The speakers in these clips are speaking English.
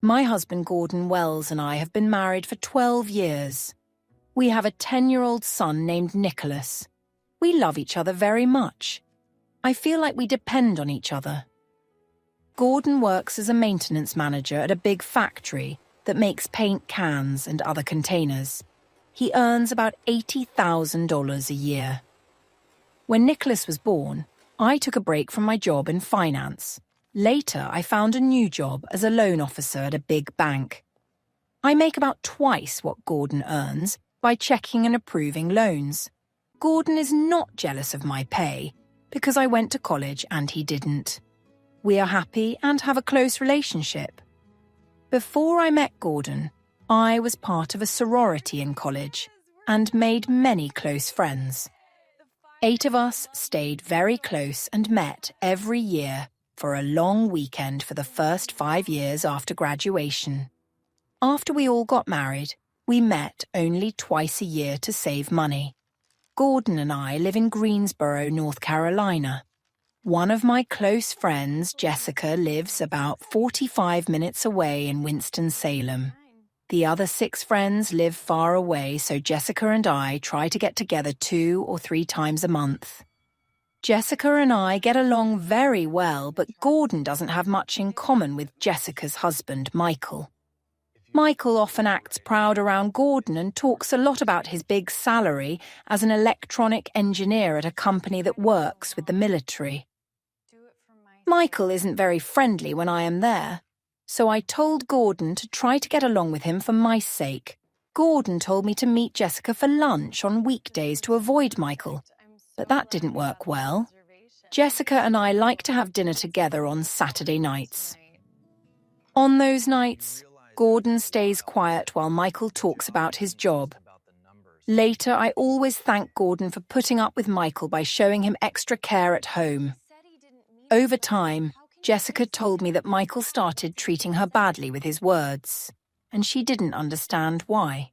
My husband Gordon Wells and I have been married for 12 years. We have a 10-year-old son named Nicholas. We love each other very much. I feel like we depend on each other. Gordon works as a maintenance manager at a big factory that makes paint cans and other containers. He earns about $80,000 a year. When Nicholas was born, I took a break from my job in finance. Later, I found a new job as a loan officer at a big bank. I make about twice what Gordon earns by checking and approving loans. Gordon is not jealous of my pay because I went to college and he didn't. We are happy and have a close relationship. Before I met Gordon, I was part of a sorority in college and made many close friends. 8 of us stayed very close and met every year for a long weekend for the first 5 years after graduation. After we all got married, we met only twice a year to save money. Gordon and I live in Greensboro, North Carolina. One of my close friends, Jessica, lives about 45 minutes away in Winston-Salem. The other 6 friends live far away, so Jessica and I try to get together 2 or 3 times a month. Jessica and I get along very well, but Gordon doesn't have much in common with Jessica's husband, Michael. Michael often acts proud around Gordon and talks a lot about his big salary as an electronic engineer at a company that works with the military. Michael isn't very friendly when I am there, so I told Gordon to try to get along with him for my sake. Gordon told me to meet Jessica for lunch on weekdays to avoid Michael, but that didn't work well. Jessica and I like to have dinner together on Saturday nights. On those nights, Gordon stays quiet while Michael talks about his job. Later, I always thank Gordon for putting up with Michael by showing him extra care at home. Over time, Jessica told me that Michael started treating her badly with his words, and she didn't understand why.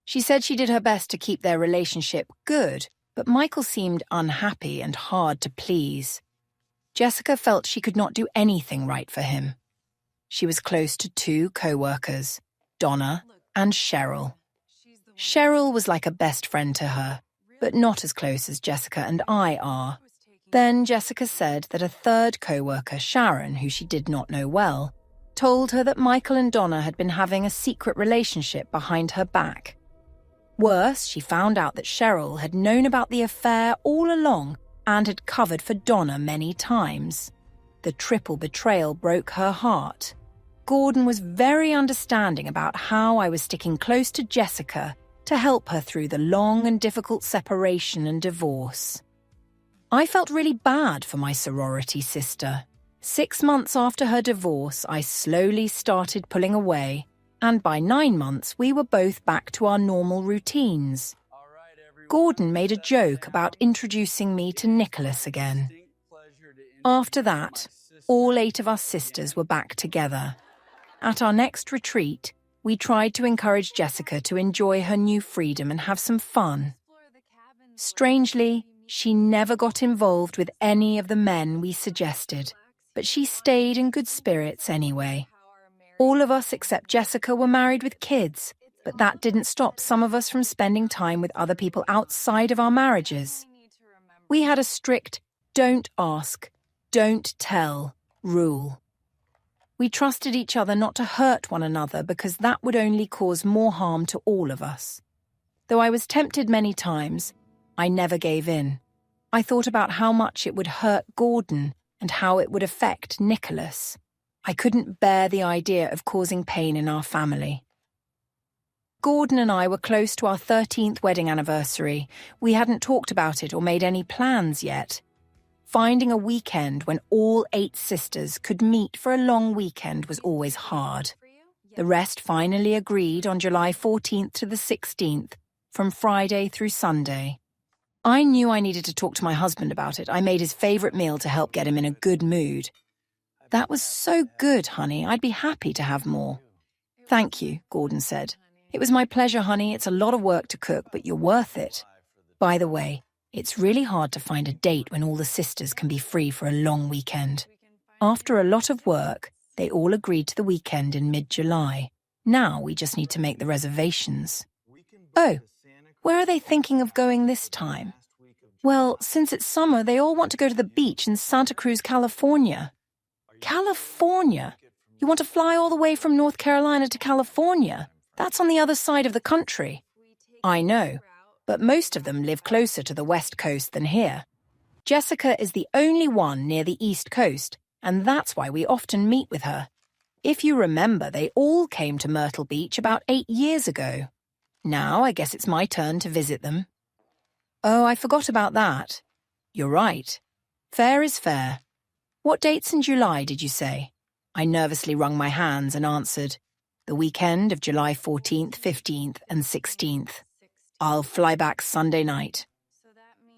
She said she did her best to keep their relationship good, but Michael seemed unhappy and hard to please. Jessica felt she could not do anything right for him. She was close to 2 co-workers, Donna and Cheryl. Cheryl was like a best friend to her, but not as close as Jessica and I are. Then Jessica said that a 3rd co-worker, Sharon, who she did not know well, told her that Michael and Donna had been having a secret relationship behind her back. Worse, she found out that Cheryl had known about the affair all along and had covered for Donna many times. The triple betrayal broke her heart. Gordon was very understanding about how I was sticking close to Jessica to help her through the long and difficult separation and divorce. I felt really bad for my sorority sister. 6 months after her divorce, I slowly started pulling away, and by 9 months we were both back to our normal routines. Gordon made a joke about introducing me to Nicholas again. After that, all 8 of us sisters were back together. At our next retreat, we tried to encourage Jessica to enjoy her new freedom and have some fun. Strangely, she never got involved with any of the men we suggested, but she stayed in good spirits anyway. All of us except Jessica were married with kids, but that didn't stop some of us from spending time with other people outside of our marriages. We had a strict don't ask, don't tell rule. We trusted each other not to hurt one another because that would only cause more harm to all of us. Though I was tempted many times, I never gave in. I thought about how much it would hurt Gordon and how it would affect Nicholas. I couldn't bear the idea of causing pain in our family. Gordon and I were close to our 13th wedding anniversary. We hadn't talked about it or made any plans yet. Finding a weekend when all 8 sisters could meet for a long weekend was always hard. The rest finally agreed on July 14th to the 16th, from Friday through Sunday. I knew I needed to talk to my husband about it. I made his favorite meal to help get him in a good mood. That was so good, honey. I'd be happy to have more. Thank you, Gordon said. It was my pleasure, honey. It's a lot of work to cook, but you're worth it. By the way, it's really hard to find a date when all the sisters can be free for a long weekend. After a lot of work, They all agreed to the weekend in mid-July. Now we just need to make the reservations. Oh, where are they thinking of going this time? Well, since it's summer, they all want to go to the beach in Santa Cruz, California. California? You want to fly all the way from North Carolina to California? That's on the other side of the country. I know, but most of them live closer to the West Coast than here. Jessica is the only one near the East Coast, and that's why we often meet with her. If you remember, they all came to Myrtle Beach about 8 years ago. Now I guess it's my turn to visit them. Oh, I forgot about that. You're right. Fair is fair. What dates in July did you say? I nervously wrung my hands and answered, the weekend of July 14th, 15th, and 16th. I'll fly back Sunday night.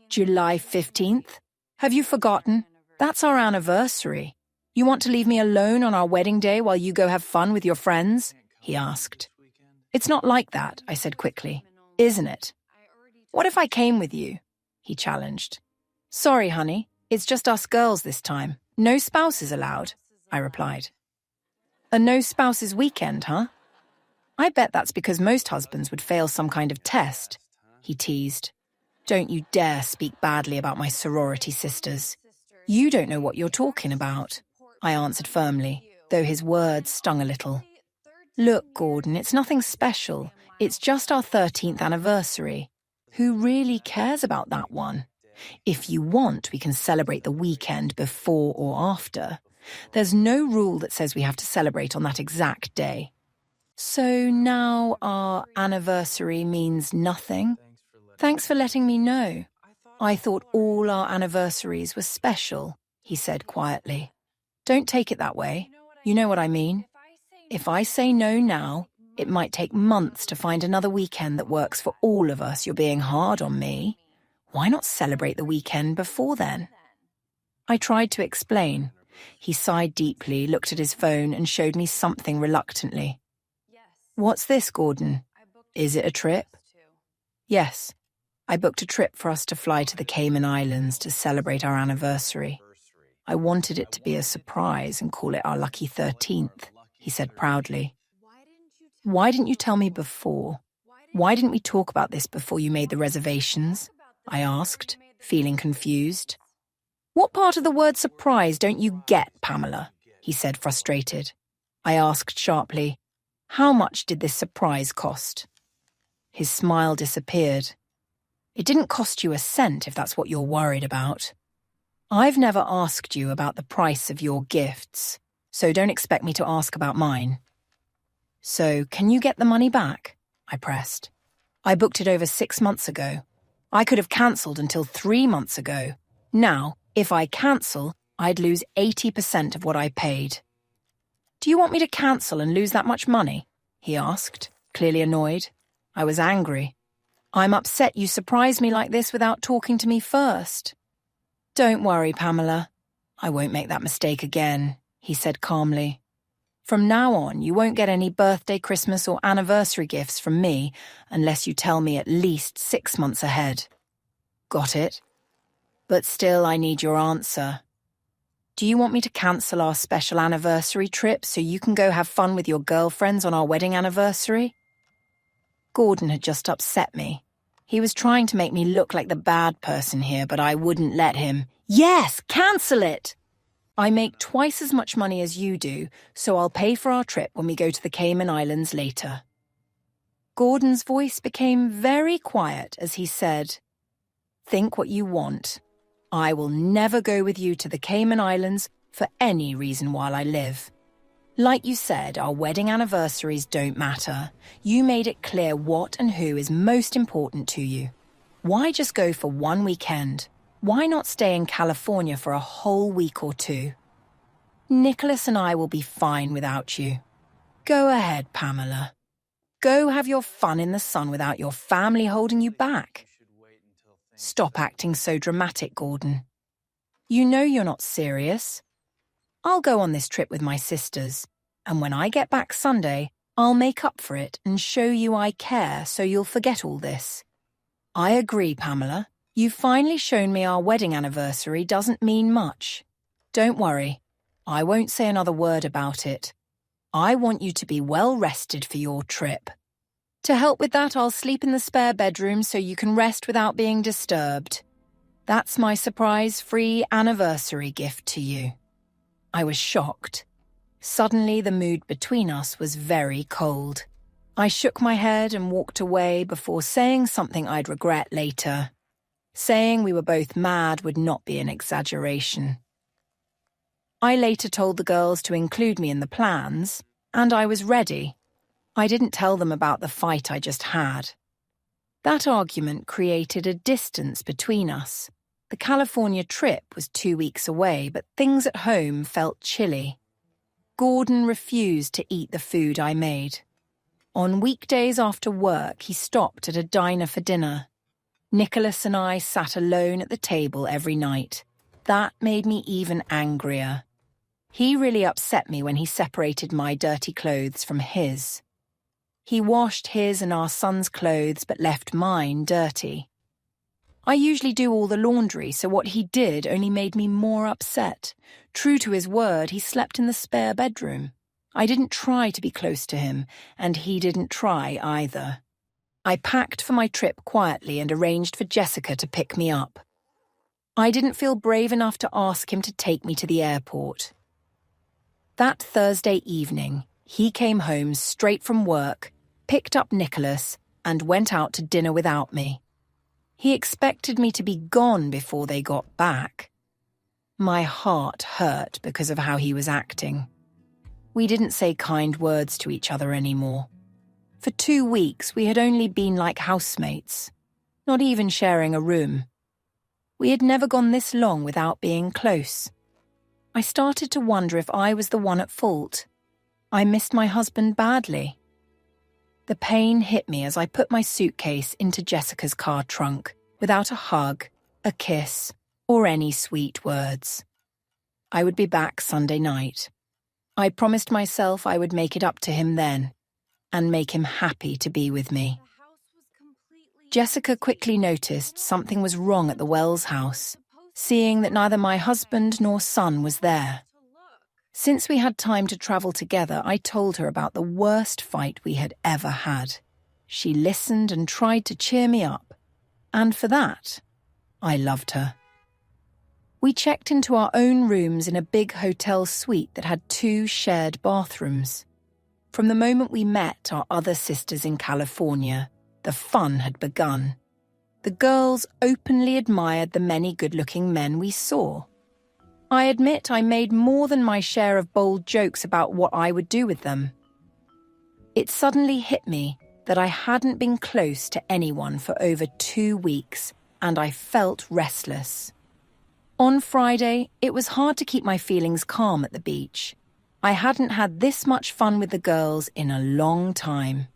July 15th? Have you forgotten? That's our anniversary. You want to leave me alone on our wedding day while you go have fun with your friends? He asked. It's not like that, I said quickly. Isn't it? What if I came with you? He challenged. Sorry, honey. It's just us girls this time. No spouses allowed, I replied. A no spouses weekend, huh? I bet that's because most husbands would fail some kind of test, he teased. Don't you dare speak badly about my sorority sisters. You don't know what you're talking about, I answered firmly, though his words stung a little. Look, Gordon, it's nothing special. It's just our 13th anniversary. Who really cares about that one? If you want, we can celebrate the weekend before or after. There's no rule that says we have to celebrate on that exact day. So now our anniversary means nothing? Thanks for letting me know. I thought all our anniversaries were special, he said quietly. Don't take it that way. You know what I mean. If I say no now, it might take months to find another weekend that works for all of us. You're being hard on me. Why not celebrate the weekend before then? I tried to explain. He sighed deeply, looked at his phone, and showed me something reluctantly. What's this, Gordon? Is it a trip? Yes. I booked a trip for us to fly to the Cayman Islands to celebrate our anniversary. I wanted it to be a surprise and call it our lucky 13th, he said proudly. Why didn't you tell me before? Why didn't we talk about this before you made the reservations? I asked, feeling confused. What part of the word surprise don't you get, Pamela? He said, frustrated. I asked sharply, how much did this surprise cost? His smile disappeared. It didn't cost you a cent if that's what you're worried about. I've never asked you about the price of your gifts, so don't expect me to ask about mine. So, can you get the money back? I pressed. I booked it over 6 months ago. I could have cancelled until 3 months ago. Now, if I cancel, I'd lose 80% of what I paid. Do you want me to cancel and lose that much money? He asked, clearly annoyed. I was angry. I'm upset you surprised me like this without talking to me first. Don't worry, Pamela. I won't make that mistake again, he said calmly. From now on, you won't get any birthday, Christmas, or anniversary gifts from me unless you tell me at least 6 months ahead. Got it? But still, I need your answer. Do you want me to cancel our special anniversary trip so you can go have fun with your girlfriends on our wedding anniversary? Gordon had just upset me. He was trying to make me look like the bad person here, but I wouldn't let him. Yes, cancel it! I make twice as much money as you do, so I'll pay for our trip when we go to the Cayman Islands later. Gordon's voice became very quiet as he said, Think what you want. I will never go with you to the Cayman Islands for any reason while I live. Like you said, our wedding anniversaries don't matter. You made it clear what and who is most important to you. Why just go for 1 weekend? Why not stay in California for a whole week or 2? Nicholas and I will be fine without you. Go ahead, Pamela. Go have your fun in the sun without your family holding you back. Stop acting so dramatic, Gordon. You know you're not serious. I'll go on this trip with my sisters, and when I get back Sunday, I'll make up for it and show you I care so you'll forget all this. I agree, Pamela. You've finally shown me our wedding anniversary doesn't mean much. Don't worry. I won't say another word about it. I want you to be well rested for your trip. To help with that, I'll sleep in the spare bedroom so you can rest without being disturbed. That's my surprise-free anniversary gift to you." I was shocked. Suddenly, the mood between us was very cold. I shook my head and walked away before saying something I'd regret later. Saying we were both mad would not be an exaggeration. I later told the girls to include me in the plans, and I was ready. I didn't tell them about the fight I just had. That argument created a distance between us. The California trip was 2 weeks away, but things at home felt chilly. Gordon refused to eat the food I made. On weekdays after work, he stopped at a diner for dinner. Nicholas and I sat alone at the table every night. That made me even angrier. He really upset me when he separated my dirty clothes from his. He washed his and our son's clothes but left mine dirty. I usually do all the laundry, so what he did only made me more upset. True to his word, he slept in the spare bedroom. I didn't try to be close to him, and he didn't try either. I packed for my trip quietly and arranged for Jessica to pick me up. I didn't feel brave enough to ask him to take me to the airport. That Thursday evening, he came home straight from work, picked up Nicholas, and went out to dinner without me. He expected me to be gone before they got back. My heart hurt because of how he was acting. We didn't say kind words to each other anymore. For 2 weeks, we had only been like housemates, not even sharing a room. We had never gone this long without being close. I started to wonder if I was the one at fault. I missed my husband badly. The pain hit me as I put my suitcase into Jessica's car trunk, without a hug, a kiss, or any sweet words. I would be back Sunday night. I promised myself I would make it up to him then, and make him happy to be with me. Jessica quickly noticed something was wrong at the Wells house, seeing that neither my husband nor son was there. Since we had time to travel together, I told her about the worst fight we had ever had. She listened and tried to cheer me up, and for that, I loved her. We checked into our own rooms in a big hotel suite that had 2 shared bathrooms. From the moment we met our other sisters in California, the fun had begun. The girls openly admired the many good-looking men we saw. I admit I made more than my share of bold jokes about what I would do with them. It suddenly hit me that I hadn't been close to anyone for over 2 weeks, and I felt restless. On Friday, it was hard to keep my feelings calm at the beach. I hadn't had this much fun with the girls in a long time.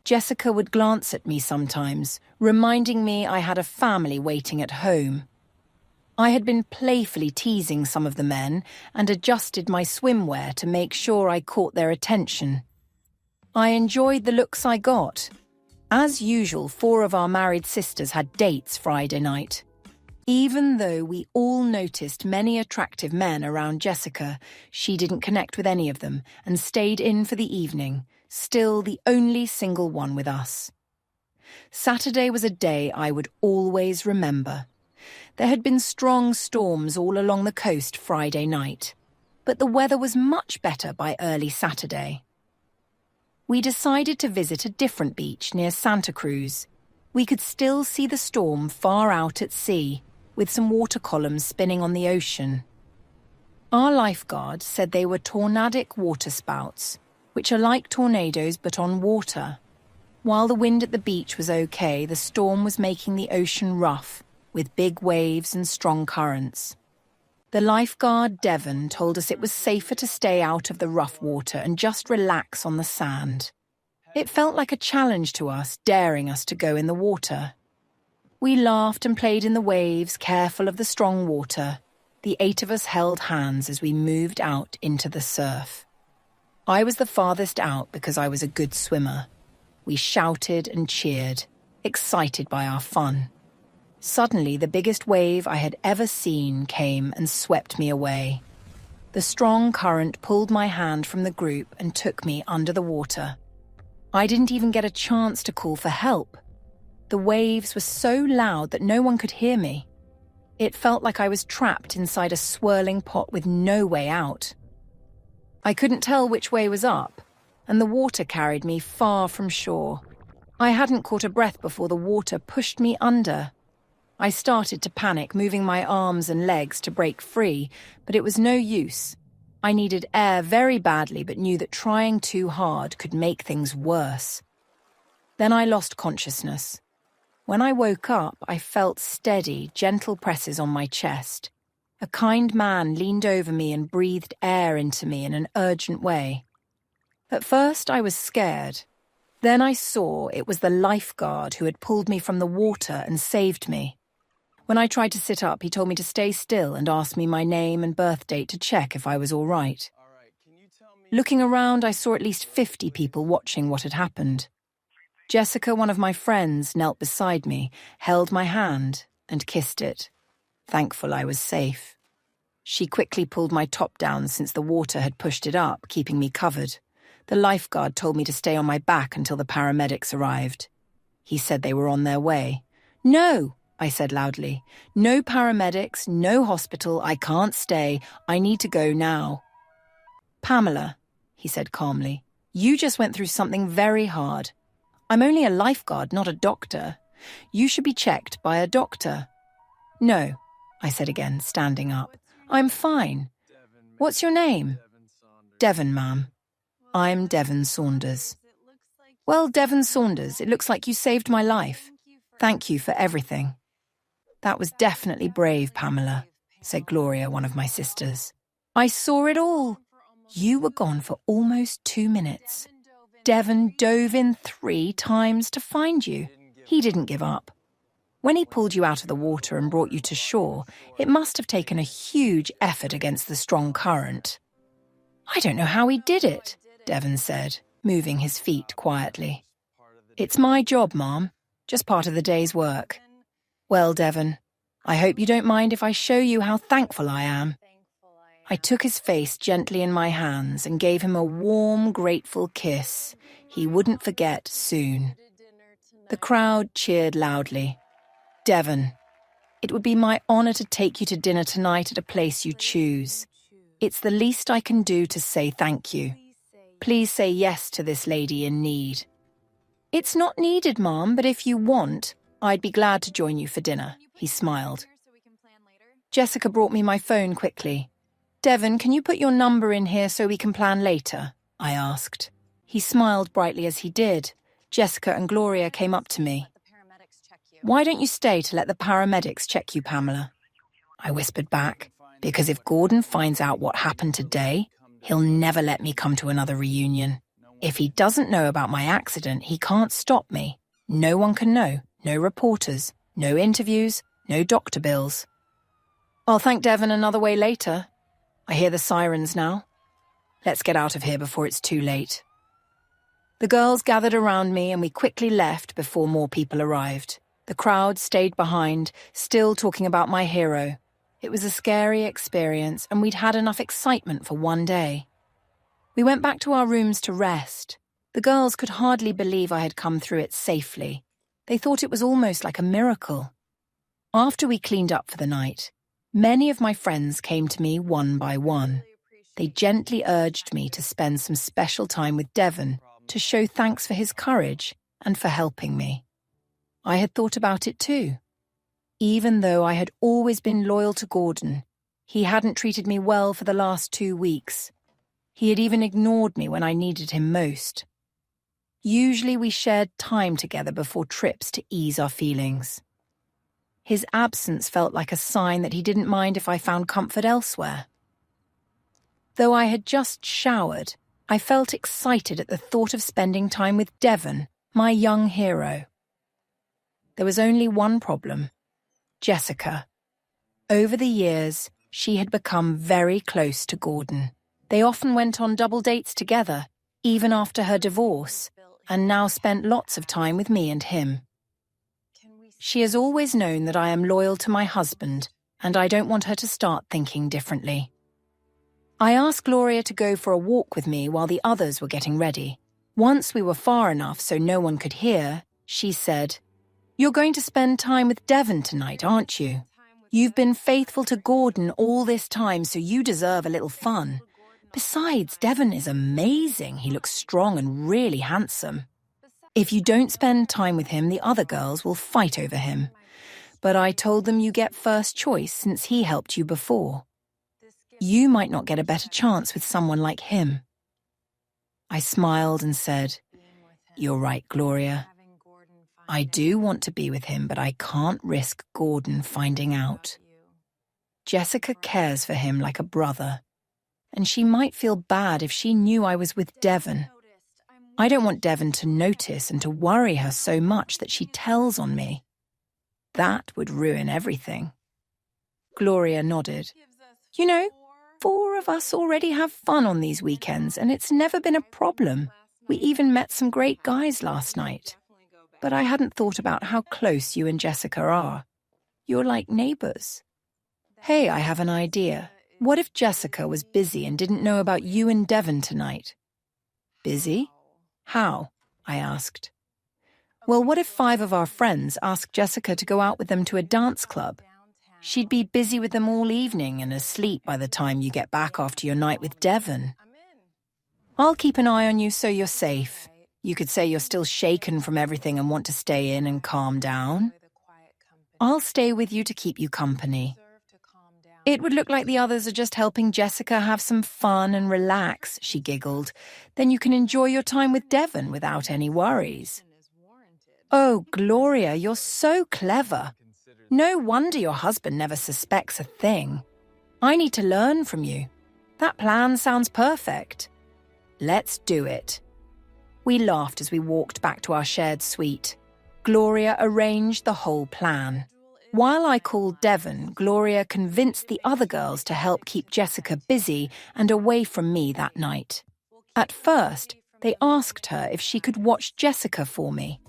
Jessica would glance at me sometimes, reminding me I had a family waiting at home. I had been playfully teasing some of the men and adjusted my swimwear to make sure I caught their attention. I enjoyed the looks I got. As usual, 4 of our married sisters had dates Friday night. Even though we all noticed many attractive men around Jessica, she didn't connect with any of them and stayed in for the evening, still the only single one with us. Saturday was a day I would always remember. There had been strong storms all along the coast Friday night, but the weather was much better by early Saturday. We decided to visit a different beach near Santa Cruz. We could still see the storm far out at sea, with some water columns spinning on the ocean. Our lifeguard said they were tornadic waterspouts, which are like tornadoes but on water. While the wind at the beach was okay, the storm was making the ocean rough, with big waves and strong currents. The lifeguard, Devon, told us it was safer to stay out of the rough water and just relax on the sand. It felt like a challenge to us, daring us to go in the water. We laughed and played in the waves, careful of the strong water. The 8 of us held hands as we moved out into the surf. I was the farthest out because I was a good swimmer. We shouted and cheered, excited by our fun. Suddenly, the biggest wave I had ever seen came and swept me away. The strong current pulled my hand from the group and took me under the water. I didn't even get a chance to call for help. The waves were so loud that no one could hear me. It felt like I was trapped inside a swirling pot with no way out. I couldn't tell which way was up, and the water carried me far from shore. I hadn't caught a breath before the water pushed me under. I started to panic, moving my arms and legs to break free, but it was no use. I needed air very badly, but knew that trying too hard could make things worse. Then I lost consciousness. When I woke up, I felt steady, gentle presses on my chest. A kind man leaned over me and breathed air into me in an urgent way. At first, I was scared. Then I saw it was the lifeguard who had pulled me from the water and saved me. When I tried to sit up, he told me to stay still and asked me my name and birth date to check if I was all right. Looking around, I saw at least 50 people watching what had happened. Jessica, one of my friends, knelt beside me, held my hand, and kissed it. Thankful I was safe. She quickly pulled my top down since the water had pushed it up, keeping me covered. The lifeguard told me to stay on my back until the paramedics arrived. He said they were on their way. No! I said loudly. No paramedics, no hospital, I can't stay. I need to go now. Pamela, he said calmly, you just went through something very hard. I'm only a lifeguard, not a doctor. You should be checked by a doctor. No, I said again, standing up. I'm fine. What's your name? Devon, ma'am. I'm Devon Saunders. Well, Devon Saunders, it looks like you saved my life. Thank you for everything. That was definitely brave, Pamela, said Gloria, one of my sisters. I saw it all. You were gone for almost 2 minutes. Devon dove in 3 times to find you. He didn't give up. When he pulled you out of the water and brought you to shore, it must have taken a huge effort against the strong current. I don't know how he did it, Devon said, moving his feet quietly. It's my job, Mom. Just part of the day's work. Well, Devon, I hope you don't mind if I show you how thankful I am. I took his face gently in my hands and gave him a warm, grateful kiss he wouldn't forget soon. The crowd cheered loudly. Devon, it would be my honor to take you to dinner tonight at a place you choose. It's the least I can do to say thank you. Please say yes to this lady in need. It's not needed, Mom, but if you want, I'd be glad to join you for dinner, he smiled. Jessica brought me my phone quickly. Devon, can you put your number in here so we can plan later? I asked. He smiled brightly as he did. Jessica and Gloria came up to me. Why don't you stay to let the paramedics check you, Pamela? I whispered back, because if Gordon finds out what happened today, he'll never let me come to another reunion. If he doesn't know about my accident, he can't stop me. No one can know. No reporters, no interviews, no doctor bills. I'll thank Devon another way later. I hear the sirens now. Let's get out of here before it's too late. The girls gathered around me and we quickly left before more people arrived. The crowd stayed behind, still talking about my hero. It was a scary experience and we'd had enough excitement for one day. We went back to our rooms to rest. The girls could hardly believe I had come through it safely. They thought it was almost like a miracle. After we cleaned up for the night, many of my friends came to me one by one. They gently urged me to spend some special time with Devon to show thanks for his courage and for helping me. I had thought about it too. Even though I had always been loyal to Gordon, he hadn't treated me well for the last 2 weeks. He had even ignored me when I needed him most. Usually we shared time together before trips to ease our feelings. His absence felt like a sign that he didn't mind if I found comfort elsewhere. Though I had just showered, I felt excited at the thought of spending time with Devon, my young hero. There was only one problem: Jessica. Over the years, she had become very close to Gordon. They often went on double dates together, even after her divorce, and now spent lots of time with me and him. She has always known that I am loyal to my husband, and I don't want her to start thinking differently. I asked Gloria to go for a walk with me while the others were getting ready. Once we were far enough so no one could hear, she said, "You're going to spend time with Devon tonight, aren't you? You've been faithful to Gordon all this time, so you deserve a little fun. Besides, Devon is amazing. He looks strong and really handsome. If you don't spend time with him, the other girls will fight over him. But I told them you get first choice since he helped you before. You might not get a better chance with someone like him." I smiled and said, "You're right, Gloria. I do want to be with him, but I can't risk Gordon finding out. Jessica cares for him like a brother, and she might feel bad if she knew I was with Devon. I don't want Devon to notice and to worry her so much that she tells on me. That would ruin everything." Gloria nodded. "You know, 4 of us already have fun on these weekends, and it's never been a problem. We even met some great guys last night. But I hadn't thought about how close you and Jessica are. You're like neighbors. Hey, I have an idea. What if Jessica was busy and didn't know about you and Devon tonight?" "Busy? How?" I asked. "Well, what if 5 of our friends asked Jessica to go out with them to a dance club? She'd be busy with them all evening and asleep by the time you get back after your night with Devon. I'll keep an eye on you so you're safe. You could say you're still shaken from everything and want to stay in and calm down. I'll stay with you to keep you company. It would look like the others are just helping Jessica have some fun and relax," she giggled. "Then you can enjoy your time with Devon without any worries." "Oh, Gloria, you're so clever. No wonder your husband never suspects a thing. I need to learn from you. That plan sounds perfect. Let's do it." We laughed as we walked back to our shared suite. Gloria arranged the whole plan. While I called Devon, Gloria convinced the other girls to help keep Jessica busy and away from me that night. At first, they asked her if she could watch Jessica for me.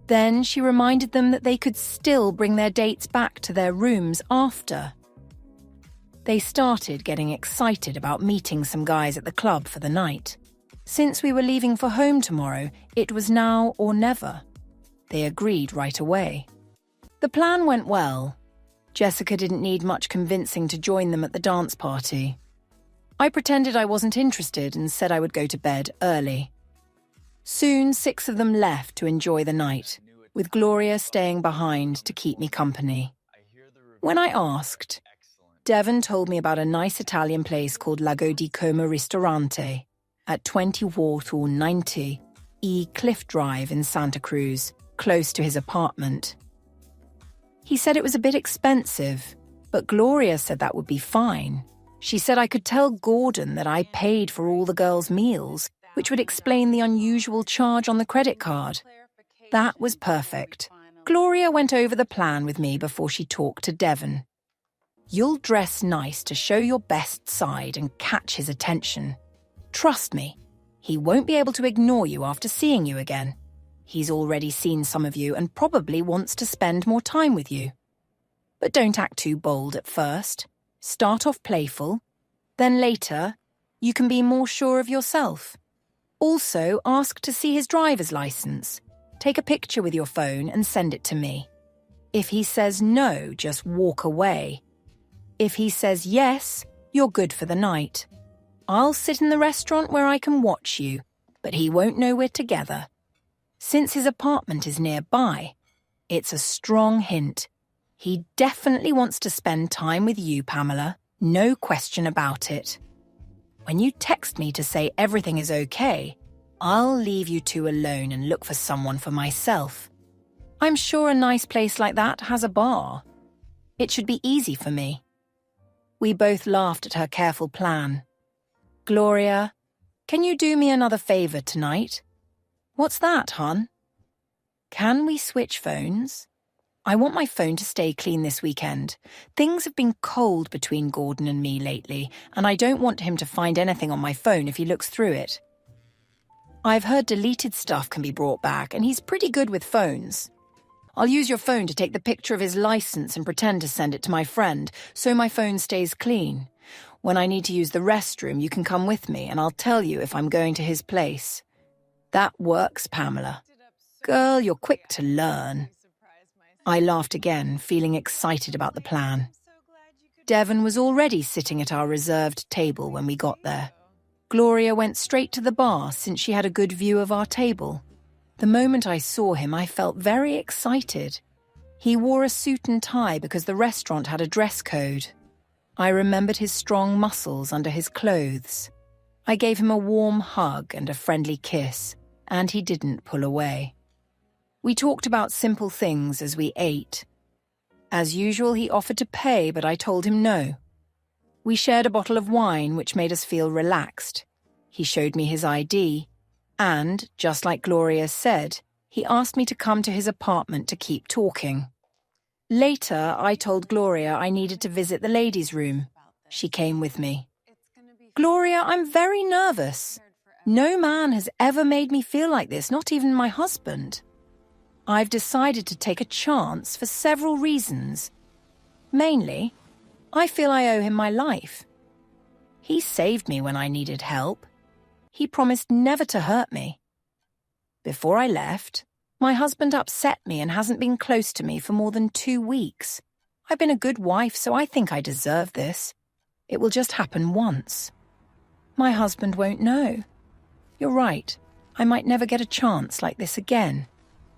Then she reminded them that they could still bring their dates back to their rooms after. They started getting excited about meeting some guys at the club for the night. Since we were leaving for home tomorrow, it was now or never. They agreed right away. The plan went well. Jessica didn't need much convincing to join them at the dance party. I pretended I wasn't interested and said I would go to bed early. Soon 6 of them left to enjoy the night, with Gloria staying behind to keep me company. When I asked, Devon told me about a nice Italian place called Lago di Como Ristorante at 20 Warthall 90 E Cliff Drive in Santa Cruz, close to his apartment. He said it was a bit expensive, but Gloria said that would be fine. She said I could tell Gordon that I paid for all the girls' meals, which would explain the unusual charge on the credit card. That was perfect. Gloria went over the plan with me before she talked to Devon. "You'll dress nice to show your best side and catch his attention. Trust me, he won't be able to ignore you after seeing you again. He's already seen some of you and probably wants to spend more time with you. But don't act too bold at first. Start off playful. Then later, you can be more sure of yourself. Also, ask to see his driver's license. Take a picture with your phone and send it to me. If he says no, just walk away. If he says yes, you're good for the night. I'll sit in the restaurant where I can watch you, but he won't know we're together. Since his apartment is nearby, it's a strong hint. He definitely wants to spend time with you, Pamela. No question about it. When you text me to say everything is okay, I'll leave you two alone and look for someone for myself. I'm sure a nice place like that has a bar. It should be easy for me." We both laughed at her careful plan. "Gloria, can you do me another favor tonight?" "What's that, hon?" "Can we switch phones? I want my phone to stay clean this weekend. Things have been cold between Gordon and me lately, and I don't want him to find anything on my phone if he looks through it. I've heard deleted stuff can be brought back, and he's pretty good with phones. I'll use your phone to take the picture of his license and pretend to send it to my friend, so my phone stays clean. When I need to use the restroom, you can come with me and I'll tell you if I'm going to his place. That works, Pamela. Girl, you're quick to learn. I laughed again, feeling excited about the plan. Devon was already sitting at our reserved table when we got there. Gloria went straight to the bar since she had a good view of our table. The moment I saw him, I felt very excited. He wore a suit and tie because the restaurant had a dress code. I remembered his strong muscles under his clothes. I gave him a warm hug and a friendly kiss, and he didn't pull away. We talked about simple things as we ate. As usual, he offered to pay, but I told him no. We shared a bottle of wine, which made us feel relaxed. He showed me his ID, and, just like Gloria said, he asked me to come to his apartment to keep talking. Later, I told Gloria I needed to visit the ladies' room. She came with me. Gloria, I'm very nervous. No man has ever made me feel like this, not even my husband. I've decided to take a chance for several reasons. Mainly, I feel I owe him my life. He saved me when I needed help. He promised never to hurt me. Before I left, my husband upset me and hasn't been close to me for more than 2 weeks. I've been a good wife, so I think I deserve this. It will just happen once. My husband won't know. You're right. I might never get a chance like this again.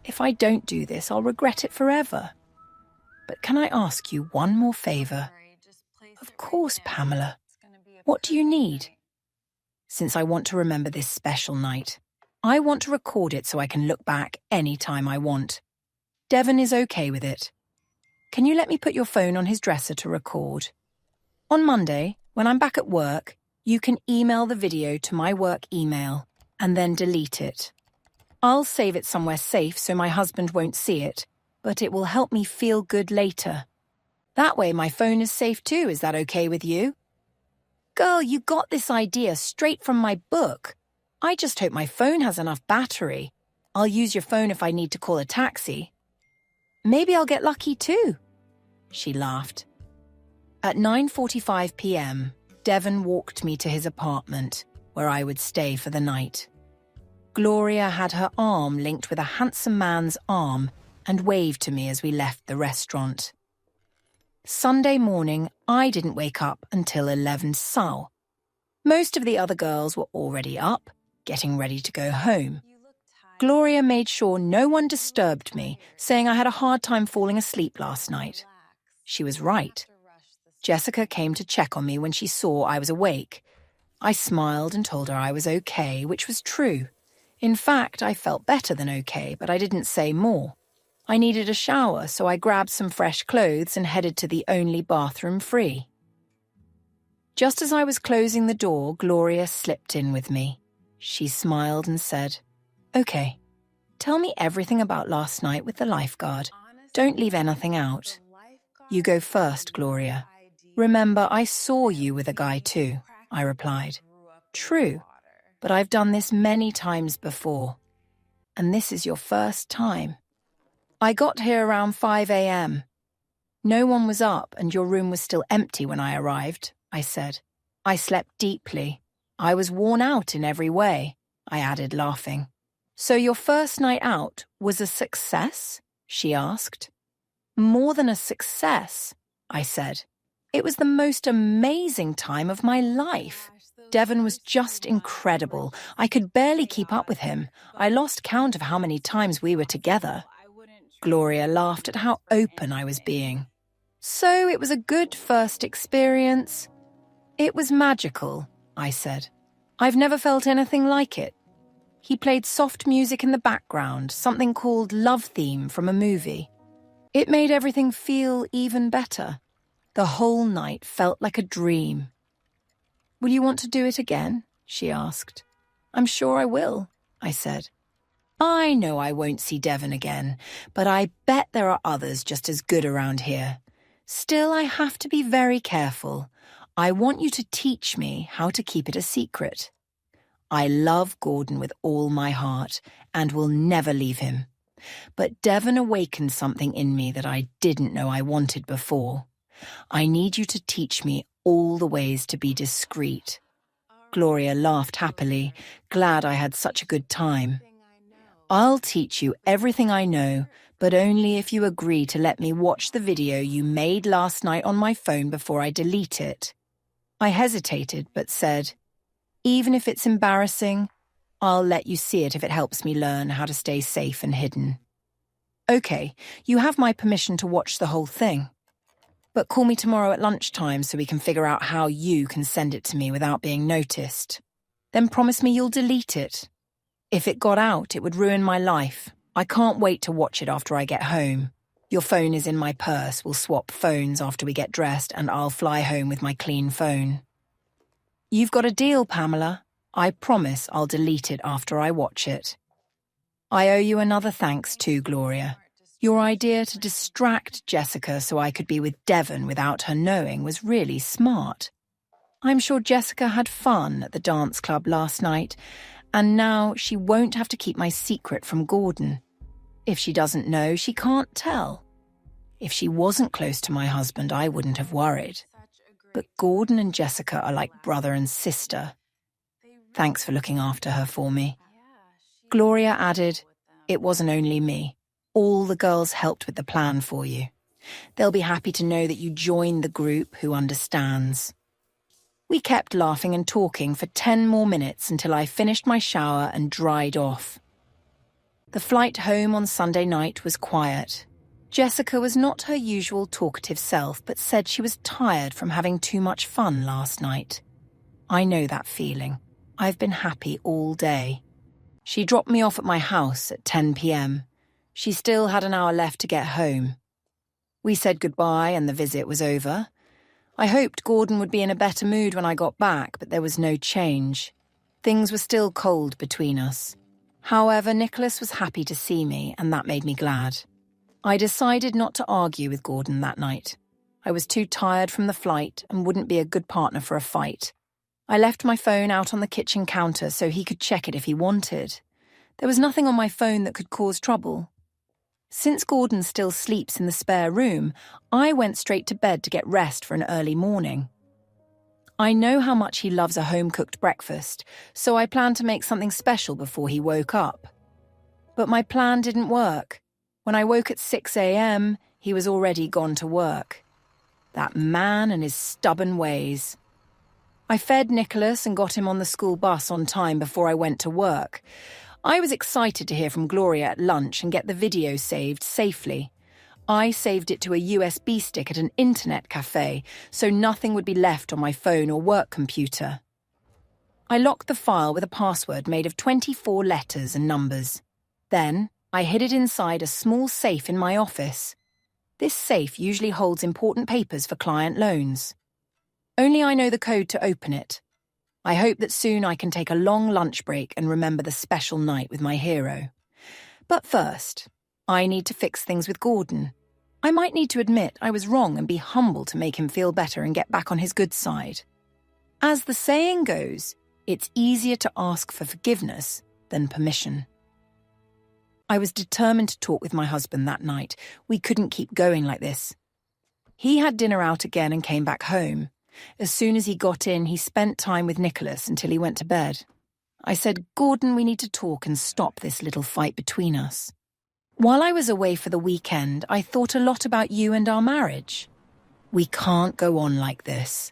If I don't do this, I'll regret it forever. But can I ask you one more favor? Of course, Pamela. What do you need? Since I want to remember this special night, I want to record it so I can look back any time I want. Devon is okay with it. Can you let me put your phone on his dresser to record? On Monday, when I'm back at work, you can email the video to my work email and then delete it. I'll save it somewhere safe so my husband won't see it, but it will help me feel good later. That way my phone is safe too. Is that okay with you? Girl, you got this idea straight from my book. I just hope my phone has enough battery. I'll use your phone if I need to call a taxi. Maybe I'll get lucky too. She laughed. At 9:45 p.m., Devon walked me to his apartment, where I would stay for the night. Gloria had her arm linked with a handsome man's arm and waved to me as we left the restaurant. Sunday morning, I didn't wake up until 11 Sao. Most of the other girls were already up, getting ready to go home. Gloria made sure no one disturbed me, saying I had a hard time falling asleep last night. She was right. Jessica came to check on me when she saw I was awake. I smiled and told her I was okay, which was true. In fact, I felt better than okay, but I didn't say more. I needed a shower, so I grabbed some fresh clothes and headed to the only bathroom free. Just as I was closing the door, Gloria slipped in with me. She smiled and said, "Okay, tell me everything about last night with the lifeguard. Don't leave anything out." "You go first, Gloria." "Remember, I saw you with a guy too," I replied. "True, but I've done this many times before. And this is your first time." "I got here around 5 a.m. No one was up and your room was still empty when I arrived," I said. "I slept deeply. I was worn out in every way," I added, laughing. "So your first night out was a success?" she asked. "More than a success," I said. "It was the most amazing time of my life. Devon was just incredible. I could barely keep up with him. I lost count of how many times we were together." Gloria laughed at how open I was being. "So it was a good first experience?" "It was magical," I said. "I've never felt anything like it." He played soft music in the background, something called Love Theme from a movie. It made everything feel even better. The whole night felt like a dream. "Will you want to do it again?" she asked. "I'm sure I will," I said. I know I won't see Devon again, but I bet there are others just as good around here. Still, I have to be very careful. I want you to teach me how to keep it a secret. I love Gordon with all my heart and will never leave him. But Devon awakened something in me that I didn't know I wanted before. I need you to teach me all the ways to be discreet. Gloria laughed happily, glad I had such a good time. I'll teach you everything I know, but only if you agree to let me watch the video you made last night on my phone before I delete it. I hesitated, but said, even if it's embarrassing, I'll let you see it if it helps me learn how to stay safe and hidden. Okay, you have my permission to watch the whole thing. But call me tomorrow at lunchtime so we can figure out how you can send it to me without being noticed. Then promise me you'll delete it. If it got out, it would ruin my life. I can't wait to watch it after I get home. Your phone is in my purse. We'll swap phones after we get dressed and I'll fly home with my clean phone. You've got a deal, Pamela. I promise I'll delete it after I watch it. I owe you another thanks too, Gloria. Your idea to distract Jessica so I could be with Devon without her knowing was really smart. I'm sure Jessica had fun at the dance club last night, and now she won't have to keep my secret from Gordon. If she doesn't know, she can't tell. If she wasn't close to my husband, I wouldn't have worried. But Gordon and Jessica are like brother and sister. Thanks for looking after her for me. Gloria added, it wasn't only me. All the girls helped with the plan for you. They'll be happy to know that you joined the group who understands. We kept laughing and talking for 10 more minutes until I finished my shower and dried off. The flight home on Sunday night was quiet. Jessica was not her usual talkative self, but said she was tired from having too much fun last night. I know that feeling. I've been happy all day. She dropped me off at my house at 10 p.m. She still had an hour left to get home. We said goodbye and the visit was over. I hoped Gordon would be in a better mood when I got back, but there was no change. Things were still cold between us. However, Nicholas was happy to see me, and that made me glad. I decided not to argue with Gordon that night. I was too tired from the flight and wouldn't be a good partner for a fight. I left my phone out on the kitchen counter so he could check it if he wanted. There was nothing on my phone that could cause trouble. Since Gordon still sleeps in the spare room, I went straight to bed to get rest for an early morning. I know how much he loves a home-cooked breakfast, so I planned to make something special before he woke up. But my plan didn't work. When I woke at 6 a.m., he was already gone to work. That man and his stubborn ways. I fed Nicholas and got him on the school bus on time before I went to work. I was excited to hear from Gloria at lunch and get the video saved safely. I saved it to a USB stick at an internet cafe, so nothing would be left on my phone or work computer. I locked the file with a password made of 24 letters and numbers. Then, I hid it inside a small safe in my office. This safe usually holds important papers for client loans. Only I know the code to open it. I hope that soon I can take a long lunch break and remember the special night with my hero. But first, I need to fix things with Gordon. I might need to admit I was wrong and be humble to make him feel better and get back on his good side. As the saying goes, it's easier to ask for forgiveness than permission. I was determined to talk with my husband that night. We couldn't keep going like this. He had dinner out again and came back home. As soon as he got in, he spent time with Nicholas until he went to bed. I said, Gordon, we need to talk and stop this little fight between us. While I was away for the weekend, I thought a lot about you and our marriage. We can't go on like this.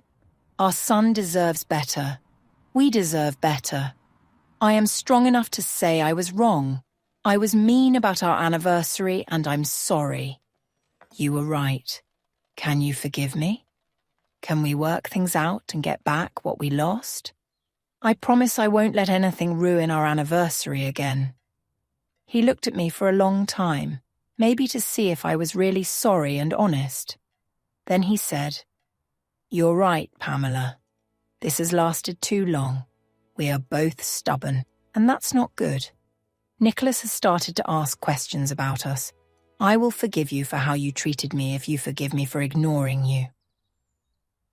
Our son deserves better. We deserve better. I am strong enough to say I was wrong. I was mean about our anniversary, and I'm sorry. You were right. Can you forgive me? Can we work things out and get back what we lost? I promise I won't let anything ruin our anniversary again. He looked at me for a long time, maybe to see if I was really sorry and honest. Then he said, You're right, Pamela. This has lasted too long. We are both stubborn, and that's not good. Nicholas has started to ask questions about us. I will forgive you for how you treated me if you forgive me for ignoring you.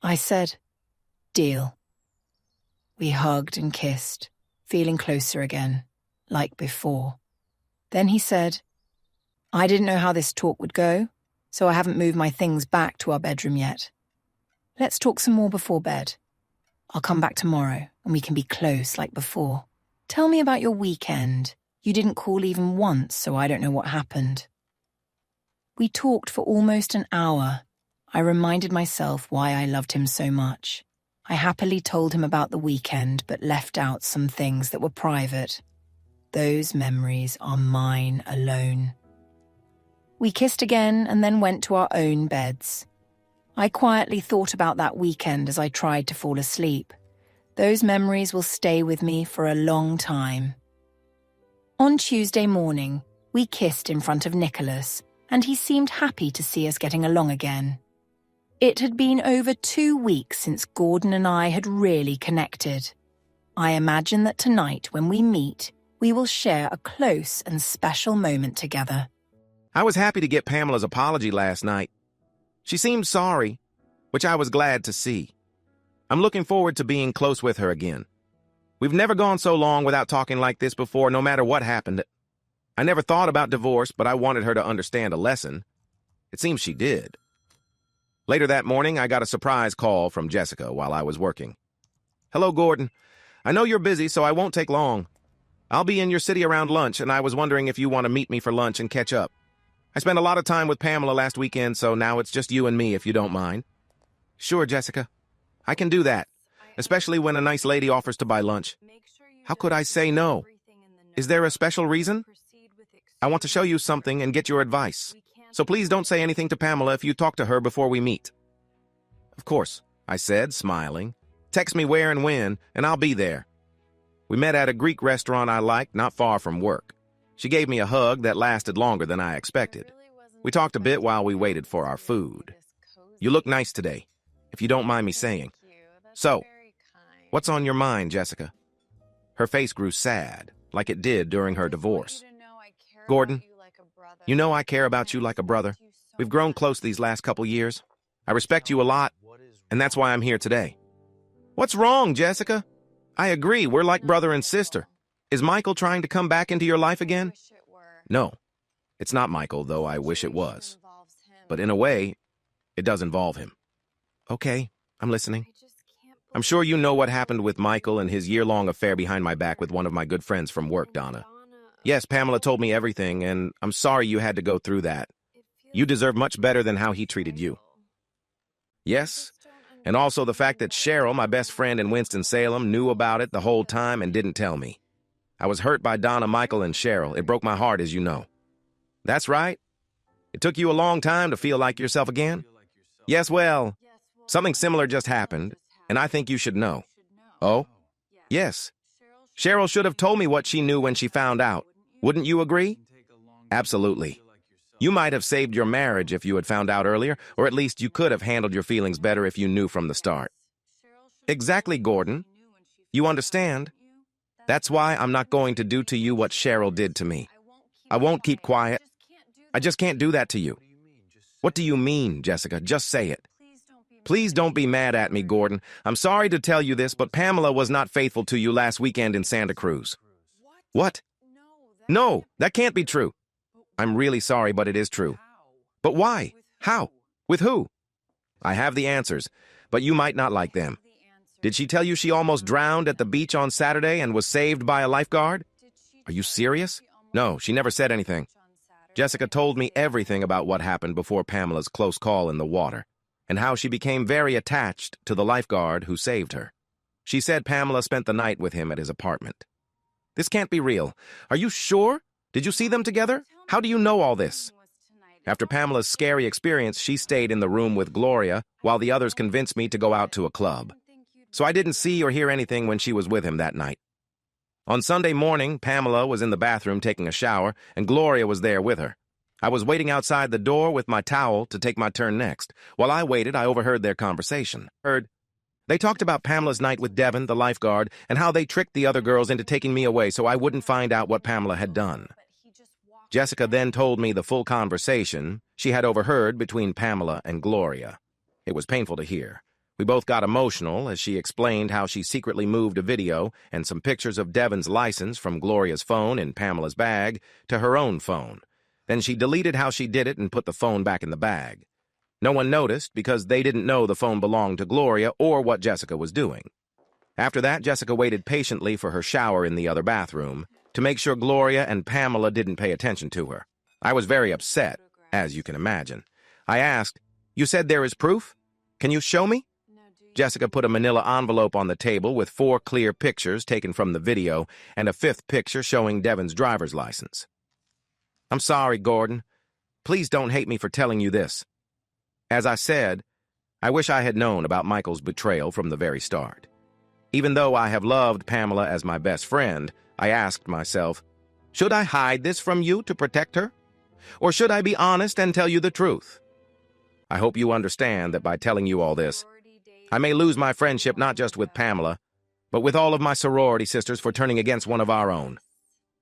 I said, Deal. We hugged and kissed, feeling closer again, like before. Then he said, I didn't know how this talk would go. so I haven't moved my things back to our bedroom yet. Let's talk some more before bed. I'll come back tomorrow, and we can be close like before. Tell me about your weekend. You didn't call even once, so I don't know what happened. We talked for almost an hour. I reminded myself why I loved him so much. I happily told him about the weekend, but left out some things that were private. Those memories are mine alone. We kissed again and then went to our own beds. I quietly thought about that weekend as I tried to fall asleep. Those memories will stay with me for a long time. On Tuesday morning, we kissed in front of Nicholas, and he seemed happy to see us getting along again. It had been over 2 weeks since Gordon and I had really connected. I imagine that tonight, when we meet, we will share a close and special moment together. I was happy to get Pamela's apology last night. She seemed sorry, which I was glad to see. I'm looking forward to being close with her again. We've never gone so long without talking like this before, no matter what happened. I never thought about divorce, but I wanted her to understand a lesson. It seems she did. Later that morning, I got a surprise call from Jessica while I was working. "Hello, Gordon. I know you're busy, so I won't take long. I'll be in your city around lunch, and I was wondering if you want to meet me for lunch and catch up. I spent a lot of time with Pamela last weekend, so now it's just you and me, if you don't mind." "Sure, Jessica. I can do that, especially when a nice lady offers to buy lunch. How could I say no? Is there a special reason? I want to show you something and get your advice. So please don't say anything to Pamela if you talk to her before we meet." "Of course," I said, smiling. "Text me where and when, and I'll be there." We met at a Greek restaurant I liked, not far from work. She gave me a hug that lasted longer than I expected. We talked a bit while we waited for our food. "You look nice today, if you don't mind me saying. So, what's on your mind, Jessica?" Her face grew sad, like it did during her divorce. "Gordon, you know I care about you like a brother. We've grown close these last couple years. I respect you a lot, and that's why I'm here today." "What's wrong, Jessica? I agree, we're like brother and sister. Is Michael trying to come back into your life again?" "No, it's not Michael, though I wish it was. But in a way, it does involve him." "Okay, I'm listening." "I'm sure you know what happened with Michael and his year-long affair behind my back with one of my good friends from work, Donna. Yes, Pamela told me everything, and I'm sorry you had to go through that. You deserve much better than how he treated you." "Yes, and also the fact that Cheryl, my best friend in Winston-Salem, knew about it the whole time and didn't tell me. I was hurt by Donna, Michael, and Cheryl. It broke my heart, as you know." "That's right. It took you a long time to feel like yourself again?" "Yes, well, something similar just happened, and I think you should know." "Oh?" "Yes. Cheryl should have told me what she knew when she found out. Wouldn't you agree?" "Absolutely. You might have saved your marriage if you had found out earlier, or at least you could have handled your feelings better if you knew from the start." "Exactly, Gordon. You understand? That's why I'm not going to do to you what Cheryl did to me. I won't keep quiet. I just can't do that to you." "What do you mean, Jessica? Just say it." "Please don't be mad at me, Gordon. I'm sorry to tell you this, but Pamela was not faithful to you last weekend in Santa Cruz." "What? No, that can't be true." "I'm really sorry, but it is true." "But why? How? With who?" "I have the answers, but you might not like them." "Did she tell you she almost drowned at the beach on Saturday and was saved by a lifeguard?" "Are you serious?" "No, she never said anything. Jessica told me everything about what happened before Pamela's close call in the water, and how she became very attached to the lifeguard who saved her. She said Pamela spent the night with him at his apartment." "This can't be real. Are you sure? Did you see them together? How do you know all this?" "After Pamela's scary experience, she stayed in the room with Gloria while the others convinced me to go out to a club. So I didn't see or hear anything when she was with him that night. On Sunday morning, Pamela was in the bathroom taking a shower, and Gloria was there with her. I was waiting outside the door with my towel to take my turn next. While I waited, I overheard their conversation. They talked about Pamela's night with Devin, the lifeguard, and how they tricked the other girls into taking me away so I wouldn't find out what Pamela had done. Jessica then told me the full conversation she had overheard between Pamela and Gloria. It was painful to hear. We both got emotional as she explained how she secretly moved a video and some pictures of Devin's license from Gloria's phone in Pamela's bag to her own phone. Then she deleted how she did it and put the phone back in the bag. No one noticed because they didn't know the phone belonged to Gloria or what Jessica was doing. After that, Jessica waited patiently for her shower in the other bathroom to make sure Gloria and Pamela didn't pay attention to her. I was very upset, as you can imagine. I asked, "You said there is proof? Can you show me?" Jessica put a manila envelope on the table with 4 clear pictures taken from the video and a 5th picture showing Devin's driver's license. "I'm sorry, Gordon. Please don't hate me for telling you this. As I said, I wish I had known about Michael's betrayal from the very start. Even though I have loved Pamela as my best friend, I asked myself, should I hide this from you to protect her? Or should I be honest and tell you the truth? I hope you understand that by telling you all this, I may lose my friendship not just with Pamela, but with all of my sorority sisters for turning against one of our own."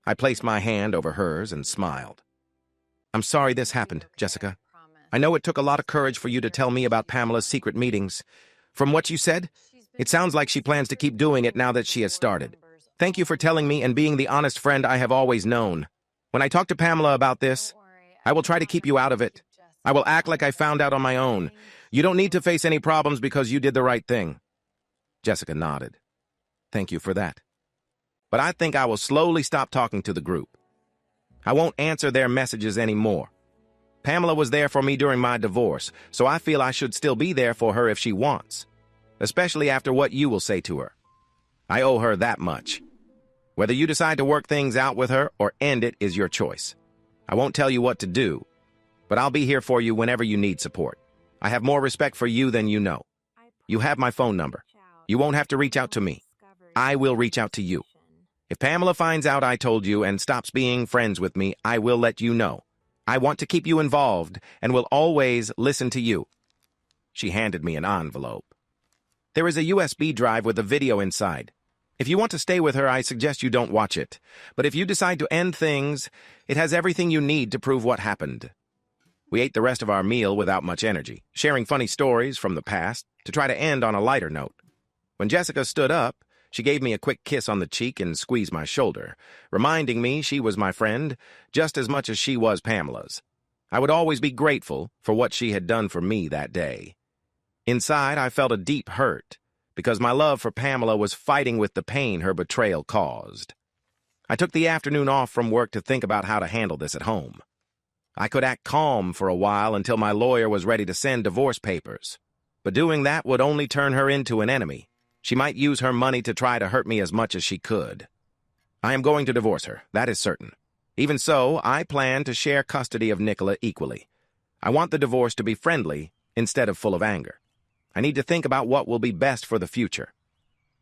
I placed my hand over hers and smiled. "I'm sorry this happened, Jessica. I know it took a lot of courage for you to tell me about Pamela's secret meetings. From what you said, it sounds like she plans to keep doing it now that she has started. Thank you for telling me and being the honest friend I have always known. When I talk to Pamela about this, I will try to keep you out of it. I will act like I found out on my own. You don't need to face any problems because you did the right thing." Jessica nodded. "Thank you for that. But I think I will slowly stop talking to the group. I won't answer their messages anymore. Pamela was there for me during my divorce, so I feel I should still be there for her if she wants, especially after what you will say to her. I owe her that much. Whether you decide to work things out with her or end it is your choice. I won't tell you what to do, but I'll be here for you whenever you need support. I have more respect for you than you know. You have my phone number. You won't have to reach out to me. I will reach out to you. If Pamela finds out I told you and stops being friends with me, I will let you know. I want to keep you involved and will always listen to you." She handed me an envelope. "There is a USB drive with a video inside. If you want to stay with her, I suggest you don't watch it. But if you decide to end things, it has everything you need to prove what happened." We ate the rest of our meal without much energy, sharing funny stories from the past to try to end on a lighter note. When Jessica stood up, she gave me a quick kiss on the cheek and squeezed my shoulder, reminding me she was my friend just as much as she was Pamela's. I would always be grateful for what she had done for me that day. Inside, I felt a deep hurt because my love for Pamela was fighting with the pain her betrayal caused. I took the afternoon off from work to think about how to handle this at home. I could act calm for a while until my lawyer was ready to send divorce papers. But doing that would only turn her into an enemy. She might use her money to try to hurt me as much as she could. I am going to divorce her, that is certain. Even so, I plan to share custody of Nicola equally. I want the divorce to be friendly instead of full of anger. I need to think about what will be best for the future.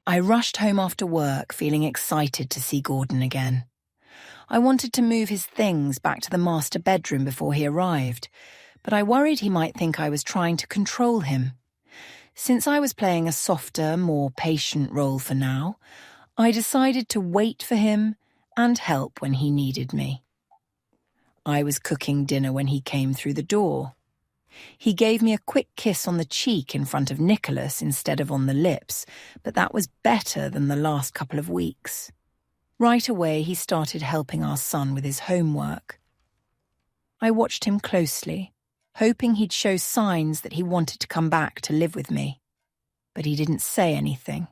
I rushed home after work, feeling excited to see Gordon again. I wanted to move his things back to the master bedroom before he arrived, but I worried he might think I was trying to control him. Since I was playing a softer, more patient role for now, I decided to wait for him and help when he needed me. I was cooking dinner when he came through the door. He gave me a quick kiss on the cheek in front of Nicholas instead of on the lips, but that was better than the last couple of weeks. Right away, he started helping our son with his homework. I watched him closely, hoping he'd show signs that he wanted to come back to live with me. But he didn't say anything.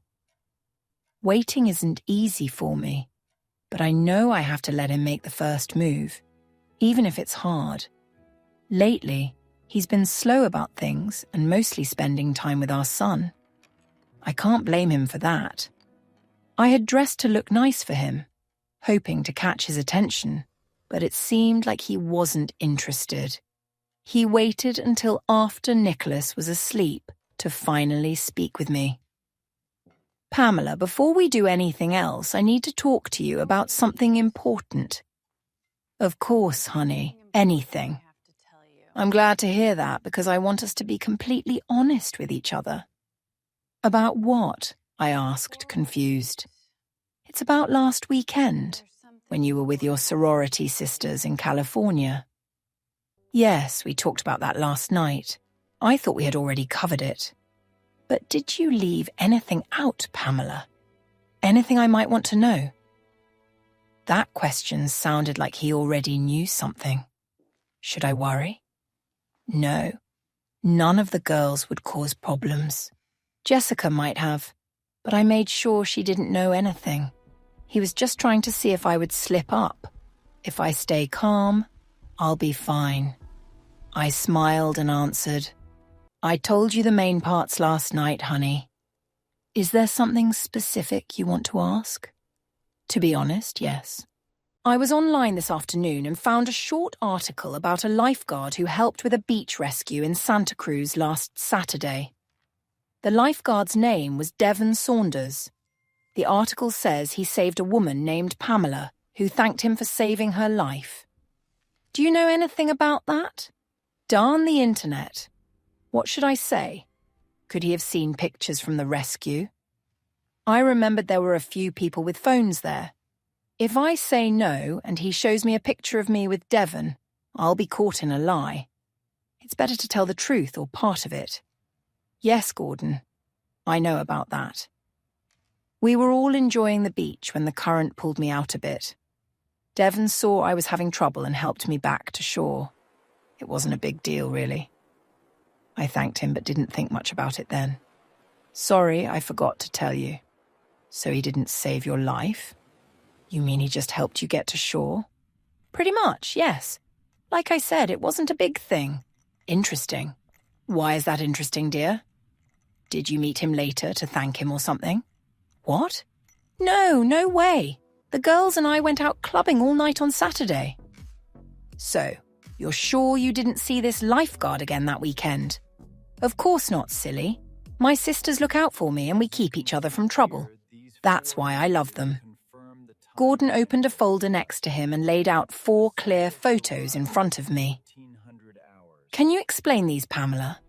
Waiting isn't easy for me, but I know I have to let him make the first move, even if it's hard. Lately, he's been slow about things and mostly spending time with our son. I can't blame him for that. I had dressed to look nice for him, hoping to catch his attention, but it seemed like he wasn't interested. He waited until after Nicholas was asleep to finally speak with me. "Pamela, before we do anything else, I need to talk to you about something important." "Of course, honey, anything." "I'm glad to hear that because I want us to be completely honest with each other." "About what?" I asked, confused. "It's about last weekend, when you were with your sorority sisters in California." "Yes, we talked about that last night. I thought we had already covered it. But did you leave anything out, Pamela? Anything I might want to know?" That question sounded like he already knew something. Should I worry? No. None of the girls would cause problems. Jessica might have, but I made sure she didn't know anything. He was just trying to see if I would slip up. If I stay calm, I'll be fine. I smiled and answered, I told you the main parts last night, honey. Is there something specific you want to ask? To be honest, yes. I was online this afternoon and found a short article about a lifeguard who helped with a beach rescue in Santa Cruz last Saturday. The lifeguard's name was Devon Saunders. The article says he saved a woman named Pamela, who thanked him for saving her life. Do you know anything about that? Darn the internet. What should I say? Could he have seen pictures from the rescue? I remembered there were a few people with phones there. If I say no and he shows me a picture of me with Devon, I'll be caught in a lie. It's better to tell the truth or part of it. Yes, Gordon. I know about that. We were all enjoying the beach when the current pulled me out a bit. Devon saw I was having trouble and helped me back to shore. It wasn't a big deal, really. I thanked him but didn't think much about it then. Sorry, I forgot to tell you. So he didn't save your life? You mean he just helped you get to shore? Pretty much, yes. Like I said, it wasn't a big thing. Interesting. Why is that interesting, dear? Did you meet him later to thank him or something? What? No way. The girls and I went out clubbing all night on Saturday. So, you're sure you didn't see this lifeguard again that weekend? Of course not, silly. My sisters look out for me and we keep each other from trouble. That's why I love them. Gordon opened a folder next to him and laid out 4 clear photos in front of me. Can you explain these, Pamela?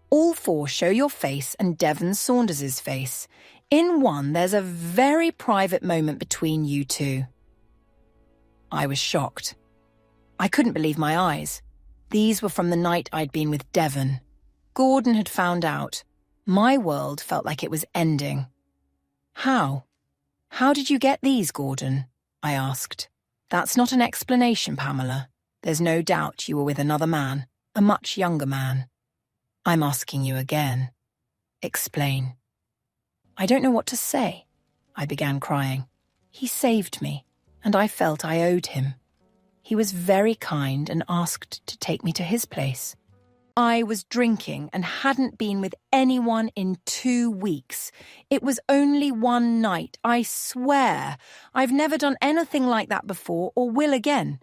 All 4 show your face and Devon Saunders's face. In one, there's a very private moment between you two. I was shocked. I couldn't believe my eyes. These were from the night I'd been with Devon. Gordon had found out. My world felt like it was ending. How? How did you get these, Gordon? I asked. That's not an explanation, Pamela. There's no doubt you were with another man, a much younger man. I'm asking you again. Explain. I don't know what to say. I began crying. He saved me, and I felt I owed him. He was very kind and asked to take me to his place. I was drinking and hadn't been with anyone in 2 weeks. It was only one night, I swear. I've never done anything like that before or will again.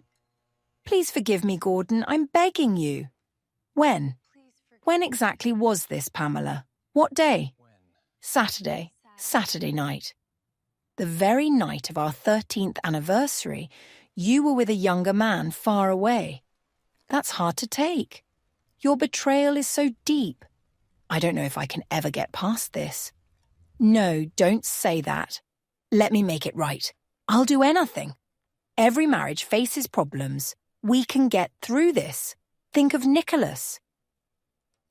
Please forgive me, Gordon. I'm begging you. When? When exactly was this, Pamela? What day? Saturday night. The very night of our 13th anniversary, you were with a younger man far away. That's hard to take. Your betrayal is so deep. I don't know if I can ever get past this. No, don't say that. Let me make it right. I'll do anything. Every marriage faces problems. We can get through this. Think of Nicholas.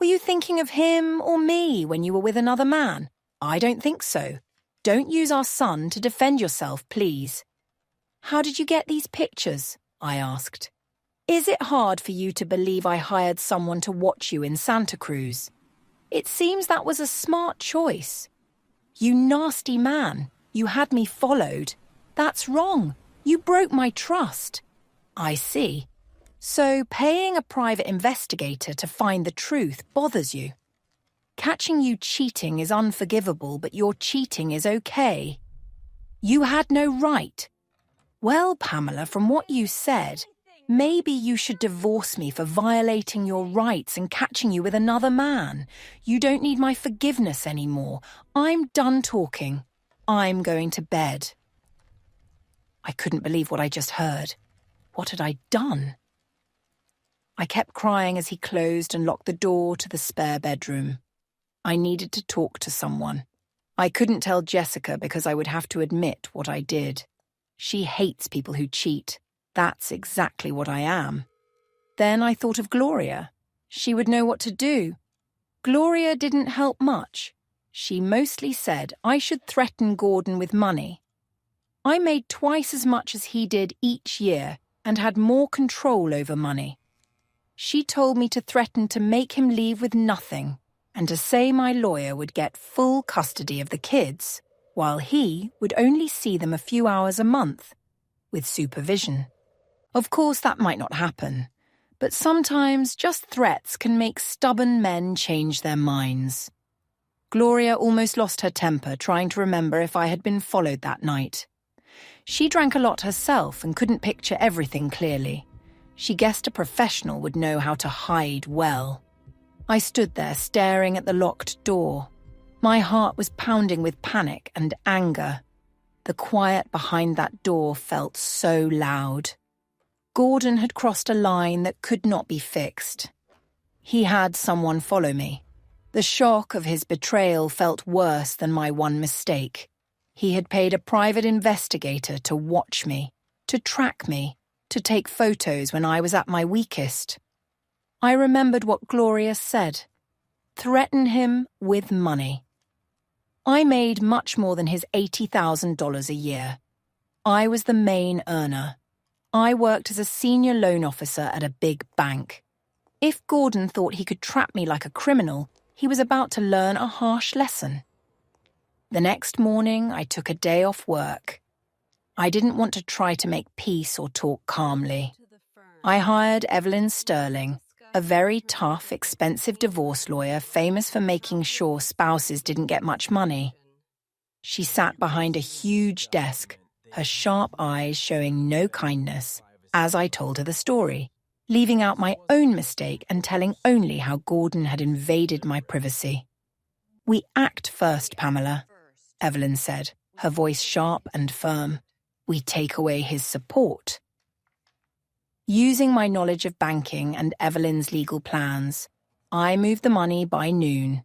Were you thinking of him or me when you were with another man? I don't think so. Don't use our son to defend yourself, please. How did you get these pictures? I asked. Is it hard for you to believe I hired someone to watch you in Santa Cruz? It seems that was a smart choice. You nasty man. You had me followed. That's wrong. You broke my trust. I see. So paying a private investigator to find the truth bothers you. Catching you cheating is unforgivable, but your cheating is okay. You had no right. Well, Pamela, from what you said, maybe you should divorce me for violating your rights and catching you with another man. You don't need my forgiveness anymore. I'm done talking. I'm going to bed. I couldn't believe what I just heard. What had I done? I kept crying as he closed and locked the door to the spare bedroom. I needed to talk to someone. I couldn't tell Jessica because I would have to admit what I did. She hates people who cheat. That's exactly what I am. Then I thought of Gloria. She would know what to do. Gloria didn't help much. She mostly said I should threaten Gordon with money. I made twice as much as he did each year and had more control over money. She told me to threaten to make him leave with nothing and to say my lawyer would get full custody of the kids, while he would only see them a few hours a month, with supervision. Of course, that might not happen, but sometimes just threats can make stubborn men change their minds. Gloria almost lost her temper trying to remember if I had been followed that night. She drank a lot herself and couldn't picture everything clearly. She guessed a professional would know how to hide well. I stood there staring at the locked door. My heart was pounding with panic and anger. The quiet behind that door felt so loud. Gordon had crossed a line that could not be fixed. He had someone follow me. The shock of his betrayal felt worse than my one mistake. He had paid a private investigator to watch me, to track me, to take photos when I was at my weakest. I remembered what Gloria said. Threaten him with money. I made much more than his $80,000 a year. I was the main earner. I worked as a senior loan officer at a big bank. If Gordon thought he could trap me like a criminal, he was about to learn a harsh lesson. The next morning, I took a day off work. I didn't want to try to make peace or talk calmly. I hired Evelyn Sterling, a very tough, expensive divorce lawyer famous for making sure spouses didn't get much money. She sat behind a huge desk, her sharp eyes showing no kindness, as I told her the story, leaving out my own mistake and telling only how Gordon had invaded my privacy. "We act first, Pamela," Evelyn said, her voice sharp and firm. "We take away his support." Using my knowledge of banking and Evelyn's legal plans, I moved the money by noon.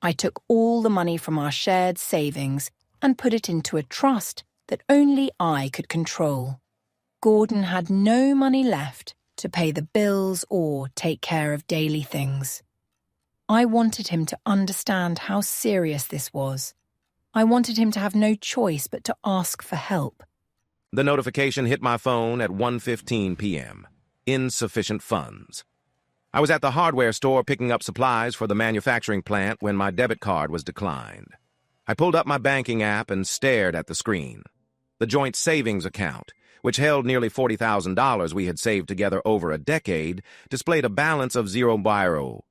I took all the money from our shared savings and put it into a trust that only I could control. Gordon had no money left to pay the bills or take care of daily things. I wanted him to understand how serious this was. I wanted him to have no choice but to ask for help. The notification hit my phone at 1:15 p.m. Insufficient funds. I was at the hardware store picking up supplies for the manufacturing plant when my debit card was declined. I pulled up my banking app and stared at the screen. The joint savings account, which held nearly $40,000 we had saved together over a decade, displayed a balance of $0.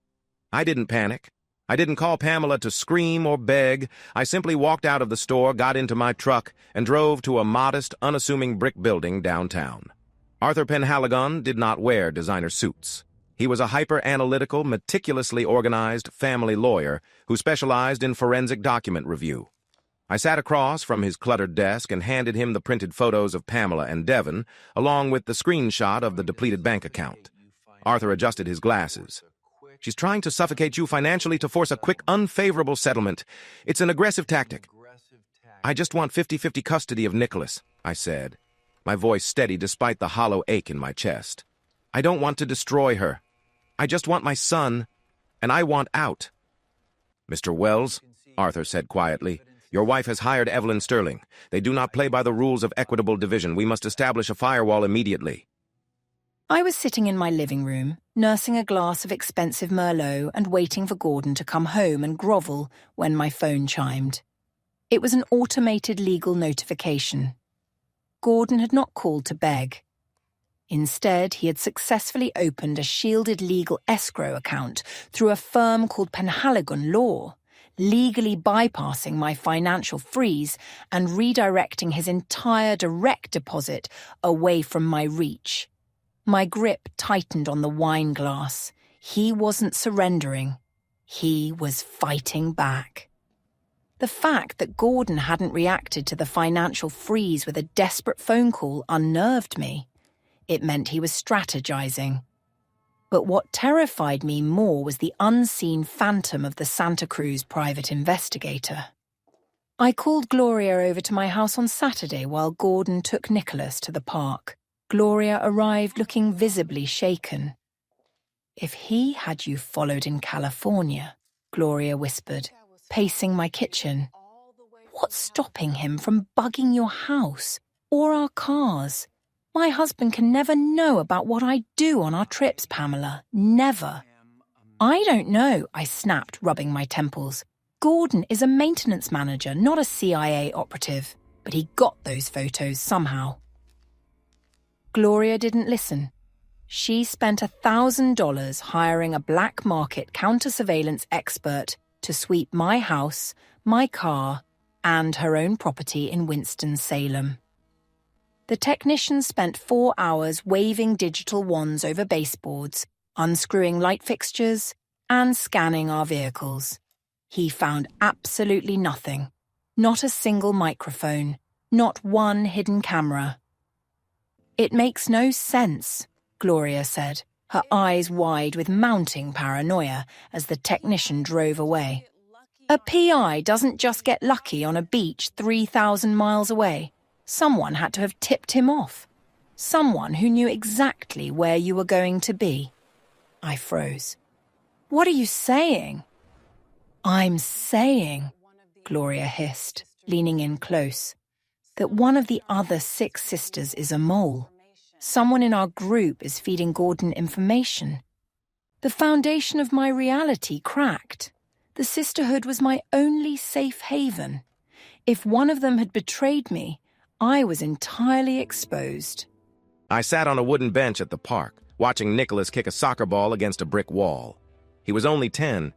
I didn't panic. I didn't call Pamela to scream or beg. I simply walked out of the store, got into my truck, and drove to a modest, unassuming brick building downtown. Arthur Penhaligon did not wear designer suits. He was a hyper-analytical, meticulously organized family lawyer who specialized in forensic document review. I sat across from his cluttered desk and handed him the printed photos of Pamela and Devon, along with the screenshot of the depleted bank account. Arthur adjusted his glasses. "She's trying to suffocate you financially to force a quick, unfavorable settlement. It's an aggressive tactic." "I just want 50-50 custody of Nicholas," I said, my voice steady despite the hollow ache in my chest. "I don't want to destroy her. I just want my son, and I want out." "Mr. Wells," Arthur said quietly, "your wife has hired Evelyn Sterling. They do not play by the rules of equitable division. We must establish a firewall immediately." I was sitting in my living room, nursing a glass of expensive Merlot and waiting for Gordon to come home and grovel when my phone chimed. It was an automated legal notification. Gordon had not called to beg. Instead, he had successfully opened a shielded legal escrow account through a firm called Penhaligon Law, legally bypassing my financial freeze and redirecting his entire direct deposit away from my reach. My grip tightened on the wine glass. He wasn't surrendering. He was fighting back. The fact that Gordon hadn't reacted to the financial freeze with a desperate phone call unnerved me. It meant he was strategizing. But what terrified me more was the unseen phantom of the Santa Cruz private investigator. I called Gloria over to my house on Saturday while Gordon took Nicholas to the park. Gloria arrived looking visibly shaken. "If he had you followed in California," Gloria whispered, pacing my kitchen, "what's stopping him from bugging your house or our cars? My husband can never know about what I do on our trips, Pamela. Never. I don't know, I snapped, rubbing my temples. Gordon is a maintenance manager, not a CIA operative. But he got those photos somehow. Gloria didn't listen. She spent $1,000 hiring a black market counter-surveillance expert to sweep my house, my car, and her own property in Winston-Salem. The technician spent 4 hours waving digital wands over baseboards, unscrewing light fixtures, and scanning our vehicles. He found absolutely nothing. Not a single microphone, not one hidden camera. It makes no sense, Gloria said, her eyes wide with mounting paranoia as the technician drove away. A PI doesn't just get lucky on a beach 3,000 miles away. Someone had to have tipped him off. Someone who knew exactly where you were going to be. I froze. What are you saying? I'm saying, Gloria hissed, leaning in close, that one of the other 6 sisters is a mole. Someone in our group is feeding Gordon information. The foundation of my reality cracked. The sisterhood was my only safe haven. If one of them had betrayed me, I was entirely exposed. I sat on a wooden bench at the park, watching Nicholas kick a soccer ball against a brick wall. He was only 10,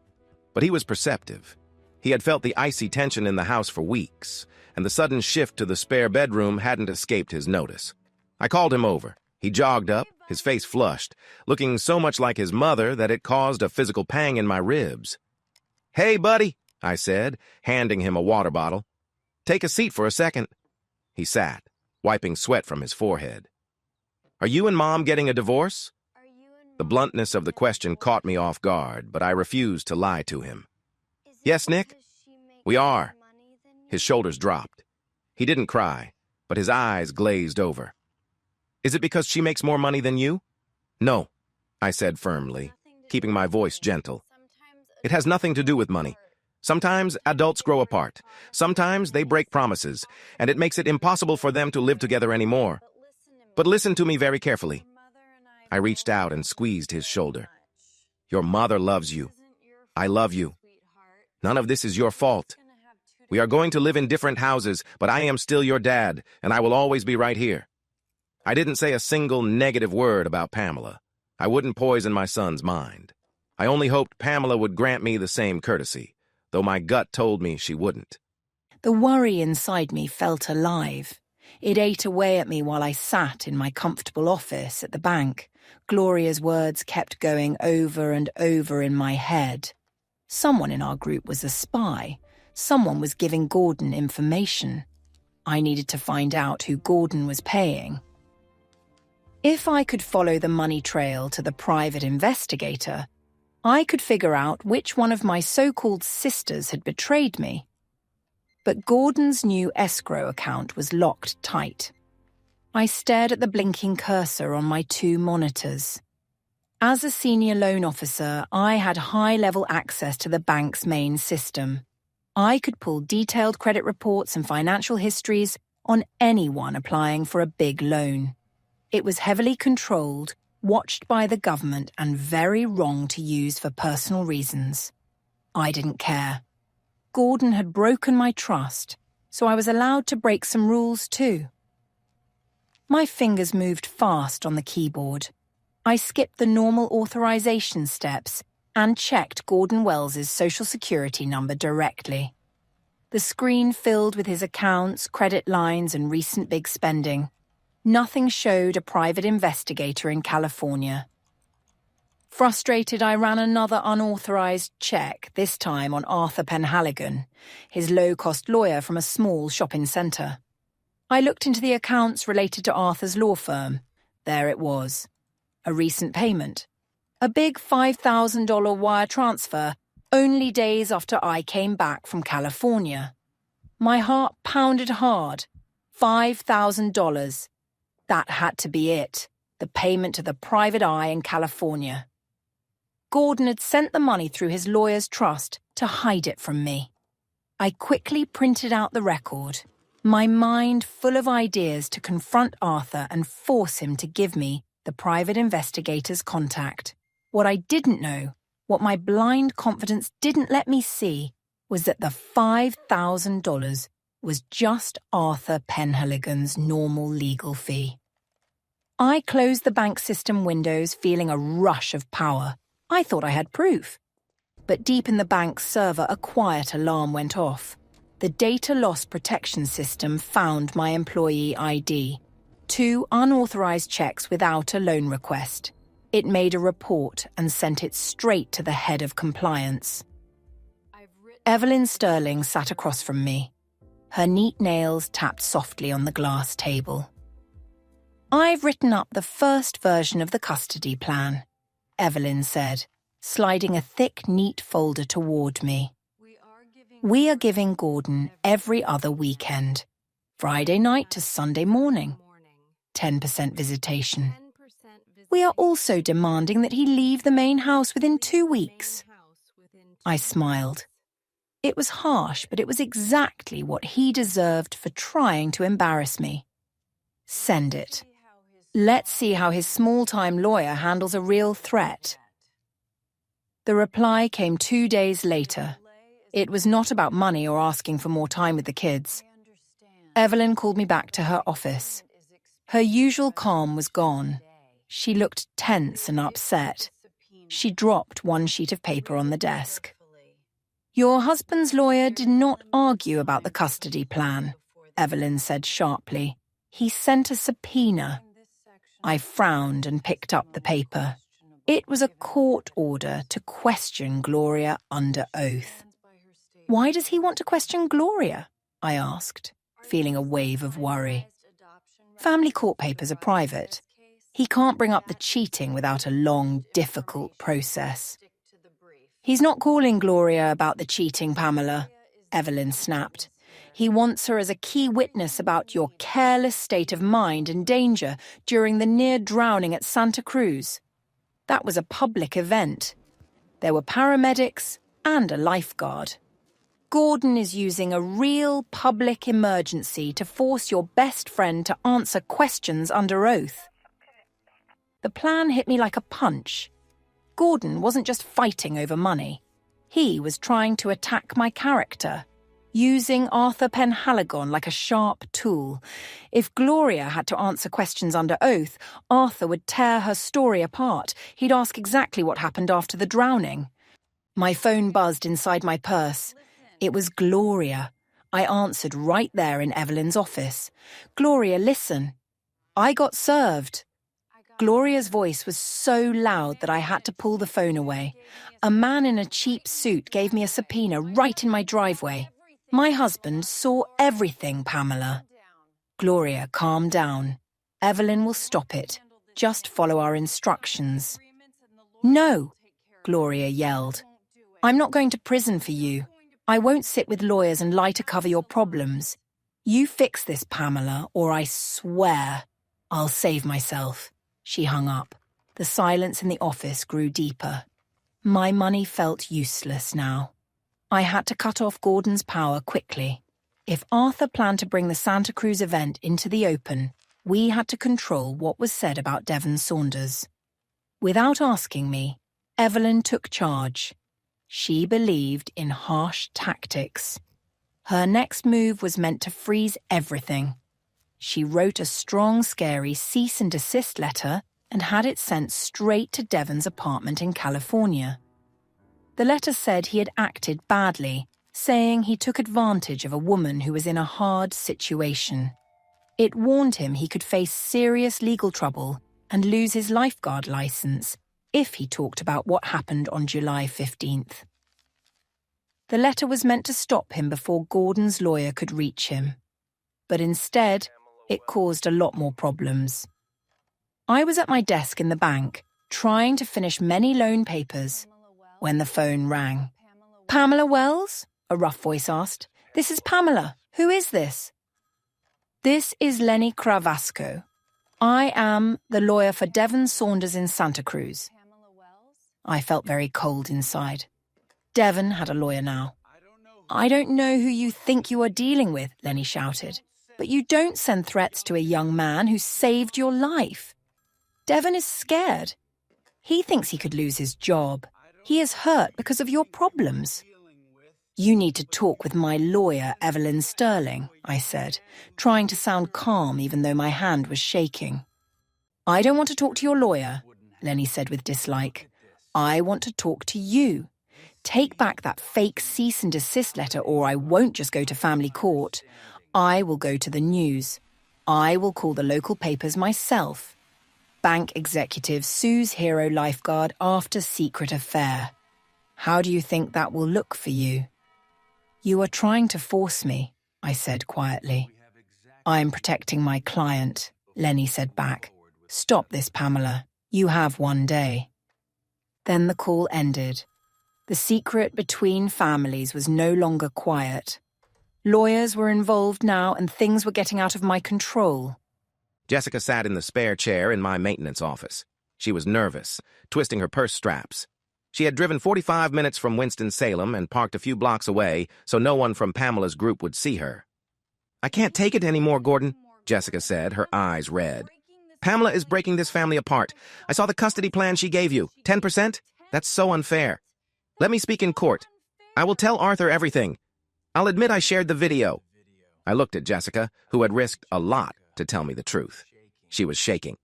but he was perceptive. He had felt the icy tension in the house for weeks, and the sudden shift to the spare bedroom hadn't escaped his notice. I called him over. He jogged up, his face flushed, looking so much like his mother that it caused a physical pang in my ribs. "Hey, buddy," I said, handing him a water bottle. "Take a seat for a second." He sat, wiping sweat from his forehead. "Are you and Mom getting a divorce?" The bluntness of the question caught me off guard, but I refused to lie to him. "Yes, Nick? We are." His shoulders dropped. He didn't cry, but his eyes glazed over. "Is it because she makes more money than you?" "No," I said firmly, keeping my voice gentle. "It has nothing to do with money. Sometimes adults grow apart. Sometimes they break promises, and it makes it impossible for them to live together anymore. But listen to me very carefully." I reached out and squeezed his shoulder. "Your mother loves you. I love you. None of this is your fault. We are going to live in different houses, but I am still your dad, and I will always be right here." I didn't say a single negative word about Pamela. I wouldn't poison my son's mind. I only hoped Pamela would grant me the same courtesy, though my gut told me she wouldn't. The worry inside me felt alive. It ate away at me while I sat in my comfortable office at the bank. Gloria's words kept going over and over in my head. Someone in our group was a spy. Someone was giving Gordon information. I needed to find out who Gordon was paying. If I could follow the money trail to the private investigator, I could figure out which one of my so-called sisters had betrayed me. But Gordon's new escrow account was locked tight. I stared at the blinking cursor on my 2 monitors. As a senior loan officer, I had high-level access to the bank's main system. I could pull detailed credit reports and financial histories on anyone applying for a big loan. It was heavily controlled, watched by the government, and very wrong to use for personal reasons. I didn't care. Gordon had broken my trust, so I was allowed to break some rules too. My fingers moved fast on the keyboard. I skipped the normal authorization steps and checked Gordon Wells's social security number directly. The screen filled with his accounts, credit lines, and recent big spending. Nothing showed a private investigator in California. Frustrated, I ran another unauthorized check, this time on Arthur Penhaligon, his low-cost lawyer from a small shopping centre. I looked into the accounts related to Arthur's law firm. There it was. A recent payment. A big $5,000 wire transfer, only days after I came back from California. My heart pounded hard. $5,000. That had to be it. The payment to the private eye in California. Gordon had sent the money through his lawyer's trust to hide it from me. I quickly printed out the record. my mind full of ideas to confront Arthur and force him to give me the private investigator's contact. What I didn't know, what my blind confidence didn't let me see, was that the $5,000 was just Arthur Penhaligon's normal legal fee. I closed the bank system windows, feeling a rush of power. I thought I had proof. But deep in the bank's server, a quiet alarm went off. The data loss protection system found my employee ID. 2 unauthorized checks without a loan request. It made a report and sent it straight to the head of compliance. Evelyn Sterling sat across from me. Her neat nails tapped softly on the glass table. "I've written up the first version of the custody plan," Evelyn said, sliding a thick, neat folder toward me. "We are giving Gordon every other weekend, Friday night to Sunday morning, 10% visitation. We are also demanding that he leave the main house within 2 weeks." I smiled. It was harsh, but it was exactly what he deserved for trying to embarrass me. Send it. Let's see how his small-time lawyer handles a real threat. The reply came 2 days later. It was not about money or asking for more time with the kids. Evelyn called me back to her office. Her usual calm was gone. She looked tense and upset. She dropped one sheet of paper on the desk. "Your husband's lawyer did not argue about the custody plan," Evelyn said sharply. "He sent a subpoena." I frowned and picked up the paper. It was a court order to question Gloria under oath. "Why does he want to question Gloria?" I asked, feeling a wave of worry. "Family court papers are private. He can't bring up the cheating without a long, difficult process." "He's not calling Gloria about the cheating, Pamela," Evelyn snapped. "He wants her as a key witness about your careless state of mind and danger during the near drowning at Santa Cruz. That was a public event. There were paramedics and a lifeguard. Gordon is using a real public emergency to force your best friend to answer questions under oath." The plan hit me like a punch. Gordon wasn't just fighting over money. He was trying to attack my character, using Arthur Penhaligon like a sharp tool. If Gloria had to answer questions under oath, Arthur would tear her story apart. He'd ask exactly what happened after the drowning. My phone buzzed inside my purse. It was Gloria. I answered right there in Evelyn's office. "Gloria, listen. I got served." Gloria's voice was so loud that I had to pull the phone away. A man in a cheap suit gave me a subpoena right in my driveway. "My husband saw everything, Pamela." "Gloria, calm down. Evelyn will stop it. Just follow our instructions." "No," Gloria yelled. "I'm not going to prison for you. I won't sit with lawyers and lie to cover your problems. You fix this, Pamela, or I swear I'll save myself." She hung up. The silence in the office grew deeper. My money felt useless now. I had to cut off Gordon's power quickly. If Arthur planned to bring the Santa Cruz event into the open, we had to control what was said about Devon Saunders. Without asking me, Evelyn took charge. She believed in harsh tactics. Her next move was meant to freeze everything. She wrote a strong, scary cease and desist letter and had it sent straight to Devon's apartment in California. The letter said he had acted badly, saying he took advantage of a woman who was in a hard situation. It warned him he could face serious legal trouble and lose his lifeguard license if he talked about what happened on July 15th. The letter was meant to stop him before Gordon's lawyer could reach him. But instead, it caused a lot more problems. I was at my desk in the bank, trying to finish many loan papers, when the phone rang. "Pamela Wells?" a rough voice asked. "This is Pamela. Who is this?" "This is Lenny Cravasco. I am the lawyer for Devon Saunders in Santa Cruz." I felt very cold inside. Devon had a lawyer now. "I don't know who you think you are dealing with," Lenny shouted. But you don't send threats to a young man who saved your life. Devon is scared. He thinks he could lose his job. He is hurt because of your problems. You need to talk with my lawyer, Evelyn Sterling, I said, trying to sound calm even though my hand was shaking. I don't want to talk to your lawyer, Lenny said with dislike. I want to talk to you. Take back that fake cease and desist letter or I won't just go to family court. I will go to the news. I will call the local papers myself. Bank executive sues hero lifeguard after secret affair. How do you think that will look for you? You are trying to force me, I said quietly. I'm protecting my client, Lenny said back. Stop this, Pamela. You have one day. Then the call ended. The secret between families was no longer quiet. Lawyers were involved now and things were getting out of my control. Jessica sat in the spare chair in my maintenance office. She was nervous, twisting her purse straps. She had driven 45 minutes from Winston-Salem and parked a few blocks away so no one from Pamela's group would see her. I can't take it anymore, Gordon, Jessica said, her eyes red. Pamela is breaking this family apart. I saw the custody plan she gave you. 10%? That's so unfair. Let me speak in court. I will tell Arthur everything. I'll admit I shared the video. I looked at Jessica, who had risked a lot to tell me the truth. She was shaking.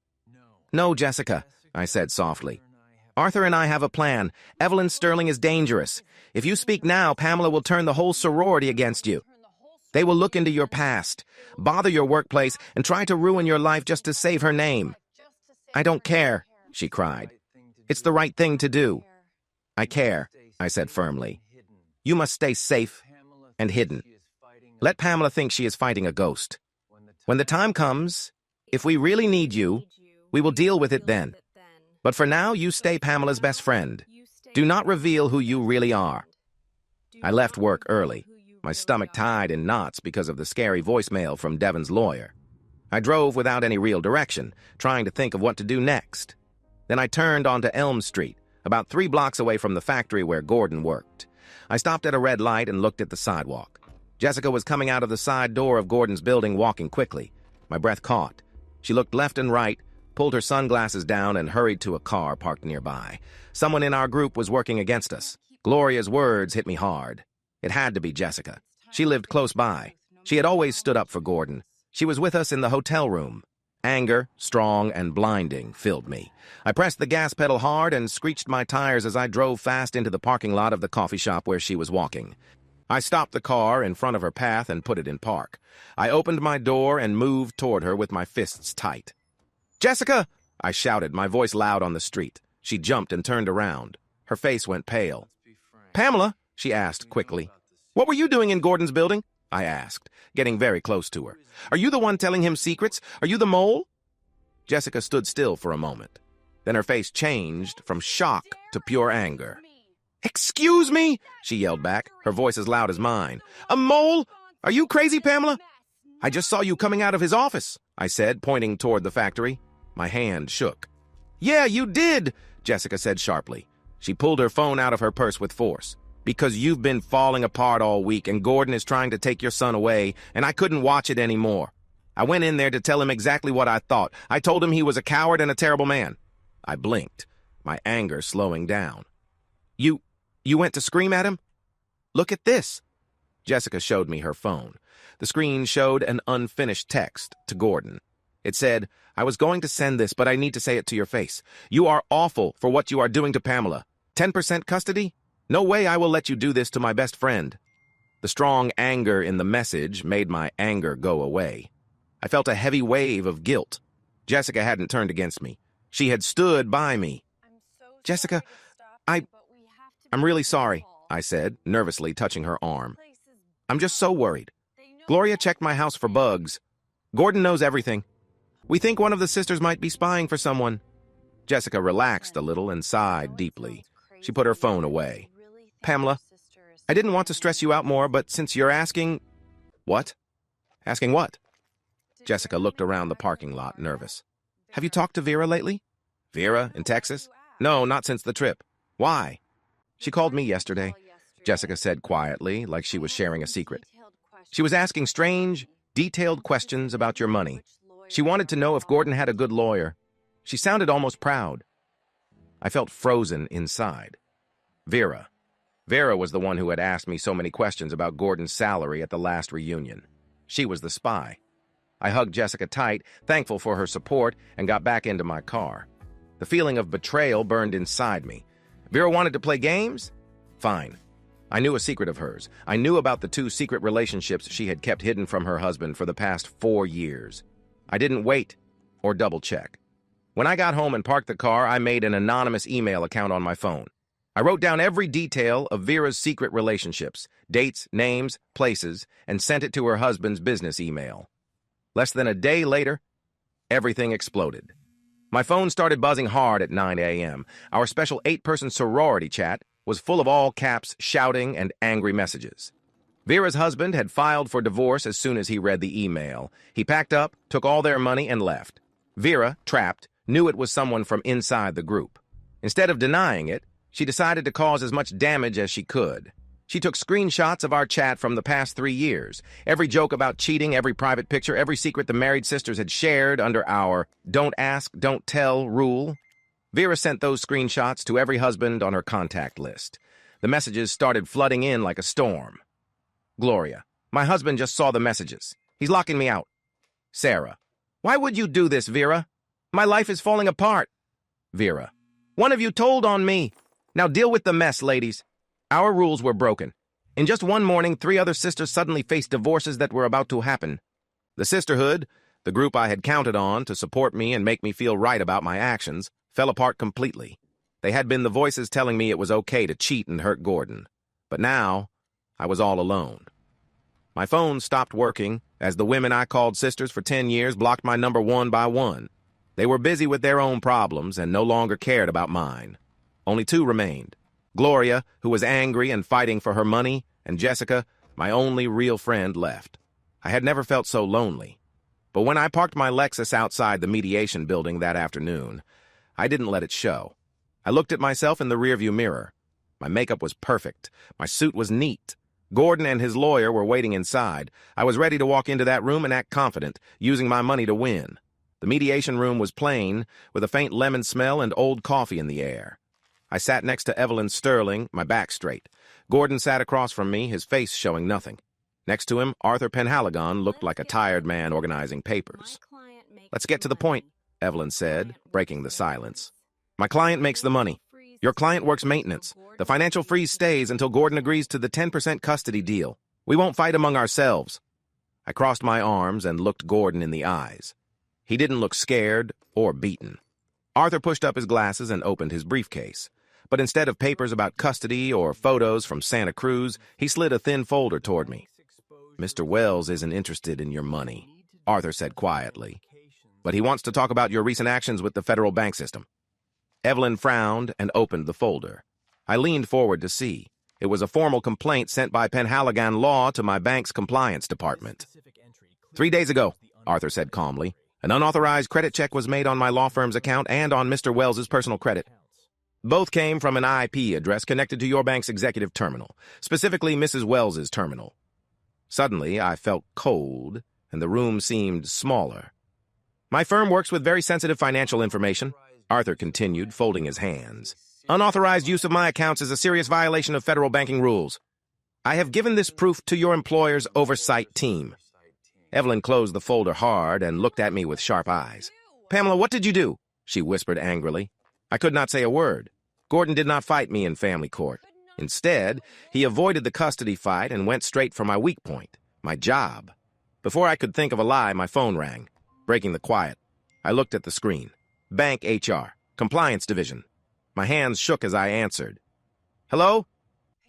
No, Jessica, I said softly. Arthur and I have a plan. Evelyn Sterling is dangerous. If you speak now, Pamela will turn the whole sorority against you. They will look into your past, bother your workplace, and try to ruin your life just to save her name. I don't care, she cried. It's the right thing to do. I care, I said firmly. You must stay safe and hidden. Let Pamela think she is fighting a ghost. When the time comes, if we really need you, we will deal with it then. But for now, you stay Pamela's best friend. Do not reveal who you really are. I left work early, my stomach tied in knots because of the scary voicemail from Devon's lawyer. I drove without any real direction, trying to think of what to do next. Then I turned onto Elm Street, about 3 blocks away from the factory where Gordon worked. I stopped at a red light and looked at the sidewalk. Jessica was coming out of the side door of Gordon's building, walking quickly. My breath caught. She looked left and right, pulled her sunglasses down, and hurried to a car parked nearby. Someone in our group was working against us. Gloria's words hit me hard. It had to be Jessica. She lived close by. She had always stood up for Gordon. She was with us in the hotel room. Anger, strong and blinding, filled me. I pressed the gas pedal hard and screeched my tires as I drove fast into the parking lot of the coffee shop where she was walking. I stopped the car in front of her path and put it in park. I opened my door and moved toward her with my fists tight. Jessica! I shouted, my voice loud on the street. She jumped and turned around. Her face went pale. Pamela? She asked quickly. What were you doing in Gordon's building? I asked, getting very close to her. Are you the one telling him secrets? Are you the mole? Jessica stood still for a moment. Then her face changed from shock to pure anger. Excuse me, she yelled back, her voice as loud as mine. A mole? Are you crazy, Pamela? I just saw you coming out of his office, I said, pointing toward the factory. My hand shook. Yeah, you did, Jessica said sharply. She pulled her phone out of her purse with force. Because you've been falling apart all week and Gordon is trying to take your son away, and I couldn't watch it anymore. I went in there to tell him exactly what I thought. I told him he was a coward and a terrible man. I blinked, my anger slowing down. You went to scream at him? Look at this. Jessica showed me her phone. The screen showed an unfinished text to Gordon. It said, I was going to send this, but I need to say it to your face. You are awful for what you are doing to Pamela. 10% custody? No way I will let you do this to my best friend. The strong anger in the message made my anger go away. I felt a heavy wave of guilt. Jessica hadn't turned against me. She had stood by me. Jessica, I'm really sorry, I said, nervously touching her arm. I'm just so worried. Gloria checked my house for bugs. Gordon knows everything. We think one of the sisters might be spying for someone. Jessica relaxed a little and sighed deeply. She put her phone away. Pamela, I didn't want to stress you out more, but since you're asking... What? Asking what? Jessica looked around the parking lot, nervous. Have you talked to Vera lately? Vera, in Texas? No, not since the trip. Why? She called me yesterday, Jessica said quietly, like she was sharing a secret. She was asking strange, detailed questions about your money. She wanted to know if Gordon had a good lawyer. She sounded almost proud. I felt frozen inside. Vera. Vera was the one who had asked me so many questions about Gordon's salary at the last reunion. She was the spy. I hugged Jessica tight, thankful for her support, and got back into my car. The feeling of betrayal burned inside me. Vera wanted to play games? Fine. I knew a secret of hers. I knew about the 2 secret relationships she had kept hidden from her husband for the past 4 years. I didn't wait or double-check. When I got home and parked the car, I made an anonymous email account on my phone. I wrote down every detail of Vera's secret relationships, dates, names, places, and sent it to her husband's business email. Less than a day later, everything exploded. My phone started buzzing hard at 9 a.m. Our special 8-person sorority chat was full of all-caps shouting and angry messages. Vera's husband had filed for divorce as soon as he read the email. He packed up, took all their money, and left. Vera, trapped, knew it was someone from inside the group. Instead of denying it, she decided to cause as much damage as she could. She took screenshots of our chat from the past 3 years. Every joke about cheating, every private picture, every secret the married sisters had shared under our don't ask, don't tell rule. Vera sent those screenshots to every husband on her contact list. The messages started flooding in like a storm. Gloria, my husband just saw the messages. He's locking me out. Sarah, why would you do this, Vera? My life is falling apart. Vera, one of you told on me. Now deal with the mess, ladies. Our rules were broken. In just one morning, 3 other sisters suddenly faced divorces that were about to happen. The sisterhood, the group I had counted on to support me and make me feel right about my actions, fell apart completely. They had been the voices telling me it was okay to cheat and hurt Gordon. But now, I was all alone. My phone stopped working as the women I called sisters for 10 years blocked my number one by one. They were busy with their own problems and no longer cared about mine. Only 2 remained. Gloria, who was angry and fighting for her money, and Jessica, my only real friend, left. I had never felt so lonely. But when I parked my Lexus outside the mediation building that afternoon, I didn't let it show. I looked at myself in the rearview mirror. My makeup was perfect. My suit was neat. Gordon and his lawyer were waiting inside. I was ready to walk into that room and act confident, using my money to win. The mediation room was plain, with a faint lemon smell and old coffee in the air. I sat next to Evelyn Sterling, my back straight. Gordon sat across from me, his face showing nothing. Next to him, Arthur Penhaligon looked like a tired man organizing papers. Let's get to the point, Evelyn said, breaking the silence. My client makes the money. Your client works maintenance. The financial freeze stays until Gordon agrees to the 10% custody deal. We won't fight among ourselves. I crossed my arms and looked Gordon in the eyes. He didn't look scared or beaten. Arthur pushed up his glasses and opened his briefcase. But instead of papers about custody or photos from Santa Cruz, he slid a thin folder toward me. Mr. Wells isn't interested in your money, Arthur said quietly. But he wants to talk about your recent actions with the federal bank system. Evelyn frowned and opened the folder. I leaned forward to see. It was a formal complaint sent by Penhaligon Law to my bank's compliance department. 3 days ago, Arthur said calmly, an unauthorized credit check was made on my law firm's account and on Mr. Wells's personal credit. Both came from an IP address connected to your bank's executive terminal, specifically Mrs. Wells's terminal. Suddenly, I felt cold, and the room seemed smaller. My firm works with very sensitive financial information, Arthur continued, folding his hands. Unauthorized use of my accounts is a serious violation of federal banking rules. I have given this proof to your employer's oversight team. Evelyn closed the folder hard and looked at me with sharp eyes. Pamela, what did you do? She whispered angrily. I could not say a word. Gordon did not fight me in family court. Instead, he avoided the custody fight and went straight for my weak point, my job. Before I could think of a lie, my phone rang, breaking the quiet. I looked at the screen. Bank HR, Compliance Division. My hands shook as I answered. Hello?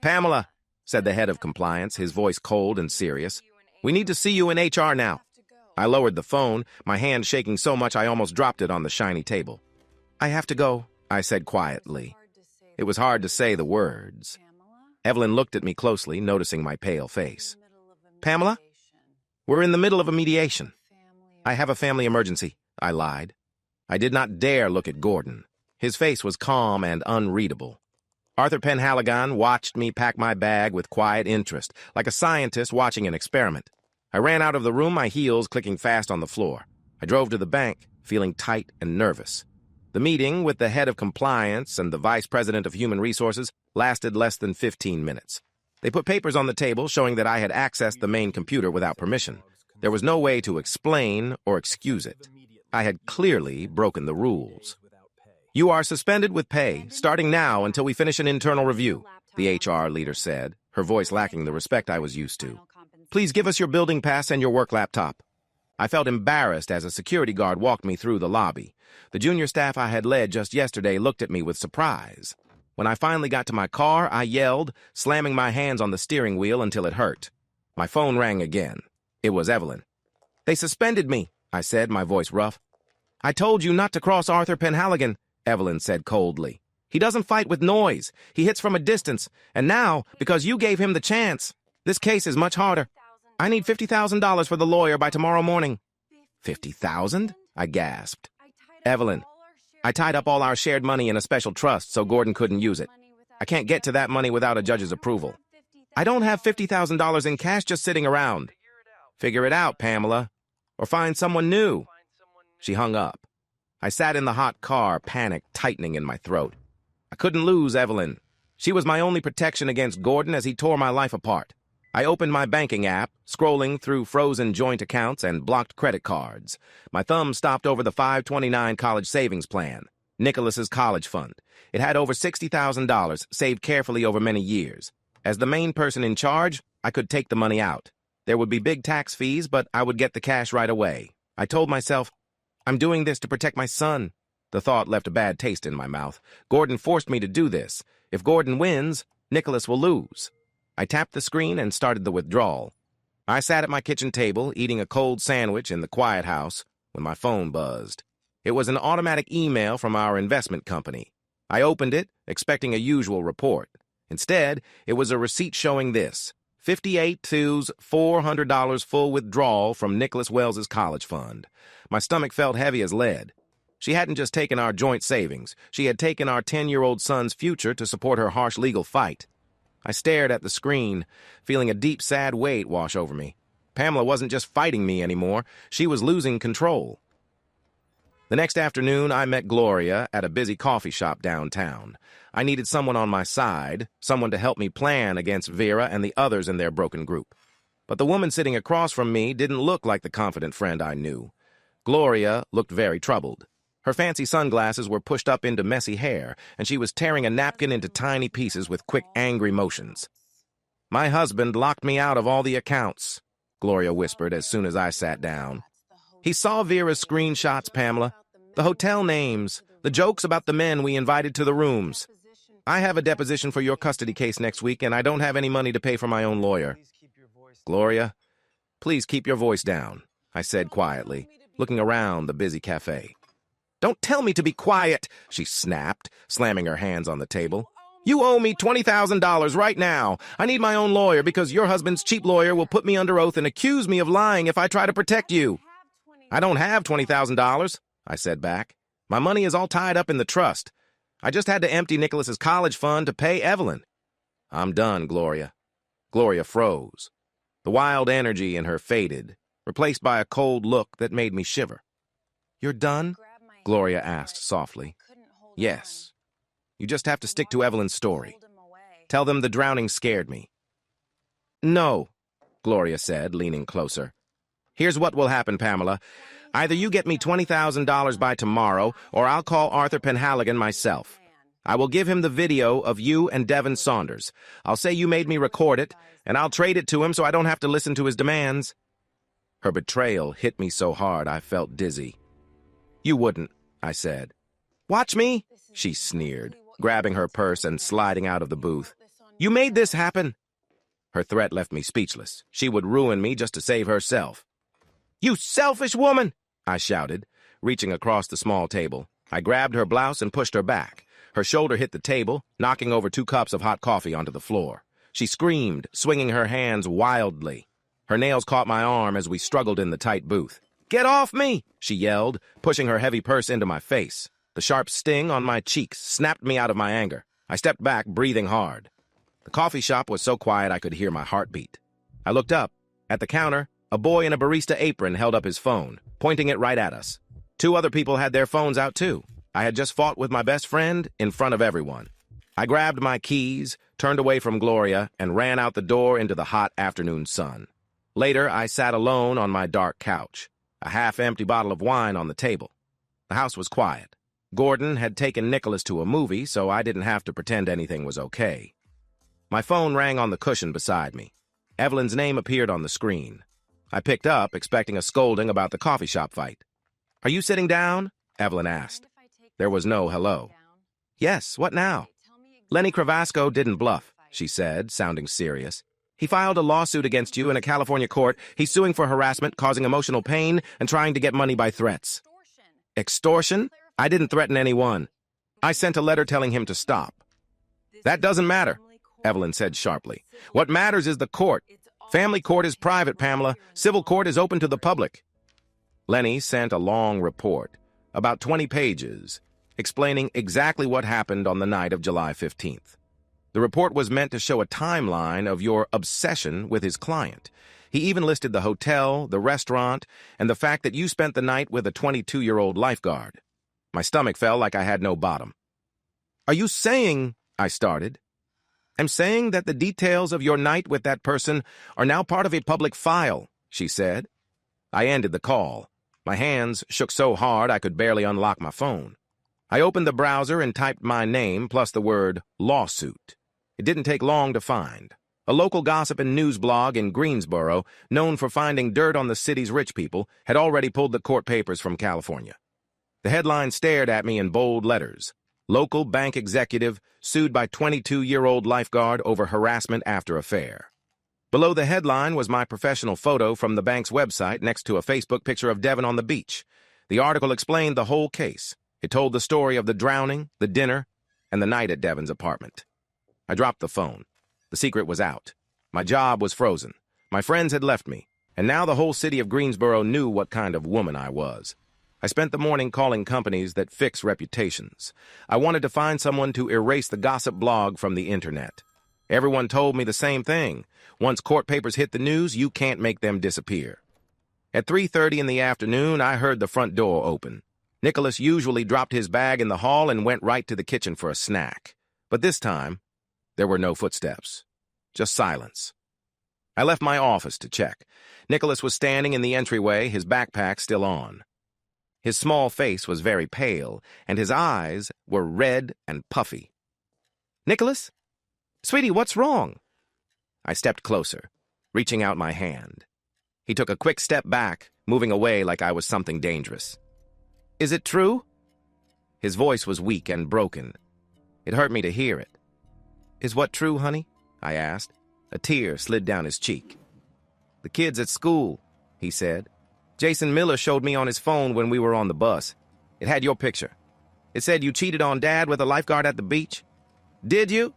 Pamela, said the head of compliance, his voice cold and serious. We need to see you in HR now. I lowered the phone, my hand shaking so much I almost dropped it on the shiny table. I have to go, I said quietly. It was hard to say the words. Evelyn looked at me closely, noticing my pale face. Pamela? We're in the middle of a mediation. I have a family emergency, I lied. I did not dare look at Gordon. His face was calm and unreadable. Arthur Penhaligon watched me pack my bag with quiet interest, like a scientist watching an experiment. I ran out of the room, my heels clicking fast on the floor. I drove to the bank, feeling tight and nervous. The meeting with the head of compliance and the vice president of human resources lasted less than 15 minutes. They put papers on the table showing that I had accessed the main computer without permission. There was no way to explain or excuse it. I had clearly broken the rules. "You are suspended with pay, starting now until we finish an internal review," the HR leader said, her voice lacking the respect I was used to. "Please give us your building pass and your work laptop." I felt embarrassed as a security guard walked me through the lobby. The junior staff I had led just yesterday looked at me with surprise. When I finally got to my car, I yelled, slamming my hands on the steering wheel until it hurt. My phone rang again. It was Evelyn. "They suspended me," I said, my voice rough. "I told you not to cross Arthur Penhaligon," Evelyn said coldly. "He doesn't fight with noise. He hits from a distance. And now, because you gave him the chance, this case is much harder. I need $50,000 for the lawyer by tomorrow morning." "50,000?" I gasped. "Evelyn, I tied up all our shared money in a special trust so Gordon couldn't use it. I can't get to that money without a judge's approval. I don't have $50,000 in cash just sitting around." "Figure it out, Pamela. Or find someone new." She hung up. I sat in the hot car, panic tightening in my throat. I couldn't lose Evelyn. She was my only protection against Gordon as he tore my life apart. I opened my banking app, scrolling through frozen joint accounts and blocked credit cards. My thumb stopped over the 529 college savings plan, Nicholas's college fund. It had over $60,000, saved carefully over many years. As the main person in charge, I could take the money out. There would be big tax fees, but I would get the cash right away. I told myself, I'm doing this to protect my son. The thought left a bad taste in my mouth. Gordon forced me to do this. If Gordon wins, Nicholas will lose. I tapped the screen and started the withdrawal. I sat at my kitchen table, eating a cold sandwich in the quiet house, when my phone buzzed. It was an automatic email from our investment company. I opened it, expecting a usual report. Instead, it was a receipt showing this: 58-2's $400 full withdrawal from Nicholas Wells's college fund. My stomach felt heavy as lead. She hadn't just taken our joint savings. She had taken our 10-year-old son's future to support her harsh legal fight. I stared at the screen, feeling a deep, sad weight wash over me. Pamela wasn't just fighting me anymore. She was losing control. The next afternoon, I met Gloria at a busy coffee shop downtown. I needed someone on my side, someone to help me plan against Vera and the others in their broken group. But the woman sitting across from me didn't look like the confident friend I knew. Gloria looked very troubled. Her fancy sunglasses were pushed up into messy hair, and she was tearing a napkin into tiny pieces with quick, angry motions. "My husband locked me out of all the accounts," Gloria whispered as soon as I sat down. "He saw Vera's screenshots, Pamela, the hotel names, the jokes about the men we invited to the rooms. I have a deposition for your custody case next week, and I don't have any money to pay for my own lawyer." "Gloria, please keep your voice down," I said quietly, looking around the busy cafe. "Don't tell me to be quiet," she snapped, slamming her hands on the table. "You owe me $20,000 right now. I need my own lawyer because your husband's cheap lawyer will put me under oath and accuse me of lying if I try to protect you." "I don't have $20,000, I said back. "My money is all tied up in the trust. I just had to empty Nicholas's college fund to pay Evelyn." "I'm done, Gloria." Gloria froze. The wild energy in her faded, replaced by a cold look that made me shiver. "You're done?" Gloria asked softly. "Yes. You just have to stick to Evelyn's story. Tell them the drowning scared me." "No," Gloria said, leaning closer. "Here's what will happen, Pamela. Either you get me $20,000 by tomorrow, or I'll call Arthur Penhaligon myself. I will give him the video of you and Devin Saunders. I'll say you made me record it, and I'll trade it to him so I don't have to listen to his demands." Her betrayal hit me so hard I felt dizzy. "You wouldn't," I said. "Watch me," she sneered, grabbing her purse and sliding out of the booth. "You made this happen." Her threat left me speechless. She would ruin me just to save herself. "You selfish woman!" I shouted, reaching across the small table. I grabbed her blouse and pushed her back. Her shoulder hit the table, knocking over 2 cups of hot coffee onto the floor. She screamed, swinging her hands wildly. Her nails caught my arm as we struggled in the tight booth. "Get off me!" she yelled, pushing her heavy purse into my face. The sharp sting on my cheeks snapped me out of my anger. I stepped back, breathing hard. The coffee shop was so quiet I could hear my heartbeat. I looked up. At the counter, A boy in a barista apron held up his phone, pointing it right at us. Two other people had their phones out too. I had just fought with my best friend in front of everyone. I grabbed my keys, turned away from Gloria, and ran out the door into the hot afternoon sun. Later, I sat alone on my dark couch, a half-empty bottle of wine on the table. The house was quiet. Gordon had taken Nicholas to a movie, so I didn't have to pretend anything was okay. My phone rang on the cushion beside me. Evelyn's name appeared on the screen. I picked up, expecting a scolding about the coffee shop fight. "Are you sitting down?" Evelyn asked. There was no hello. "Yes, what now?" "Lenny Cravasco didn't bluff," she said, sounding serious. "He filed a lawsuit against you in a California court. He's suing for harassment, causing emotional pain, and trying to get money by threats." "Extortion? I didn't threaten anyone. I sent a letter telling him to stop." "That doesn't matter," Evelyn said sharply. "What matters is the court. Family court is private, Pamela. Civil court is open to the public." Lenny sent a long report, about 20 pages, explaining exactly what happened on the night of July 15th. The report was meant to show a timeline of your obsession with his client. He even listed the hotel, the restaurant, and the fact that you spent the night with a 22-year-old lifeguard. My stomach felt like I had no bottom. "Are you saying," I started. "I'm saying that the details of your night with that person are now part of a public file," she said. I ended the call. My hands shook so hard I could barely unlock my phone. I opened the browser and typed my name plus the word lawsuit. It didn't take long to find. A local gossip and news blog in Greensboro, known for finding dirt on the city's rich people, had already pulled the court papers from California. The headline stared at me in bold letters. "Local bank executive sued by 22-year-old lifeguard over harassment after affair." Below the headline was my professional photo from the bank's website next to a Facebook picture of Devon on the beach. The article explained the whole case. It told the story of the drowning, the dinner, and the night at Devon's apartment. I dropped the phone. The secret was out. My job was frozen. My friends had left me, and now the whole city of Greensboro knew what kind of woman I was. I spent the morning calling companies that fix reputations. I wanted to find someone to erase the gossip blog from the internet. Everyone told me the same thing. Once court papers hit the news, you can't make them disappear. At 3:30 in the afternoon, I heard the front door open. Nicholas usually dropped his bag in the hall and went right to the kitchen for a snack. But this time, there were no footsteps. Just silence. I left my office to check. Nicholas was standing in the entryway, his backpack still on. His small face was very pale, and his eyes were red and puffy. "Nicholas? Sweetie, what's wrong?" I stepped closer, reaching out my hand. He took a quick step back, moving away like I was something dangerous. "Is it true?" His voice was weak and broken. It hurt me to hear it. "Is what true, honey?" I asked. A tear slid down his cheek. "The kids at school," he said. "Jason Miller showed me on his phone when we were on the bus. It had your picture. It said you cheated on Dad with a lifeguard at the beach. Did you?"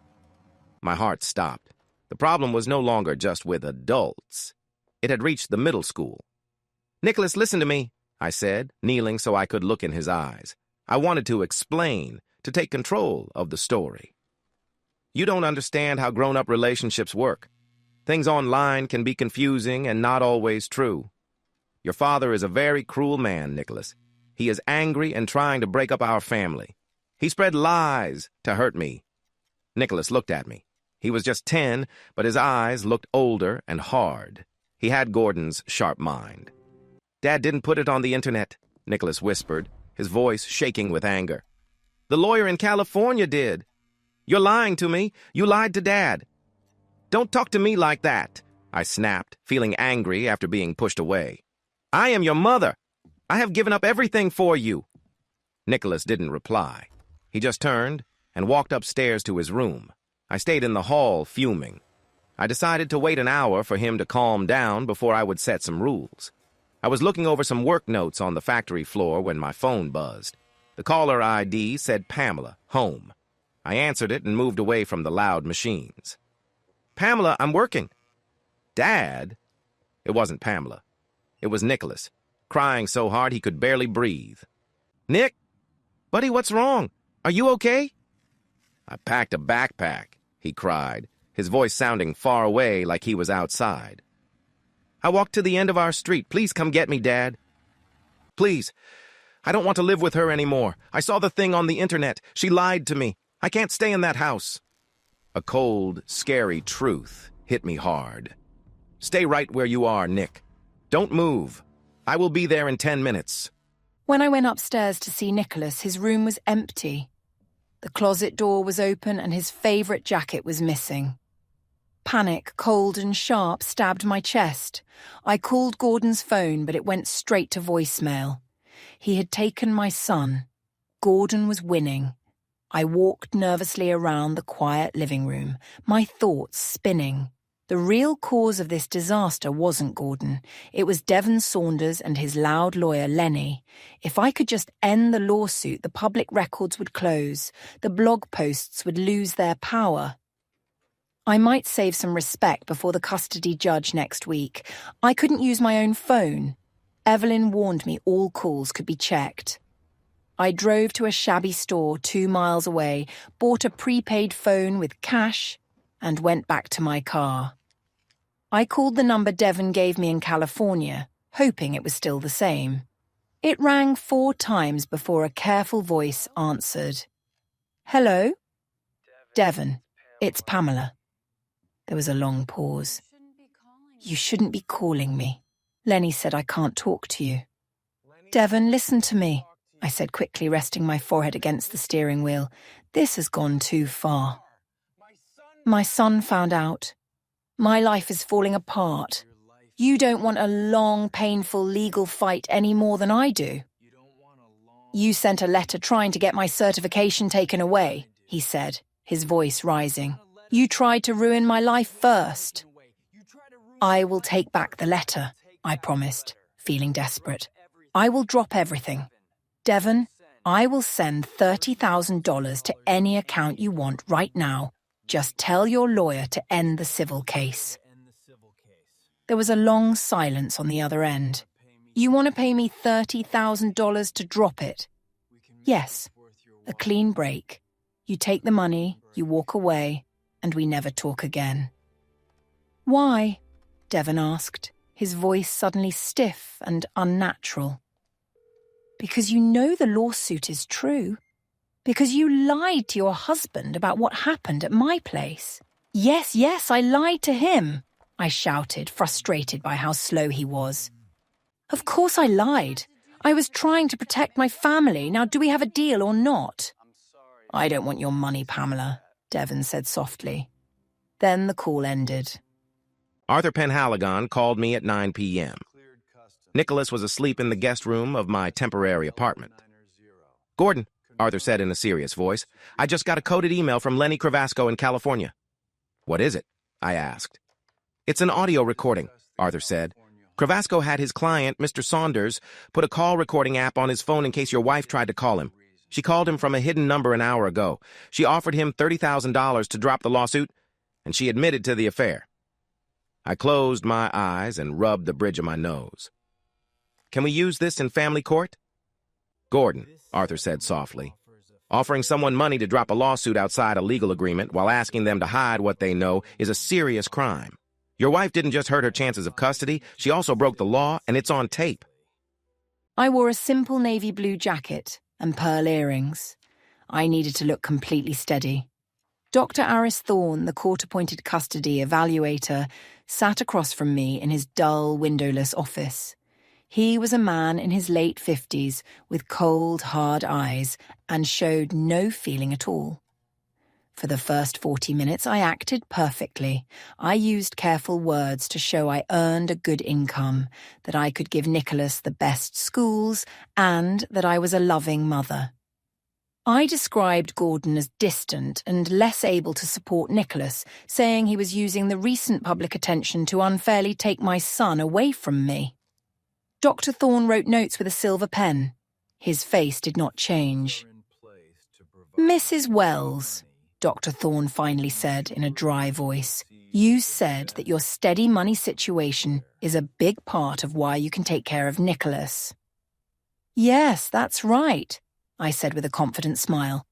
My heart stopped. The problem was no longer just with adults. It had reached the middle school. "Nicholas, listen to me," I said, kneeling so I could look in his eyes. I wanted to explain, to take control of the story. "You don't understand how grown-up relationships work. Things online can be confusing and not always true. Your father is a very cruel man, Nicholas. He is angry and trying to break up our family. He spread lies to hurt me." Nicholas looked at me. He was just 10, but his eyes looked older and hard. He had Gordon's sharp mind. "Dad didn't put it on the internet," Nicholas whispered, his voice shaking with anger. "The lawyer in California did. You're lying to me. You lied to Dad." "Don't talk to me like that," I snapped, feeling angry after being pushed away. "I am your mother. I have given up everything for you." Nicholas didn't reply. He just turned and walked upstairs to his room. I stayed in the hall, fuming. I decided to wait an hour for him to calm down before I would set some rules. I was looking over some work notes on the factory floor when my phone buzzed. The caller ID said Pamela, home. I answered it and moved away from the loud machines. "Pamela, I'm working." "Dad?" It wasn't Pamela. It was Nicholas, crying so hard he could barely breathe. "Nick? Buddy, what's wrong? Are you okay?" "I packed a backpack," he cried, his voice sounding far away like he was outside. I walked to the end of our street. Please come get me, Dad. Please. I don't want to live with her anymore. I saw the thing on the internet. She lied to me. I can't stay in that house. A cold, scary truth hit me hard. Stay right where you are, Nick. Don't move. I will be there in 10 minutes. When I went upstairs to see Nicholas, his room was empty. The closet door was open and his favourite jacket was missing. Panic, cold and sharp, stabbed my chest. I called Gordon's phone, but it went straight to voicemail. He had taken my son. Gordon was winning. I walked nervously around the quiet living room, my thoughts spinning. The real cause of this disaster wasn't Gordon. It was Devon Saunders and his loud lawyer, Lenny. If I could just end the lawsuit, the public records would close. The blog posts would lose their power. I might save some respect before the custody judge next week. I couldn't use my own phone. Evelyn warned me all calls could be checked. I drove to a shabby store 2 miles away, bought a prepaid phone with cash, and went back to my car. I called the number Devon gave me in California, hoping it was still the same. It rang 4 times before a careful voice answered. Hello? Devon, it's Pamela. There was a long pause. You shouldn't be calling me. Lenny said I can't talk to you. Devon, listen to me, I said quickly, resting my forehead against the steering wheel. This has gone too far. My son found out. My life is falling apart. You don't want a long, painful legal fight any more than I do. You sent a letter trying to get my certification taken away, he said, his voice rising. You tried to ruin my life first. I will take back the letter, I promised, feeling desperate. I will drop everything. Devon, I will send $30,000 to any account you want right now. Just tell your lawyer to end the civil case. There was a long silence on the other end. You want to pay me $30,000 to drop it? Yes. A clean break. You take the money, you walk away, and we never talk again. Why? Devon asked, his voice suddenly stiff and unnatural. Because you know the lawsuit is true. Because you lied to your husband about what happened at my place. Yes, I lied to him, I shouted, frustrated by how slow he was. Of course I lied. I was trying to protect my family. Now, do we have a deal or not? I don't want your money, Pamela, Devon said softly. Then the call ended. Arthur Penhaligon called me at 9 p.m. Nicholas was asleep in the guest room of my temporary apartment. Gordon, Arthur said in a serious voice, I just got a coded email from Lenny Cravasco in California. What is it? I asked. It's an audio recording, Arthur said. Cravasco had his client, Mr. Saunders, put a call recording app on his phone in case your wife tried to call him. She called him from a hidden number an hour ago. She offered him $30,000 to drop the lawsuit, and she admitted to the affair. I closed my eyes and rubbed the bridge of my nose. Can we use this in family court? Gordon, Arthur said softly, offering someone money to drop a lawsuit outside a legal agreement while asking them to hide what they know is a serious crime. Your wife didn't just hurt her chances of custody, she also broke the law, and it's on tape. I wore a simple navy blue jacket and pearl earrings. I needed to look completely steady. Dr. Aris Thorne, the court-appointed custody evaluator, sat across from me in his dull, windowless office. He was a man in his late 50s with cold, hard eyes and showed no feeling at all. For the first 40 minutes, I acted perfectly. I used careful words to show I earned a good income, that I could give Nicholas the best schools, and that I was a loving mother. I described Gordon as distant and less able to support Nicholas, saying he was using the recent public attention to unfairly take my son away from me. Dr. Thorne wrote notes with a silver pen. His face did not change. Mrs. Wells, Dr. Thorne finally said in a dry voice, you said that your steady money situation is a big part of why you can take care of Nicholas. Yes, that's right, I said with a confident smile.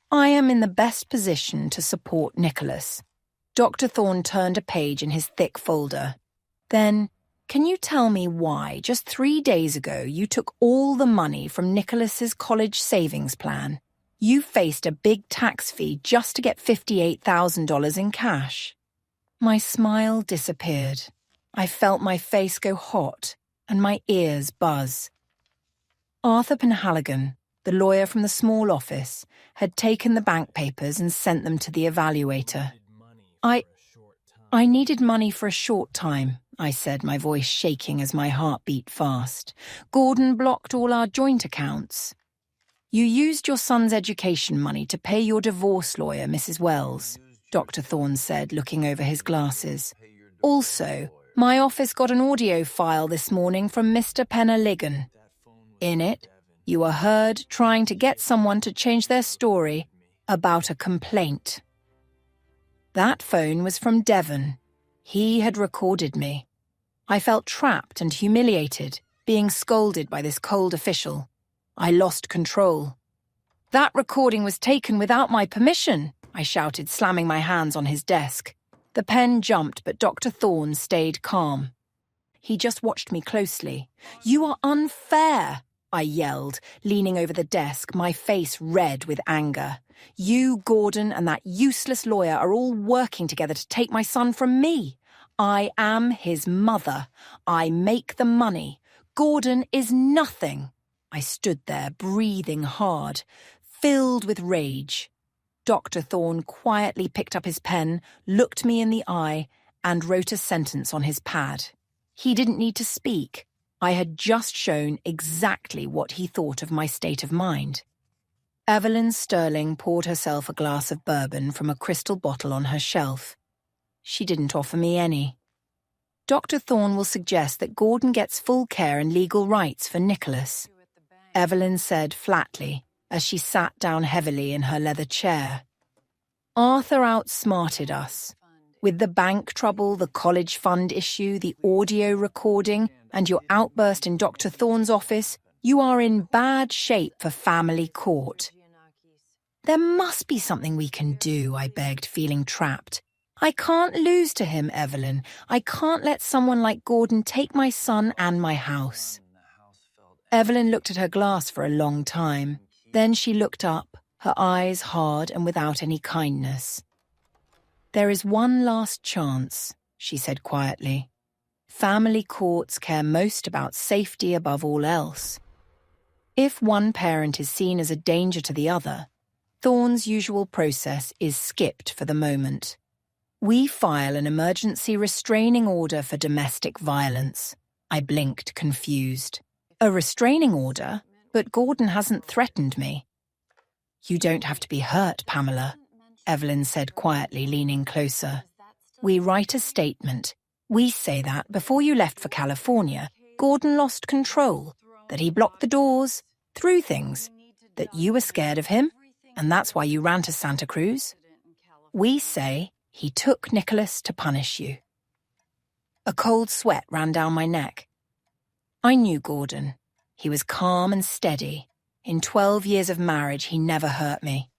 I am in the best position to support Nicholas. Dr. Thorne turned a page in his thick folder. Then, Can you tell me why, just 3 days ago, you took all the money from Nicholas's college savings plan? You faced a big tax fee just to get $58,000 in cash. My smile disappeared. I felt my face go hot and my ears buzz. Arthur Penhaligon, the lawyer from the small office, had taken the bank papers and sent them to the evaluator. I needed money for a short time, I said, my voice shaking as my heart beat fast. Gordon blocked all our joint accounts. You used your son's education money to pay your divorce lawyer, Mrs. Wells, Dr. Thorne said, looking over his glasses. Also, my office got an audio file this morning from Mr. Penhaligon. In it, you were heard trying to get someone to change their story about a complaint. That phone was from Devon. He had recorded me. I felt trapped and humiliated, being scolded by this cold official. I lost control. That recording was taken without my permission, I shouted, slamming my hands on his desk. The pen jumped, but Dr. Thorne stayed calm. He just watched me closely. You are unfair, I yelled, leaning over the desk, my face red with anger. You, Gordon, and that useless lawyer are all working together to take my son from me. I am his mother. I make the money. Gordon is nothing. I stood there, breathing hard, filled with rage. Dr. Thorne quietly picked up his pen, looked me in the eye, and wrote a sentence on his pad. He didn't need to speak. I had just shown exactly what he thought of my state of mind. Evelyn Sterling poured herself a glass of bourbon from a crystal bottle on her shelf. She didn't offer me any. Dr. Thorne will suggest that Gordon gets full care and legal rights for Nicholas, Evelyn said flatly as she sat down heavily in her leather chair. Arthur outsmarted us. With the bank trouble, the college fund issue, the audio recording, and your outburst in Dr. Thorne's office, you are in bad shape for family court. There must be something we can do, I begged, feeling trapped. I can't lose to him, Evelyn. I can't let someone like Gordon take my son and my house. Evelyn looked at her glass for a long time. Then she looked up, her eyes hard and without any kindness. There is one last chance, she said quietly. Family courts care most about safety above all else. If one parent is seen as a danger to the other, Thorne's usual process is skipped for the moment. We file an emergency restraining order for domestic violence. I blinked, confused. A restraining order? But Gordon hasn't threatened me. You don't have to be hurt, Pamela, Evelyn said quietly, leaning closer. We write a statement. We say that before you left for California, Gordon lost control, that he blocked the doors, threw things, that you were scared of him, and that's why you ran to Santa Cruz. We say he took Nicholas to punish you. A cold sweat ran down my neck. I knew Gordon. He was calm and steady. In 12 years of marriage, he never hurt me.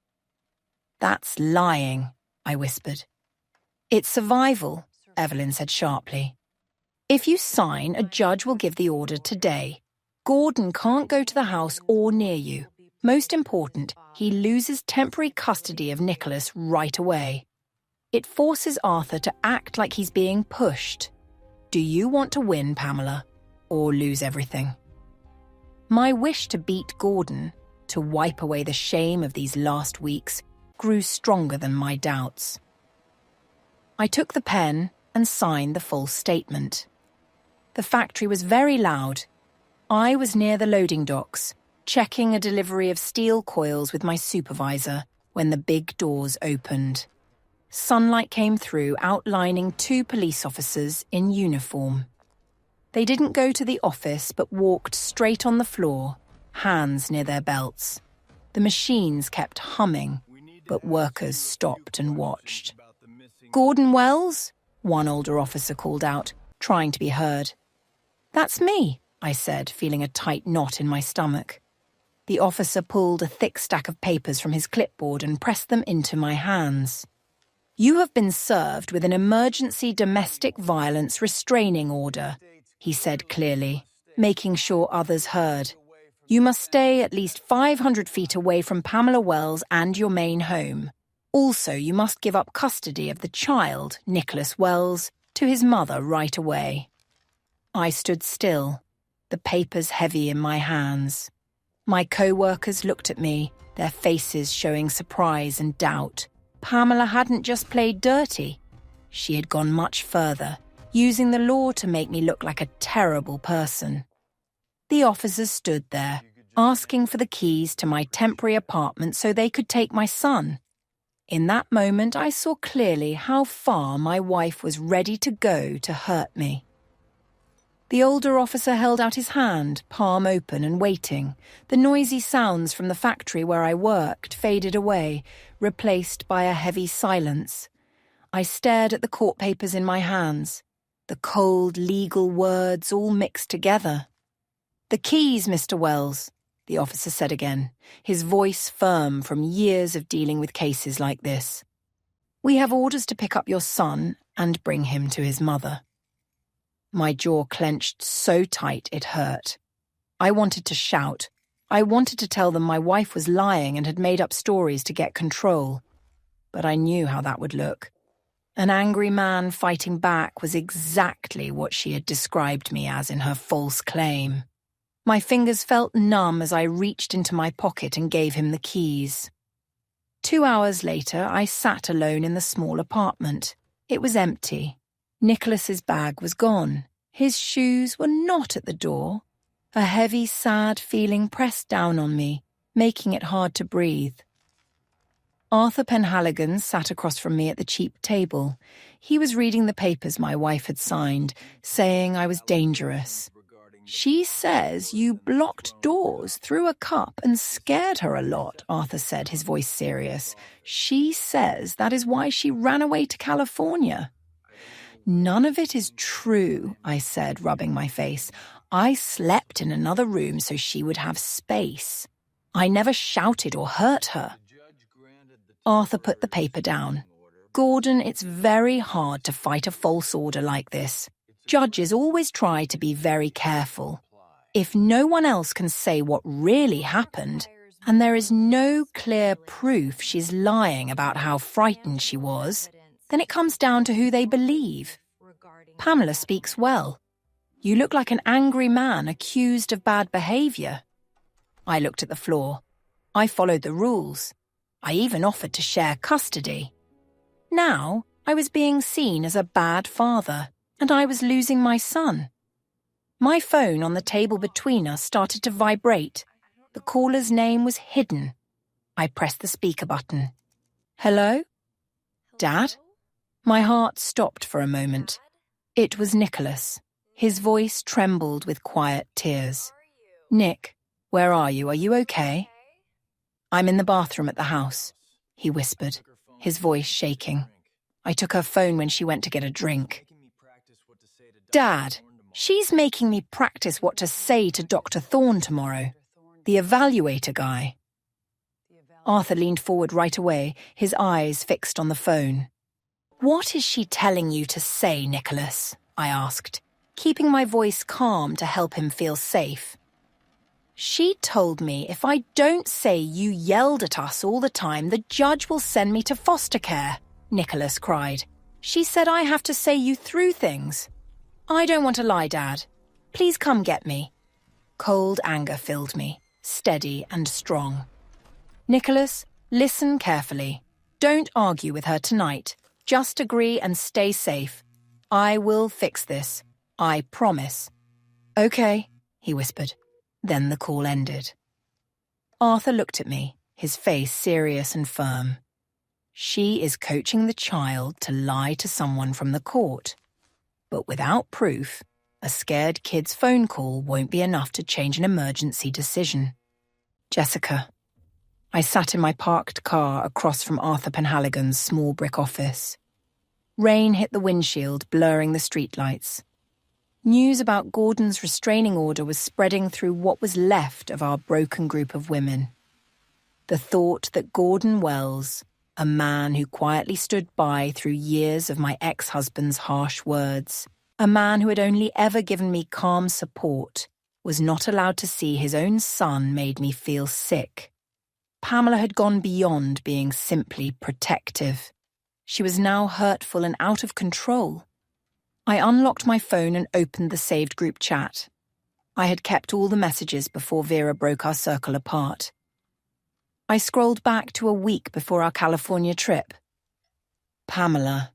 That's lying, I whispered. It's survival, Evelyn said sharply. If you sign, a judge will give the order today. Gordon can't go to the house or near you. Most important, he loses temporary custody of Nicholas right away. It forces Arthur to act like he's being pushed. Do you want to win, Pamela, or lose everything? My wish to beat Gordon, to wipe away the shame of these last weeks, grew stronger than my doubts. I took the pen and signed the full statement. The factory was very loud. I was near the loading docks, checking a delivery of steel coils with my supervisor when the big doors opened. Sunlight came through, outlining 2 police officers in uniform. They didn't go to the office but walked straight on the floor, hands near their belts. The machines kept humming, but workers stopped and watched. Gordon Wells? One older officer called out, trying to be heard. That's me, I said, feeling a tight knot in my stomach. The officer pulled a thick stack of papers from his clipboard and pressed them into my hands. You have been served with an emergency domestic violence restraining order. he said clearly, making sure others heard. You must stay at least 500 feet away from Pamela Wells and your main home. Also, you must give up custody of the child, Nicholas Wells, to his mother right away. I stood still, the papers heavy in my hands. My co-workers looked at me, their faces showing surprise and doubt. Pamela hadn't just played dirty. She had gone much further, using the law to make me look like a terrible person. The officers stood there, asking for the keys to my temporary apartment so they could take my son. In that moment, I saw clearly how far my wife was ready to go to hurt me. The older officer held out his hand, palm open and waiting. The noisy sounds from the factory where I worked faded away, replaced by a heavy silence. I stared at the court papers in my hands, the cold legal words all mixed together. "The keys, Mr. Wells," the officer said again, his voice firm from years of dealing with cases like this. "We have orders to pick up your son and bring him to his mother." My jaw clenched so tight it hurt. I wanted to shout. I wanted to tell them my wife was lying and had made up stories to get control. But I knew how that would look. An angry man fighting back was exactly what she had described me as in her false claim. My fingers felt numb as I reached into my pocket and gave him the keys. 2 hours later, I sat alone in the small apartment. It was empty. Nicholas's bag was gone. His shoes were not at the door. A heavy, sad feeling pressed down on me, making it hard to breathe. Arthur Penhaligon sat across from me at the cheap table. He was reading the papers my wife had signed, saying I was dangerous. "She says you blocked doors, threw a cup, and scared her a lot," Arthur said, his voice serious. "She says that is why she ran away to California." "None of it is true," I said, rubbing my face. "I slept in another room so she would have space. I never shouted or hurt her." Arthur put the paper down. "Gordon, it's very hard to fight a false order like this. Judges always try to be very careful. If no one else can say what really happened, and there is no clear proof she's lying about how frightened she was, then it comes down to who they believe. Pamela speaks well. You look like an angry man accused of bad behavior." I looked at the floor. I followed the rules. I even offered to share custody. Now I was being seen as a bad father, and I was losing my son. My phone on the table between us started to vibrate. The caller's name was hidden. I pressed the speaker button. "Hello? Dad?" My heart stopped for a moment. It was Nicholas. His voice trembled with quiet tears. "Nick, where are you? Are you okay?" "I'm in the bathroom at the house," he whispered, his voice shaking. "I took her phone when she went to get a drink." "Dad, she's making me practice what to say to Dr. Thorne tomorrow. The evaluator guy." Arthur leaned forward right away, his eyes fixed on the phone. "What is she telling you to say, Nicholas?" I asked, keeping my voice calm to help him feel safe. "She told me if I don't say you yelled at us all the time, the judge will send me to foster care," Nicholas cried. "She said I have to say you through things. I don't want to lie, Dad. Please come get me." Cold anger filled me, steady and strong. "Nicholas, listen carefully. Don't argue with her tonight. Just agree and stay safe. I will fix this. I promise." "Okay," he whispered. Then the call ended. Arthur looked at me, his face serious and firm. She is coaching the child to lie to someone from the court. But without proof, a scared kid's phone call won't be enough to change an emergency decision. Jessica. I sat in my parked car across from Arthur Penhaligon's small brick office. Rain hit the windshield, blurring the streetlights. News about Gordon's restraining order was spreading through what was left of our broken group of women. The thought that Gordon Wells, a man who quietly stood by through years of my ex-husband's harsh words, A man who had only ever given me calm support was not allowed to see his own son made me feel sick. Pamela had gone beyond being simply protective. She was now hurtful and out of control. I unlocked my phone and opened the saved group chat. I had kept all the messages before Vera broke our circle apart. I scrolled back to a week before our California trip. Pamela.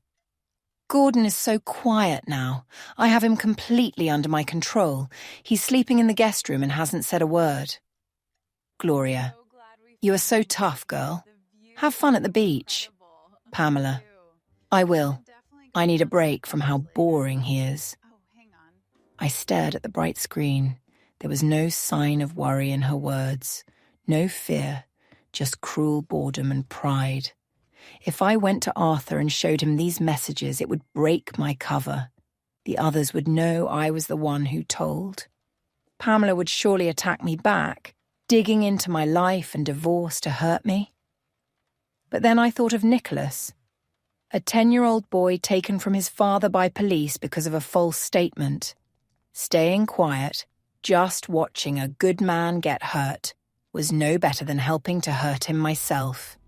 Gordon is so quiet now. I have him completely under my control. He's sleeping in the guest room and hasn't said a word. Gloria. You are so tough, girl. Have fun at the beach. Pamela. I will. I need a break from how boring he is. I stared at the bright screen. There was no sign of worry in her words, no fear, just cruel boredom and pride. If I went to Arthur and showed him these messages, it would break my cover. The others would know I was the one who told. Pamela would surely attack me back, digging into my life and divorce to hurt me. But then I thought of Nicholas, a 10-year-old boy taken from his father by police because of a false statement. Staying quiet, just watching a good man get hurt, was no better than helping to hurt him myself.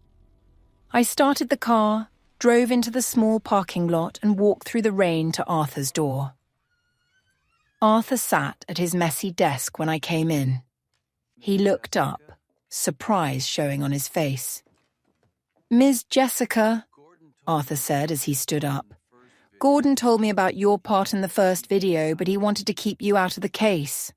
I started the car, drove into the small parking lot and walked through the rain to Arthur's door. Arthur sat at his messy desk when I came in. He looked up, surprise showing on his face. "Ms. Jessica," Arthur said as he stood up. "Gordon told me about your part in the first video, but he wanted to keep you out of the case."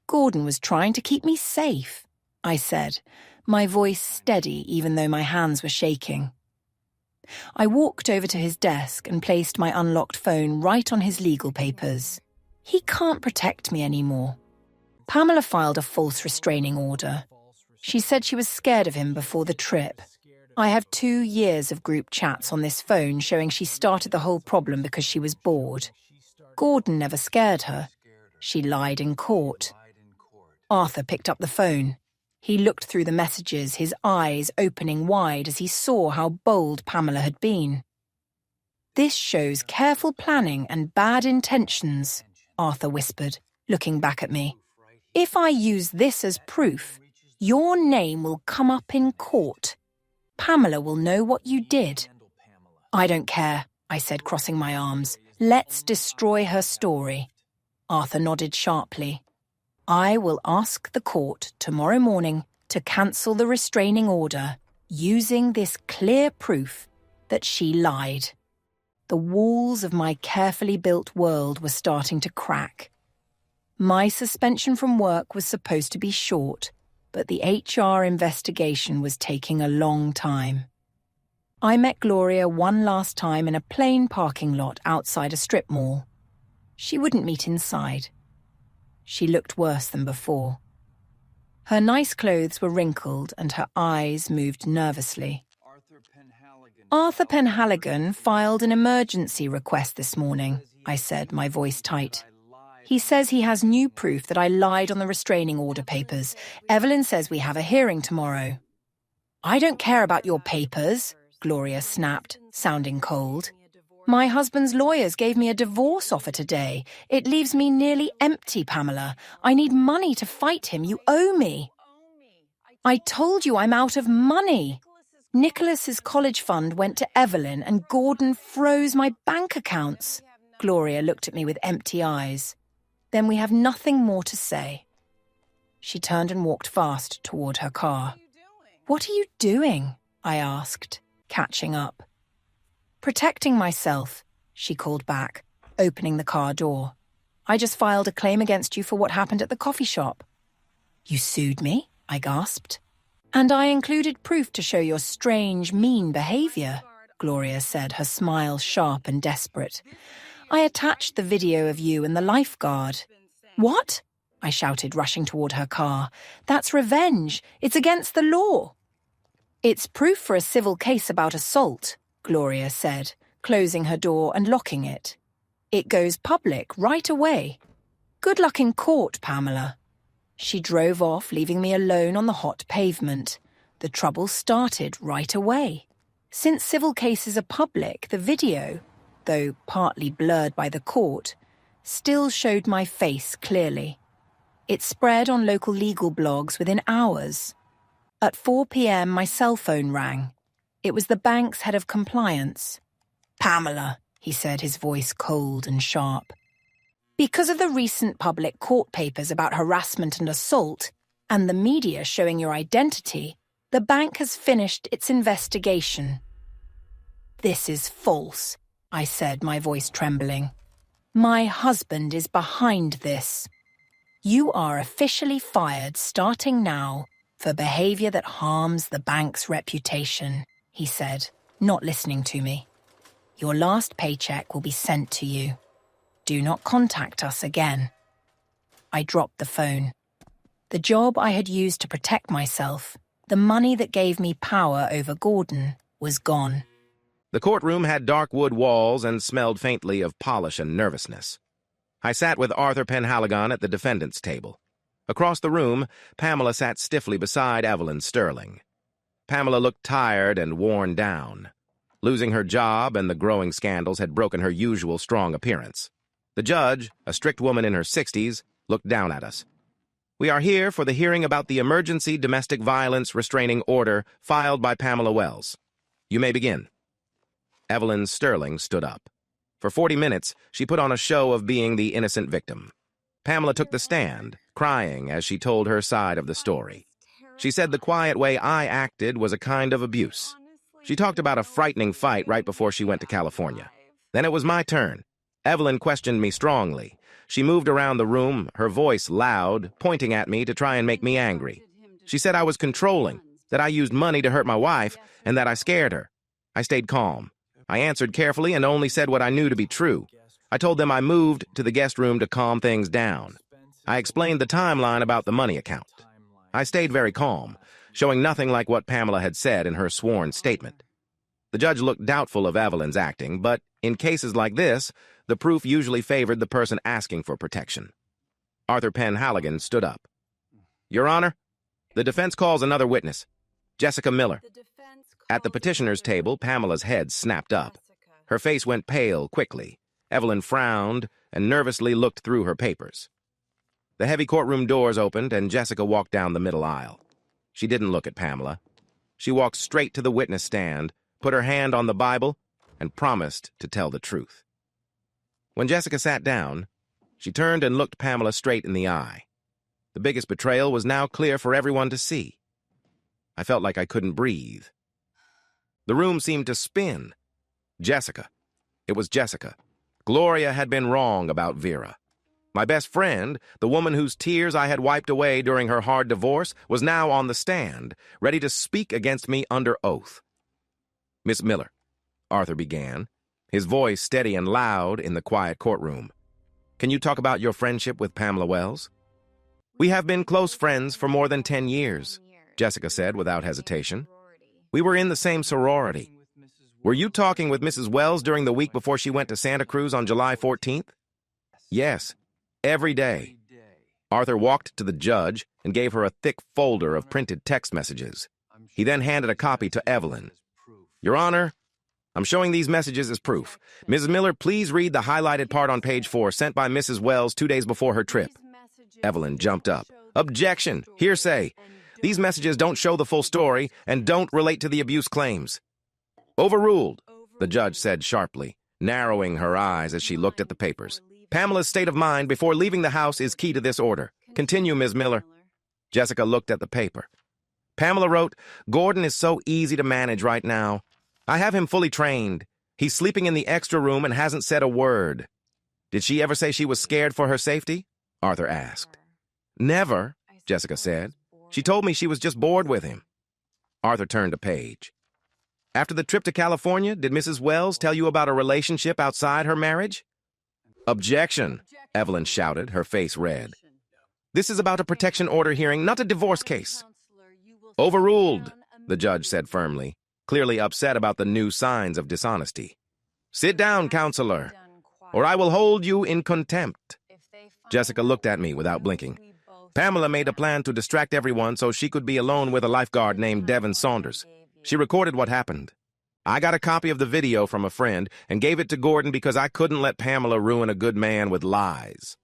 "Gordon was trying to keep me safe," I said, my voice steady even though my hands were shaking. I walked over to his desk and placed my unlocked phone right on his legal papers. He can't protect me anymore. Pamela filed a false restraining order. She said she was scared of him before the trip. I have 2 years of group chats on this phone showing she started the whole problem because she was bored. Gordon never scared her. She lied in court. Arthur picked up the phone. He looked through the messages, his eyes opening wide as he saw how bold Pamela had been. "This shows careful planning and bad intentions," Arthur whispered, looking back at me. "If I use this as proof, your name will come up in court. Pamela will know what you did." "I don't care," I said, crossing my arms. "Let's destroy her story." Arthur nodded sharply. "I will ask the court tomorrow morning to cancel the restraining order using this clear proof that she lied." The walls of my carefully built world were starting to crack. My suspension from work was supposed to be short, but the HR investigation was taking a long time. I met Gloria one last time in a plain parking lot outside a strip mall. She wouldn't meet inside. She looked worse than before. Her nice clothes were wrinkled and her eyes moved nervously. "Arthur Penhaligon filed an emergency request this morning," I said, my voice tight. "He says he has new proof that I lied on the restraining order papers. Evelyn says we have a hearing tomorrow." "I don't care about your papers," Gloria snapped, sounding cold. "My husband's lawyers gave me a divorce offer today. It leaves me nearly empty, Pamela. I need money to fight him. You owe me." "I told you I'm out of money. Nicholas's college fund went to Evelyn and Gordon froze my bank accounts." Gloria looked at me with empty eyes. "Then we have nothing more to say." She turned and walked fast toward her car. "What are you doing?" I asked, catching up. "Protecting myself," she called back, opening the car door. "I just filed a claim against you for what happened at the coffee shop." "You sued me?" I gasped. "And I included proof to show your strange, mean behavior," Gloria said, her smile sharp and desperate. "I attached the video of you and the lifeguard." "What?" I shouted, rushing toward her car. "That's revenge. It's against the law." "It's proof for a civil case about assault," Gloria said, closing her door and locking it. "It goes public right away. Good luck in court, Pamela." She drove off, leaving me alone on the hot pavement. The trouble started right away. Since civil cases are public, the video, though partly blurred by the court, still showed my face clearly. It spread on local legal blogs within hours. At 4 p.m, my cell phone rang. It was the bank's head of compliance. "Pamela," he said, his voice cold and sharp. "Because of the recent public court papers about harassment and assault, and the media showing your identity, the bank has finished its investigation." "This is false," I said, my voice trembling. "My husband is behind this. You are officially fired starting now for behavior that harms the bank's reputation," he said, not listening to me. "Your last paycheck will be sent to you. Do not contact us again." I dropped the phone. The job I had used to protect myself, the money that gave me power over Gordon, was gone. The courtroom had dark wood walls and smelled faintly of polish and nervousness. I sat with Arthur Penhaligon at the defendant's table. Across the room, Pamela sat stiffly beside Evelyn Sterling. Pamela looked tired and worn down. Losing her job and the growing scandals had broken her usual strong appearance. The judge, a strict woman in her 60s, looked down at us. "We are here for the hearing about the emergency domestic violence restraining order filed by Pamela Wells. You may begin." Evelyn Sterling stood up. For 40 minutes, she put on a show of being the innocent victim. Pamela took the stand, crying as she told her side of the story. She said the quiet way I acted was a kind of abuse. She talked about a frightening fight right before she went to California. Then it was my turn. Evelyn questioned me strongly. She moved around the room, her voice loud, pointing at me to try and make me angry. She said I was controlling, that I used money to hurt my wife, and that I scared her. I stayed calm. I answered carefully and only said what I knew to be true. I told them I moved to the guest room to calm things down. I explained the timeline about the money account. I stayed very calm, showing nothing like what Pamela had said in her sworn statement. The judge looked doubtful of Evelyn's acting, but in cases like this, the proof usually favored the person asking for protection. Arthur Penhaligon stood up. "Your Honor, the defense calls another witness, Jessica Miller." At the petitioner's table, Pamela's head snapped up. Her face went pale quickly. Evelyn frowned and nervously looked through her papers. The heavy courtroom doors opened, and Jessica walked down the middle aisle. She didn't look at Pamela. She walked straight to the witness stand, put her hand on the Bible, and promised to tell the truth. When Jessica sat down, she turned and looked Pamela straight in the eye. The biggest betrayal was now clear for everyone to see. I felt like I couldn't breathe. The room seemed to spin. Jessica. It was Jessica. Gloria had been wrong about Vera. My best friend, the woman whose tears I had wiped away during her hard divorce, was now on the stand, ready to speak against me under oath. "Miss Miller," Arthur began, his voice steady and loud in the quiet courtroom. "Can you talk about your friendship with Pamela Wells?" "We have been close friends for more than 10 years, Jessica said without hesitation. "We were in the same sorority. Were you talking with Mrs. Wells during the week before she went to Santa Cruz on July 14th? "Yes, every day." Arthur walked to the judge and gave her a thick folder of printed text messages. He then handed a copy to Evelyn. "Your Honor, I'm showing these messages as proof. Mrs. Miller, please read the highlighted part on page 4 sent by Mrs. Wells 2 days before her trip." Evelyn jumped up. "Objection! Hearsay! These messages don't show the full story and don't relate to the abuse claims." "Overruled," the judge said sharply, narrowing her eyes as she looked at the papers. "Pamela's state of mind before leaving the house is key to this order. Continue, Ms. Miller." Jessica looked at the paper. Pamela wrote, "Gordon is so easy to manage right now. I have him fully trained. He's sleeping in the extra room and hasn't said a word." "Did she ever say she was scared for her safety?" Arthur asked. "Never," Jessica said. "She told me she was just bored with him." Arthur turned a page. "After the trip to California, did Mrs. Wells tell you about a relationship outside her marriage?" "Objection," Evelyn shouted, her face red. "This is about a protection order hearing, not a divorce case." "Overruled," the judge said firmly, clearly upset about the new signs of dishonesty. "Sit down, counselor, or I will hold you in contempt." Jessica looked at me without blinking. "Pamela made a plan to distract everyone so she could be alone with a lifeguard named Devin Saunders. She recorded what happened. I got a copy of the video from a friend and gave it to Gordon because I couldn't let Pamela ruin a good man with lies.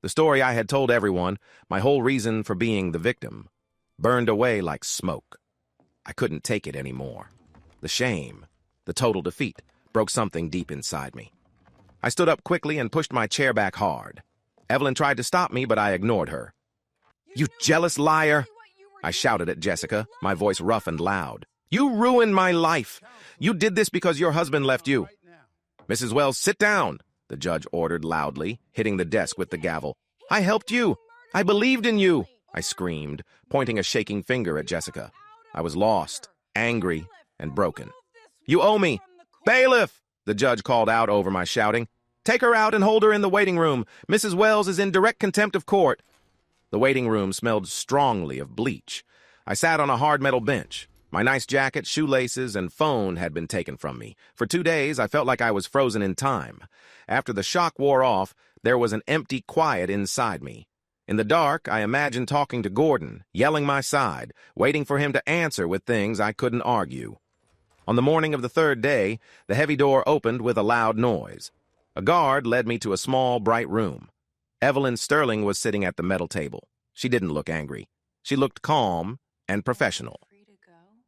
The story I had told everyone, my whole reason for being the victim, burned away like smoke. I couldn't take it anymore. The shame, the total defeat, broke something deep inside me. I stood up quickly and pushed my chair back hard. Evelyn tried to stop me, but I ignored her. "You jealous liar!" I shouted at Jessica, my voice rough and loud. "You ruined my life! You did this because your husband left you!" "Mrs. Wells, sit down!" the judge ordered loudly, hitting the desk with the gavel. "I helped you! I believed in you!" I screamed, pointing a shaking finger at Jessica. I was lost, angry, and broken. "You owe me! Bailiff!" the judge called out over my shouting. "Take her out and hold her in the waiting room. Mrs. Wells is in direct contempt of court." The waiting room smelled strongly of bleach. I sat on a hard metal bench. My nice jacket, shoelaces, and phone had been taken from me. For 2 days, I felt like I was frozen in time. After the shock wore off, there was an empty quiet inside me. In the dark, I imagined talking to Gordon, yelling my side, waiting for him to answer with things I couldn't argue. On the morning of the 3rd day, the heavy door opened with a loud noise. A guard led me to a small, bright room. Evelyn Sterling was sitting at the metal table. She didn't look angry. She looked calm and professional.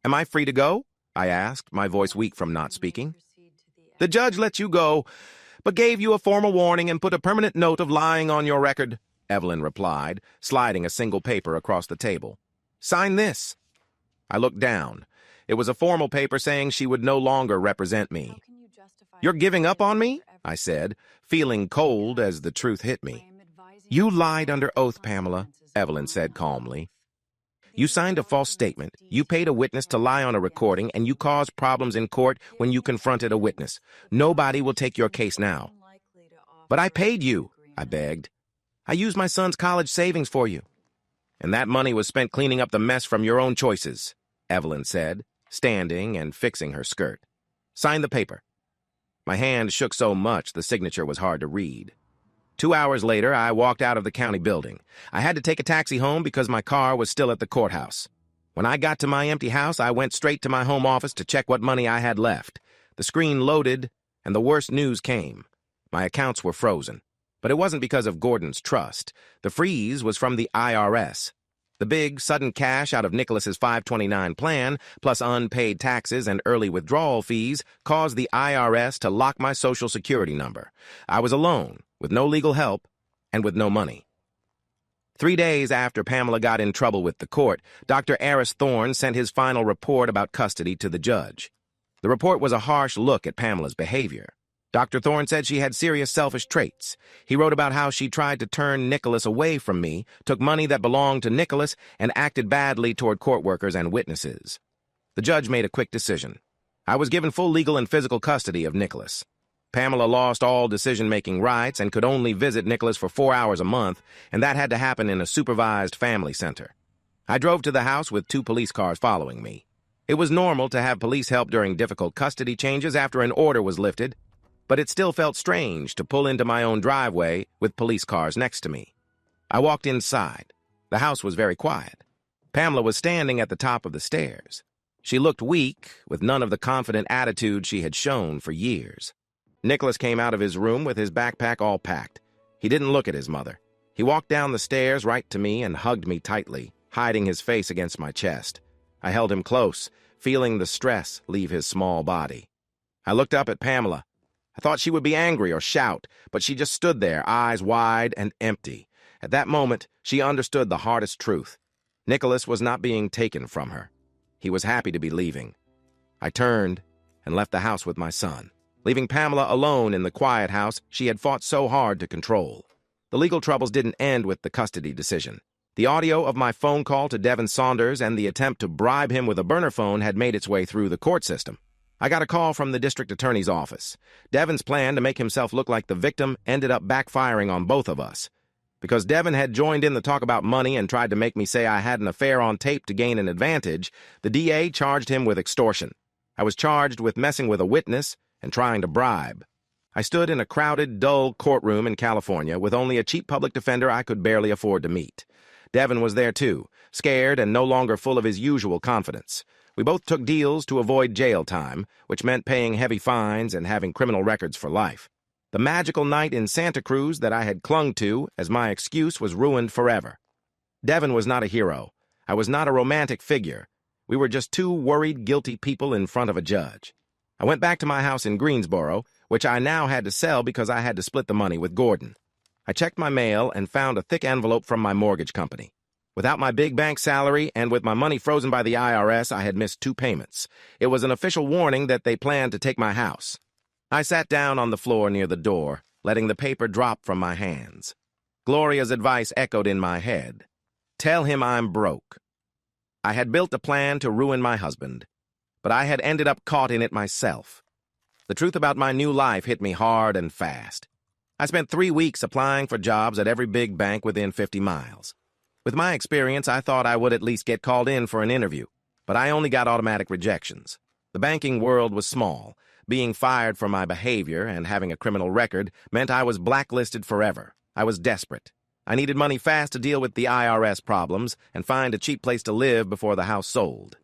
"Am I free to go?" I asked, my voice weak from not speaking. "The judge let you go, but gave you a formal warning and put a permanent note of lying on your record," Evelyn replied, sliding a single paper across the table. "Sign this." I looked down. It was a formal paper saying she would no longer represent me. "You're giving up on me?" I said, feeling cold as the truth hit me. "You lied under oath, Pamela," Evelyn said calmly. "You signed a false statement, you paid a witness to lie on a recording, and you caused problems in court when you confronted a witness. Nobody will take your case now." "But I paid you," I begged. "I used my son's college savings for you." "And that money was spent cleaning up the mess from your own choices," Evelyn said, standing and fixing her skirt. "Sign the paper." My hand shook so much the signature was hard to read. 2 hours later, I walked out of the county building. I had to take a taxi home because my car was still at the courthouse. When I got to my empty house, I went straight to my home office to check what money I had left. The screen loaded, and the worst news came. My accounts were frozen. But it wasn't because of Gordon's trust. The freeze was from the IRS. The big, sudden cash out of Nicholas's 529 plan, plus unpaid taxes and early withdrawal fees, caused the IRS to lock my Social Security number. I was alone, with no legal help, and with no money. 3 days after Pamela got in trouble with the court, Dr. Aris Thorne sent his final report about custody to the judge. The report was a harsh look at Pamela's behavior. Dr. Thorne said she had serious selfish traits. He wrote about how she tried to turn Nicholas away from me, took money that belonged to Nicholas, and acted badly toward court workers and witnesses. The judge made a quick decision. I was given full legal and physical custody of Nicholas. Pamela lost all decision-making rights and could only visit Nicholas for 4 hours a month, and that had to happen in a supervised family center. I drove to the house with 2 police cars following me. It was normal to have police help during difficult custody changes after an order was lifted, but it still felt strange to pull into my own driveway with police cars next to me. I walked inside. The house was very quiet. Pamela was standing at the top of the stairs. She looked weak, with none of the confident attitude she had shown for years. Nicholas came out of his room with his backpack all packed. He didn't look at his mother. He walked down the stairs right to me and hugged me tightly, hiding his face against my chest. I held him close, feeling the stress leave his small body. I looked up at Pamela. I thought she would be angry or shout, but she just stood there, eyes wide and empty. At that moment, she understood the hardest truth. Nicholas was not being taken from her. He was happy to be leaving. I turned and left the house with my son, leaving Pamela alone in the quiet house she had fought so hard to control. The legal troubles didn't end with the custody decision. The audio of my phone call to Devin Saunders and the attempt to bribe him with a burner phone had made its way through the court system. I got a call from the district attorney's office. Devin's plan to make himself look like the victim ended up backfiring on both of us. Because Devin had joined in the talk about money and tried to make me say I had an affair on tape to gain an advantage, the DA charged him with extortion. I was charged with messing with a witness and trying to bribe. I stood in a crowded, dull courtroom in California with only a cheap public defender I could barely afford to meet. Devin was there too, scared and no longer full of his usual confidence. We both took deals to avoid jail time, which meant paying heavy fines and having criminal records for life. The magical night in Santa Cruz that I had clung to as my excuse was ruined forever. Devin was not a hero. I was not a romantic figure. We were just two worried, guilty people in front of a judge. I went back to my house in Greensboro, which I now had to sell because I had to split the money with Gordon. I checked my mail and found a thick envelope from my mortgage company. Without my big bank salary and with my money frozen by the IRS, I had missed 2 payments. It was an official warning that they planned to take my house. I sat down on the floor near the door, letting the paper drop from my hands. Gloria's advice echoed in my head. Tell him I'm broke. I had built a plan to ruin my husband, but I had ended up caught in it myself. The truth about my new life hit me hard and fast. I spent 3 weeks applying for jobs at every big bank within 50 miles. With my experience, I thought I would at least get called in for an interview, but I only got automatic rejections. The banking world was small. Being fired for my behavior and having a criminal record meant I was blacklisted forever. I was desperate. I needed money fast to deal with the IRS problems and find a cheap place to live before the house sold.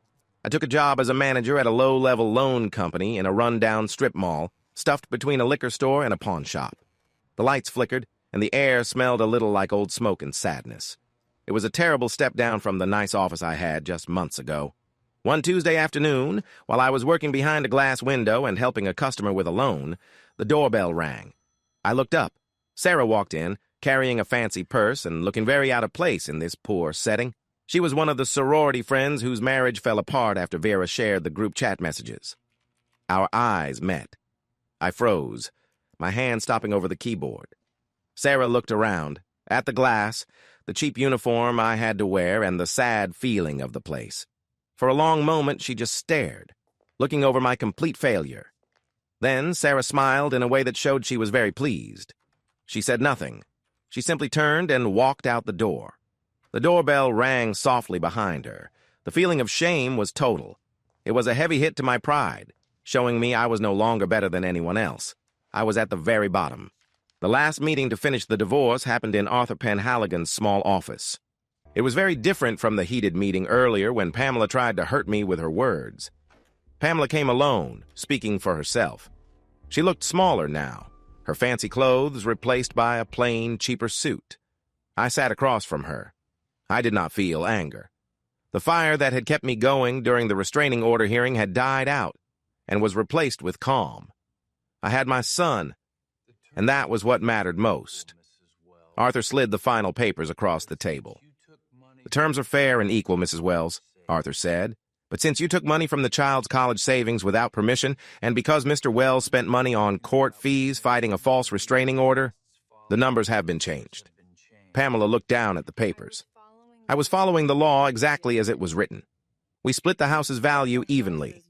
I took a job as a manager at a low-level loan company in a run-down strip mall, stuffed between a liquor store and a pawn shop. The lights flickered, and the air smelled a little like old smoke and sadness. It was a terrible step down from the nice office I had just months ago. One Tuesday afternoon, while I was working behind a glass window and helping a customer with a loan, the doorbell rang. I looked up. Sarah walked in, carrying a fancy purse and looking very out of place in this poor setting. She was one of the sorority friends whose marriage fell apart after Vera shared the group chat messages. Our eyes met. I froze, my hand stopping over the keyboard. Sarah looked around, at the glass, the cheap uniform I had to wear, and the sad feeling of the place. For a long moment, she just stared, looking over my complete failure. Then Sarah smiled in a way that showed she was very pleased. She said nothing. She simply turned and walked out the door. The doorbell rang softly behind her. The feeling of shame was total. It was a heavy hit to my pride, showing me I was no longer better than anyone else. I was at the very bottom. The last meeting to finish the divorce happened in Arthur Penhaligon's small office. It was very different from the heated meeting earlier when Pamela tried to hurt me with her words. Pamela came alone, speaking for herself. She looked smaller now, her fancy clothes replaced by a plain, cheaper suit. I sat across from her. I did not feel anger. The fire that had kept me going during the restraining order hearing had died out and was replaced with calm. I had my son, and that was what mattered most. Arthur slid the final papers across the table. The terms are fair and equal, Mrs. Wells, Arthur said. But since you took money from the child's college savings without permission, and because Mr. Wells spent money on court fees fighting a false restraining order, the numbers have been changed. Pamela looked down at the papers. I was following the law exactly as it was written. We split the house's value evenly.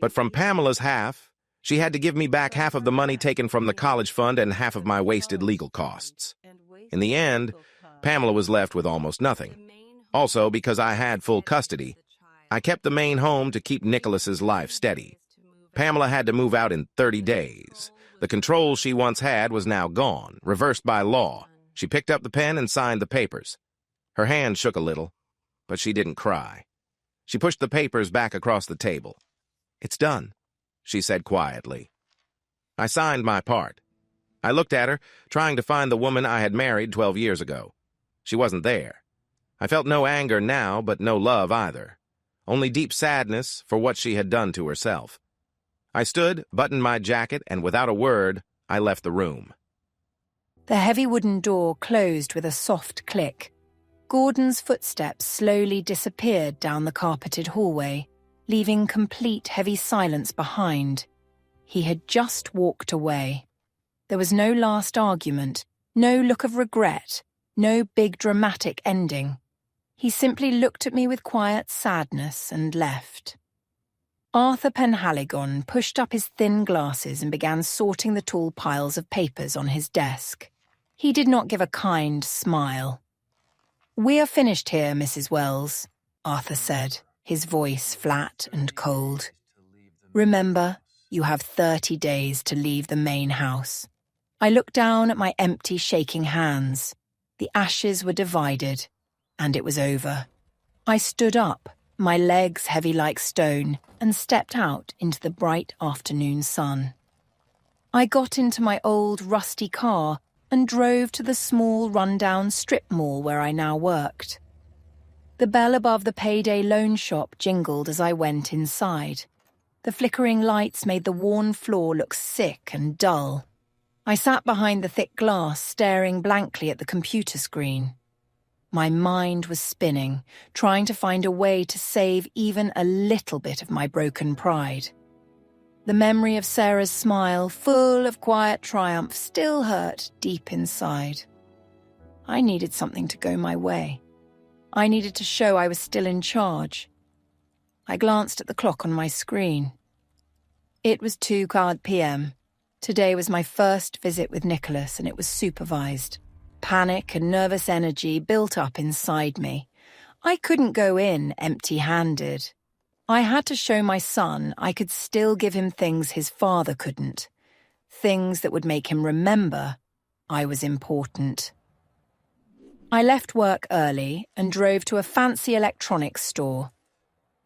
But from Pamela's half, she had to give me back half of the money taken from the college fund and half of my wasted legal costs. In the end, Pamela was left with almost nothing. Also, because I had full custody, I kept the main home to keep Nicholas's life steady. Pamela had to move out in 30 days. The control she once had was now gone, reversed by law. She picked up the pen and signed the papers. Her hand shook a little, but she didn't cry. She pushed the papers back across the table. "It's done," she said quietly. I signed my part. I looked at her, trying to find the woman I had married 12 years ago. She wasn't there. I felt no anger now, but no love either. Only deep sadness for what she had done to herself. I stood, buttoned my jacket, and without a word, I left the room. The heavy wooden door closed with a soft click. Gordon's footsteps slowly disappeared down the carpeted hallway, leaving complete heavy silence behind. He had just walked away. There was no last argument, no look of regret, no big dramatic ending. He simply looked at me with quiet sadness and left. Arthur Penhaligon pushed up his thin glasses and began sorting the tall piles of papers on his desk. He did not give a kind smile. "We are finished here, Mrs. Wells," Arthur said, his voice flat and cold. "Remember, you have 30 days to leave the main house." I looked down at my empty, shaking hands. The ashes were divided, and it was over. I stood up, my legs heavy like stone, and stepped out into the bright afternoon sun. I got into my old rusty car and drove to the small rundown strip mall where I now worked. The bell above the payday loan shop jingled as I went inside. The flickering lights made the worn floor look sick and dull. I sat behind the thick glass, staring blankly at the computer screen. My mind was spinning, trying to find a way to save even a little bit of my broken pride. The memory of Sarah's smile, full of quiet triumph, still hurt deep inside. I needed something to go my way. I needed to show I was still in charge. I glanced at the clock on my screen. It was 2 p.m. Today was my first visit with Nicholas, and it was supervised. Panic and nervous energy built up inside me. I couldn't go in empty-handed. I had to show my son I could still give him things his father couldn't. Things that would make him remember I was important. I left work early and drove to a fancy electronics store.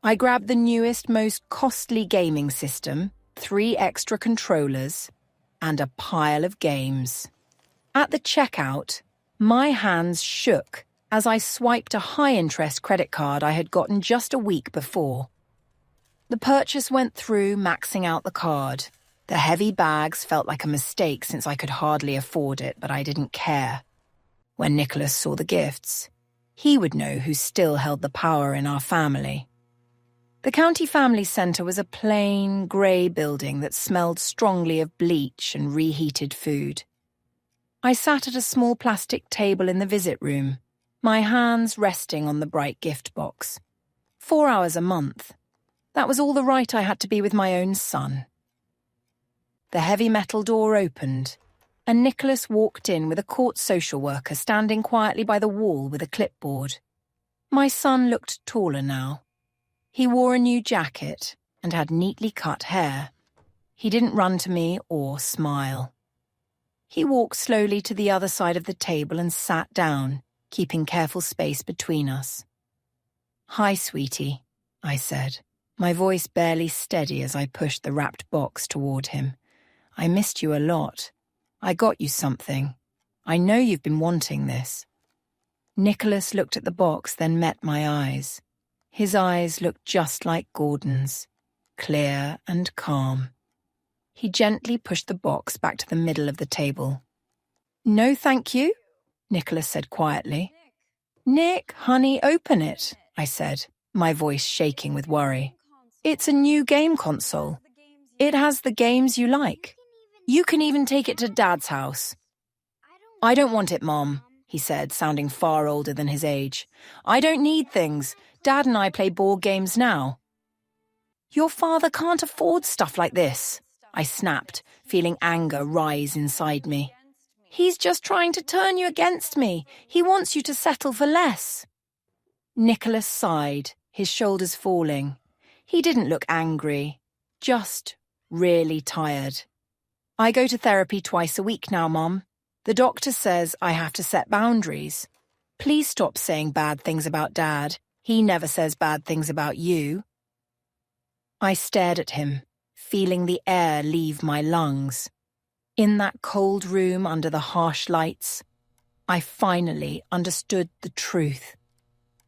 I grabbed the newest, most costly gaming system, 3 extra controllers, and a pile of games. At the checkout, my hands shook as I swiped a high-interest credit card I had gotten just a week before. The purchase went through, maxing out the card. The heavy bags felt like a mistake since I could hardly afford it, but I didn't care. When Nicholas saw the gifts, he would know who still held the power in our family. The county family centre was a plain, grey building that smelled strongly of bleach and reheated food. I sat at a small plastic table in the visit room, my hands resting on the bright gift box. 4 hours a month. That was all the right I had to be with my own son. The heavy metal door opened, and Nicholas walked in with a court social worker standing quietly by the wall with a clipboard. My son looked taller now. He wore a new jacket and had neatly cut hair. He didn't run to me or smile. He walked slowly to the other side of the table and sat down, keeping careful space between us. "Hi, sweetie," I said, my voice barely steady as I pushed the wrapped box toward him. "I missed you a lot. I got you something. I know you've been wanting this." Nicholas looked at the box, then met my eyes. His eyes looked just like Gordon's, clear and calm. He gently pushed the box back to the middle of the table. "No, thank you," Nicholas said quietly. "Nick, honey, open it," I said, my voice shaking with worry. "It's a new game console. It has the games you like. You can even take it to Dad's house." "I don't want it, Mom," he said, sounding far older than his age. "I don't need things. Dad and I play board games now." "Your father can't afford stuff like this," I snapped, feeling anger rise inside me. "He's just trying to turn you against me. He wants you to settle for less." Nicholas sighed, his shoulders falling. He didn't look angry, just really tired. "I go to therapy twice a week now, Mom. The doctor says I have to set boundaries. Please stop saying bad things about Dad. He never says bad things about you." I stared at him, feeling the air leave my lungs. In that cold room under the harsh lights, I finally understood the truth.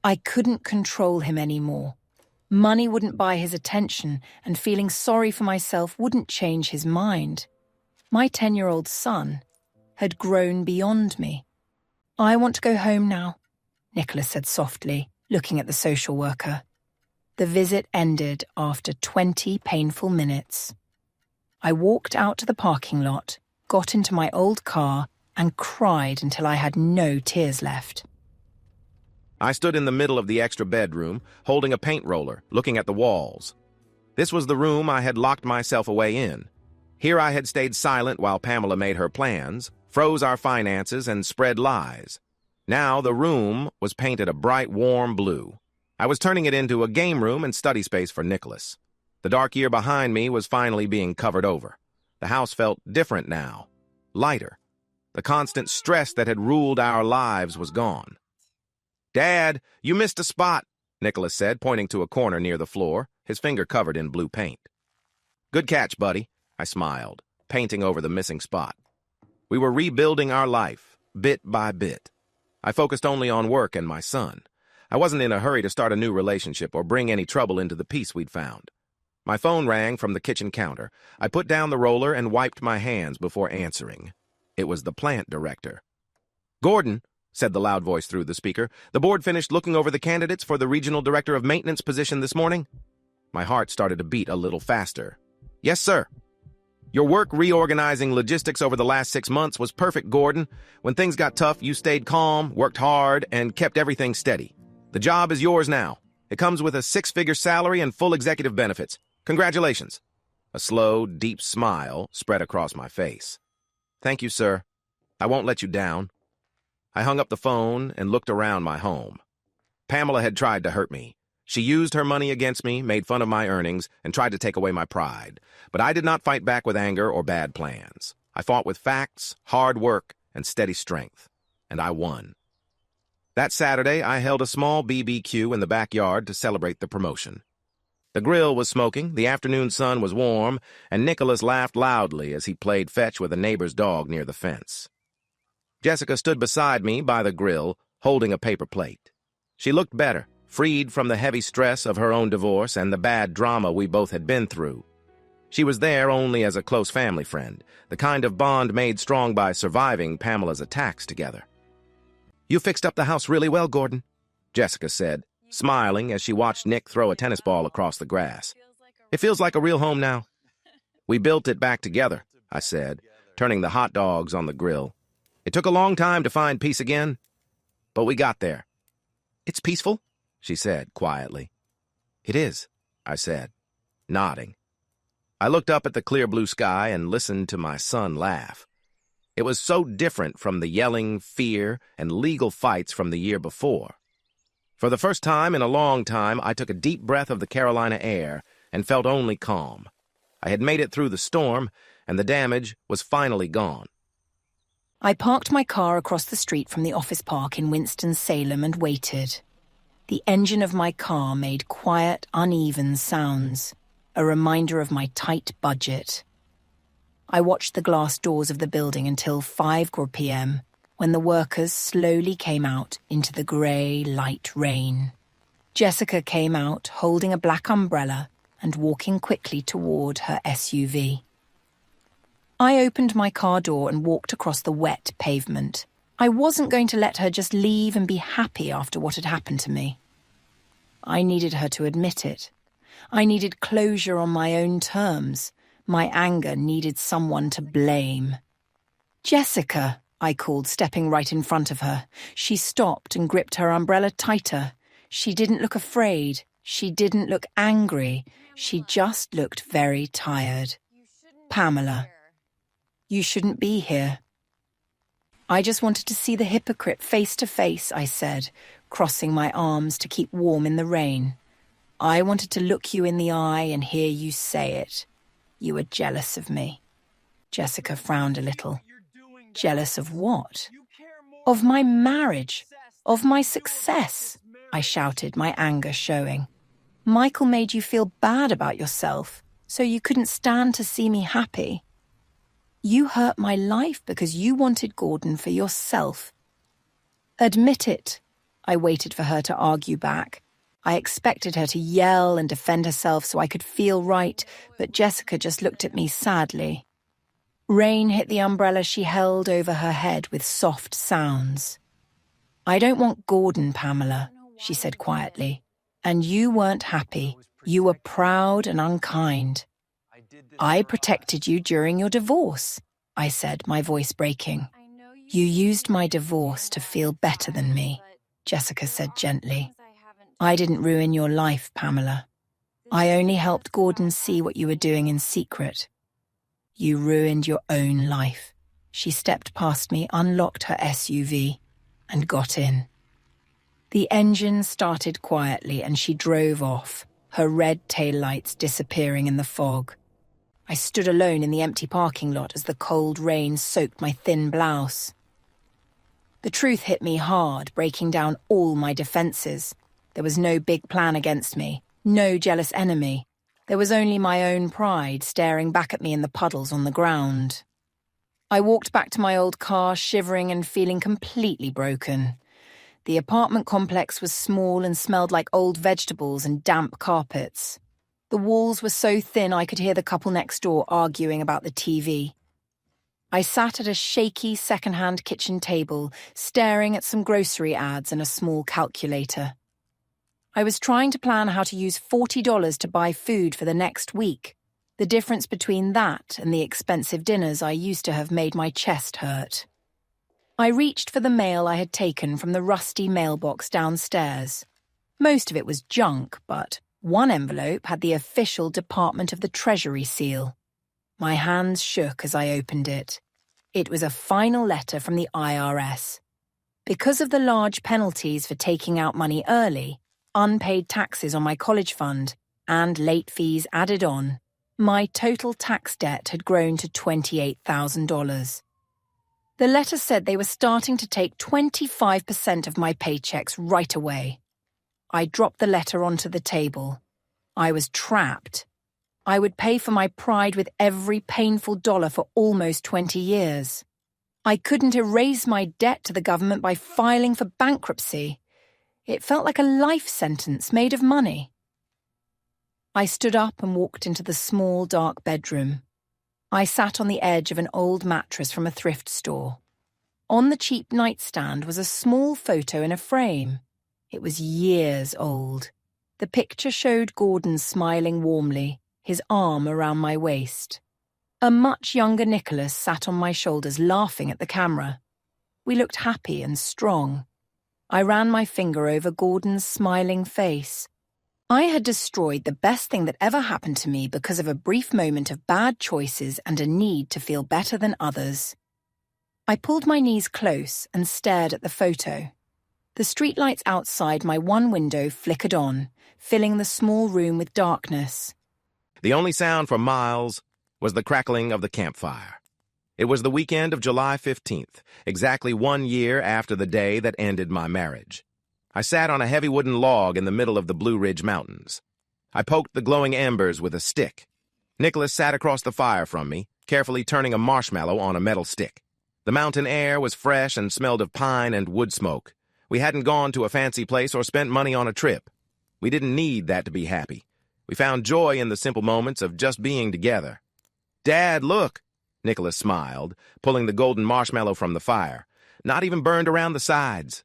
I couldn't control him anymore. Money wouldn't buy his attention, and feeling sorry for myself wouldn't change his mind. My 10-year-old son had grown beyond me. "I want to go home now," Nicholas said softly, looking at the social worker. The visit ended after 20 painful minutes. I walked out to the parking lot, got into my old car, and cried until I had no tears left. I stood in the middle of the extra bedroom, holding a paint roller, looking at the walls. This was the room I had locked myself away in. Here I had stayed silent while Pamela made her plans, froze our finances, and spread lies. Now the room was painted a bright, warm blue. I was turning it into a game room and study space for Nicholas. The dark year behind me was finally being covered over. The house felt different now, lighter. The constant stress that had ruled our lives was gone. "Dad, you missed a spot," Nicholas said, pointing to a corner near the floor, his finger covered in blue paint. Good catch, buddy, I smiled, painting over the missing spot. We were rebuilding our life, bit by bit. I focused only on work and my son. I wasn't in a hurry to start a new relationship or bring any trouble into the peace we'd found. My phone rang from the kitchen counter. I put down the roller and wiped my hands before answering. It was the plant director. "Gordon," said the loud voice through the speaker, "the board finished looking over the candidates for the regional director of maintenance position this morning?" My heart started to beat a little faster. "Yes, sir." "Your work reorganizing logistics over the last 6 months was perfect, Gordon. When things got tough, you stayed calm, worked hard, and kept everything steady. The job is yours now. It comes with a 6-figure salary and full executive benefits. Congratulations." A slow, deep smile spread across my face. "Thank you, sir. I won't let you down." I hung up the phone and looked around my home. Pamela had tried to hurt me. She used her money against me, made fun of my earnings, and tried to take away my pride. But I did not fight back with anger or bad plans. I fought with facts, hard work, and steady strength. And I won. That Saturday, I held a small BBQ in the backyard to celebrate the promotion. The grill was smoking, the afternoon sun was warm, and Nicholas laughed loudly as he played fetch with a neighbor's dog near the fence. Jessica stood beside me by the grill, holding a paper plate. She looked better, freed from the heavy stress of her own divorce and the bad drama we both had been through. She was there only as a close family friend, the kind of bond made strong by surviving Pamela's attacks together. "You fixed up the house really well, Gordon," Jessica said, smiling as she watched Nick throw a tennis ball across the grass. "It feels like a real home now." "We built it back together," I said, turning the hot dogs on the grill. "It took a long time to find peace again, but we got there." "It's peaceful," she said quietly. "It is," I said, nodding. I looked up at the clear blue sky and listened to my son laugh. It was so different from the yelling, fear, and legal fights from the year before. For the first time in a long time, I took a deep breath of the Carolina air and felt only calm. I had made it through the storm, and the damage was finally gone. I parked my car across the street from the office park in Winston-Salem and waited. The engine of my car made quiet, uneven sounds, a reminder of my tight budget. I watched the glass doors of the building until 5 p.m., when the workers slowly came out into the grey, light rain. Jessica came out holding a black umbrella and walking quickly toward her SUV. I opened my car door and walked across the wet pavement. I wasn't going to let her just leave and be happy after what had happened to me. I needed her to admit it. I needed closure on my own terms. My anger needed someone to blame. "Jessica," I called, stepping right in front of her. She stopped and gripped her umbrella tighter. She didn't look afraid. She didn't look angry. She just looked very tired. "Pamela, you shouldn't be here." "I just wanted to see the hypocrite face to face," I said, crossing my arms to keep warm in the rain. "I wanted to look you in the eye and hear you say it. You were jealous of me." Jessica frowned a little. "Jealous of what?" "Of my marriage, of my success," I shouted, my anger showing. "Michael made you feel bad about yourself, so you couldn't stand to see me happy. You hurt my life because you wanted Gordon for yourself. Admit it." I waited for her to argue back. I expected her to yell and defend herself so I could feel right, but Jessica just looked at me sadly. Rain hit the umbrella she held over her head with soft sounds. "I don't want Gordon, Pamela," she said quietly. "And you weren't happy. You were proud and unkind. I protected you during your divorce," I said, my voice breaking. "You used my divorce to feel better than me," Jessica said gently. "I didn't ruin your life, Pamela. I only helped Gordon see what you were doing in secret. You ruined your own life." She stepped past me, unlocked her SUV, and got in. The engine started quietly and she drove off, her red taillights disappearing in the fog. I stood alone in the empty parking lot as the cold rain soaked my thin blouse. The truth hit me hard, breaking down all my defenses. There was no big plan against me, no jealous enemy. There was only my own pride staring back at me in the puddles on the ground. I walked back to my old car, shivering and feeling completely broken. The apartment complex was small and smelled like old vegetables and damp carpets. The walls were so thin I could hear the couple next door arguing about the TV. I sat at a shaky second-hand kitchen table, staring at some grocery ads and a small calculator. I was trying to plan how to use $40 to buy food for the next week. The difference between that and the expensive dinners I used to have made my chest hurt. I reached for the mail I had taken from the rusty mailbox downstairs. Most of it was junk, but one envelope had the official Department of the Treasury seal. My hands shook as I opened it. It was a final letter from the IRS. Because of the large penalties for taking out money early, unpaid taxes on my college fund, and late fees added on, my total tax debt had grown to $28,000. The letter said they were starting to take 25% of my paychecks right away. I dropped the letter onto the table. I was trapped. I would pay for my pride with every painful dollar for almost 20 years. I couldn't erase my debt to the government by filing for bankruptcy. It felt like a life sentence made of money. I stood up and walked into the small, dark bedroom. I sat on the edge of an old mattress from a thrift store. On the cheap nightstand was a small photo in a frame. It was years old. The picture showed Gordon smiling warmly, his arm around my waist. A much younger Nicholas sat on my shoulders laughing at the camera. We looked happy and strong. I ran my finger over Gordon's smiling face. I had destroyed the best thing that ever happened to me because of a brief moment of bad choices and a need to feel better than others. I pulled my knees close and stared at the photo. The streetlights outside my one window flickered on, filling the small room with darkness. The only sound for miles was the crackling of the campfire. It was the weekend of July 15th, exactly 1 year after the day that ended my marriage. I sat on a heavy wooden log in the middle of the Blue Ridge Mountains. I poked the glowing embers with a stick. Nicholas sat across the fire from me, carefully turning a marshmallow on a metal stick. The mountain air was fresh and smelled of pine and wood smoke. We hadn't gone to a fancy place or spent money on a trip. We didn't need that to be happy. We found joy in the simple moments of just being together. "Dad, look!" Nicholas smiled, pulling the golden marshmallow from the fire. "Not even burned around the sides."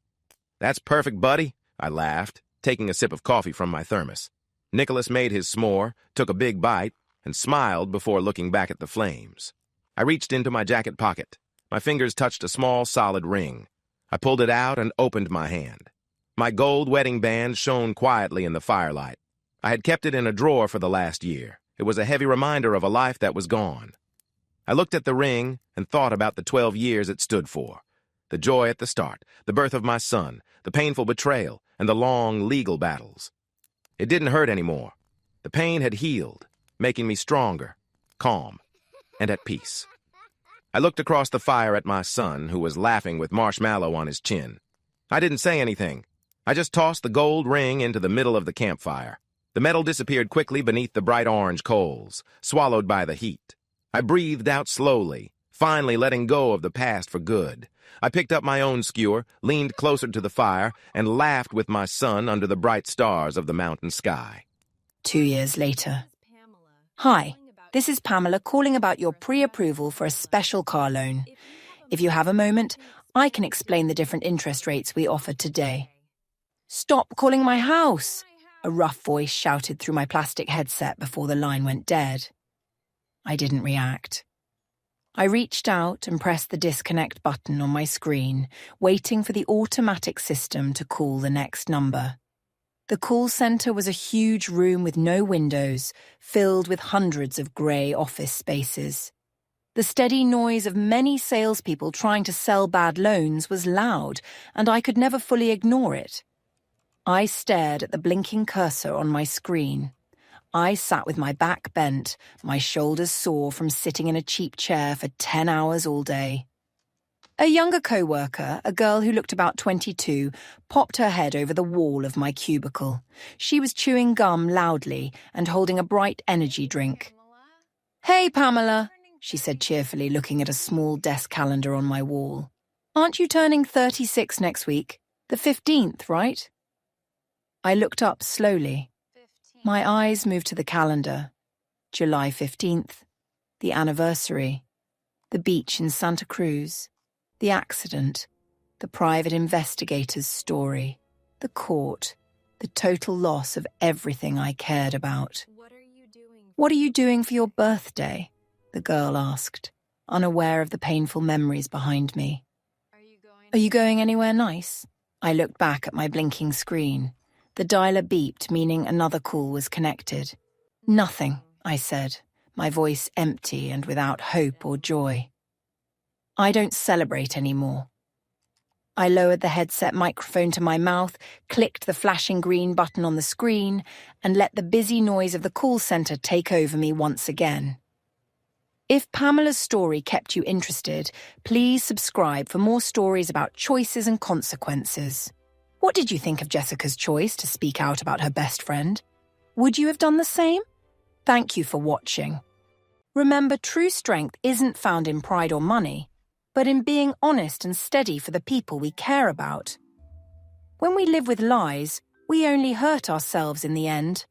"That's perfect, buddy," I laughed, taking a sip of coffee from my thermos. Nicholas made his s'more, took a big bite, and smiled before looking back at the flames. I reached into my jacket pocket. My fingers touched a small, solid ring. I pulled it out and opened my hand. My gold wedding band shone quietly in the firelight. I had kept it in a drawer for the last year. It was a heavy reminder of a life that was gone. I looked at the ring and thought about the 12 years it stood for. The joy at the start, the birth of my son, the painful betrayal, and the long legal battles. It didn't hurt anymore. The pain had healed, making me stronger, calm, and at peace. I looked across the fire at my son, who was laughing with marshmallow on his chin. I didn't say anything. I just tossed the gold ring into the middle of the campfire. The metal disappeared quickly beneath the bright orange coals, swallowed by the heat. I breathed out slowly, finally letting go of the past for good. I picked up my own skewer, leaned closer to the fire, and laughed with my son under the bright stars of the mountain sky. 2 years later. Hi, this is Pamela calling about your pre-approval for a special car loan. If you have a moment, I can explain the different interest rates we offer today. "Stop calling my house!" a rough voice shouted through my plastic headset before the line went dead. I didn't react. I reached out and pressed the disconnect button on my screen, waiting for the automatic system to call the next number. The call center was a huge room with no windows, filled with hundreds of grey office spaces. The steady noise of many salespeople trying to sell bad loans was loud, and I could never fully ignore it. I stared at the blinking cursor on my screen. I sat with my back bent, my shoulders sore from sitting in a cheap chair for 10 hours all day. A younger co-worker, a girl who looked about 22, popped her head over the wall of my cubicle. She was chewing gum loudly and holding a bright energy drink. "Hey, Pamela," she said cheerfully, looking at a small desk calendar on my wall. "Aren't you turning 36 next week? The 15th, right?" I looked up slowly. My eyes moved to the calendar. July 15th, the anniversary, the beach in Santa Cruz, the accident, the private investigator's story, the court, the total loss of everything I cared about. "What are you doing for your birthday?" the girl asked, unaware of the painful memories behind me. "Are you going anywhere nice?" I looked back at my blinking screen. The dialer beeped, meaning another call was connected. "Nothing," I said, my voice empty and without hope or joy. "I don't celebrate anymore." I lowered the headset microphone to my mouth, clicked the flashing green button on the screen, and let the busy noise of the call center take over me once again. If Pamela's story kept you interested, please subscribe for more stories about choices and consequences. What did you think of Jessica's choice to speak out about her best friend? Would you have done the same? Thank you for watching. Remember, true strength isn't found in pride or money, but in being honest and steady for the people we care about. When we live with lies, we only hurt ourselves in the end.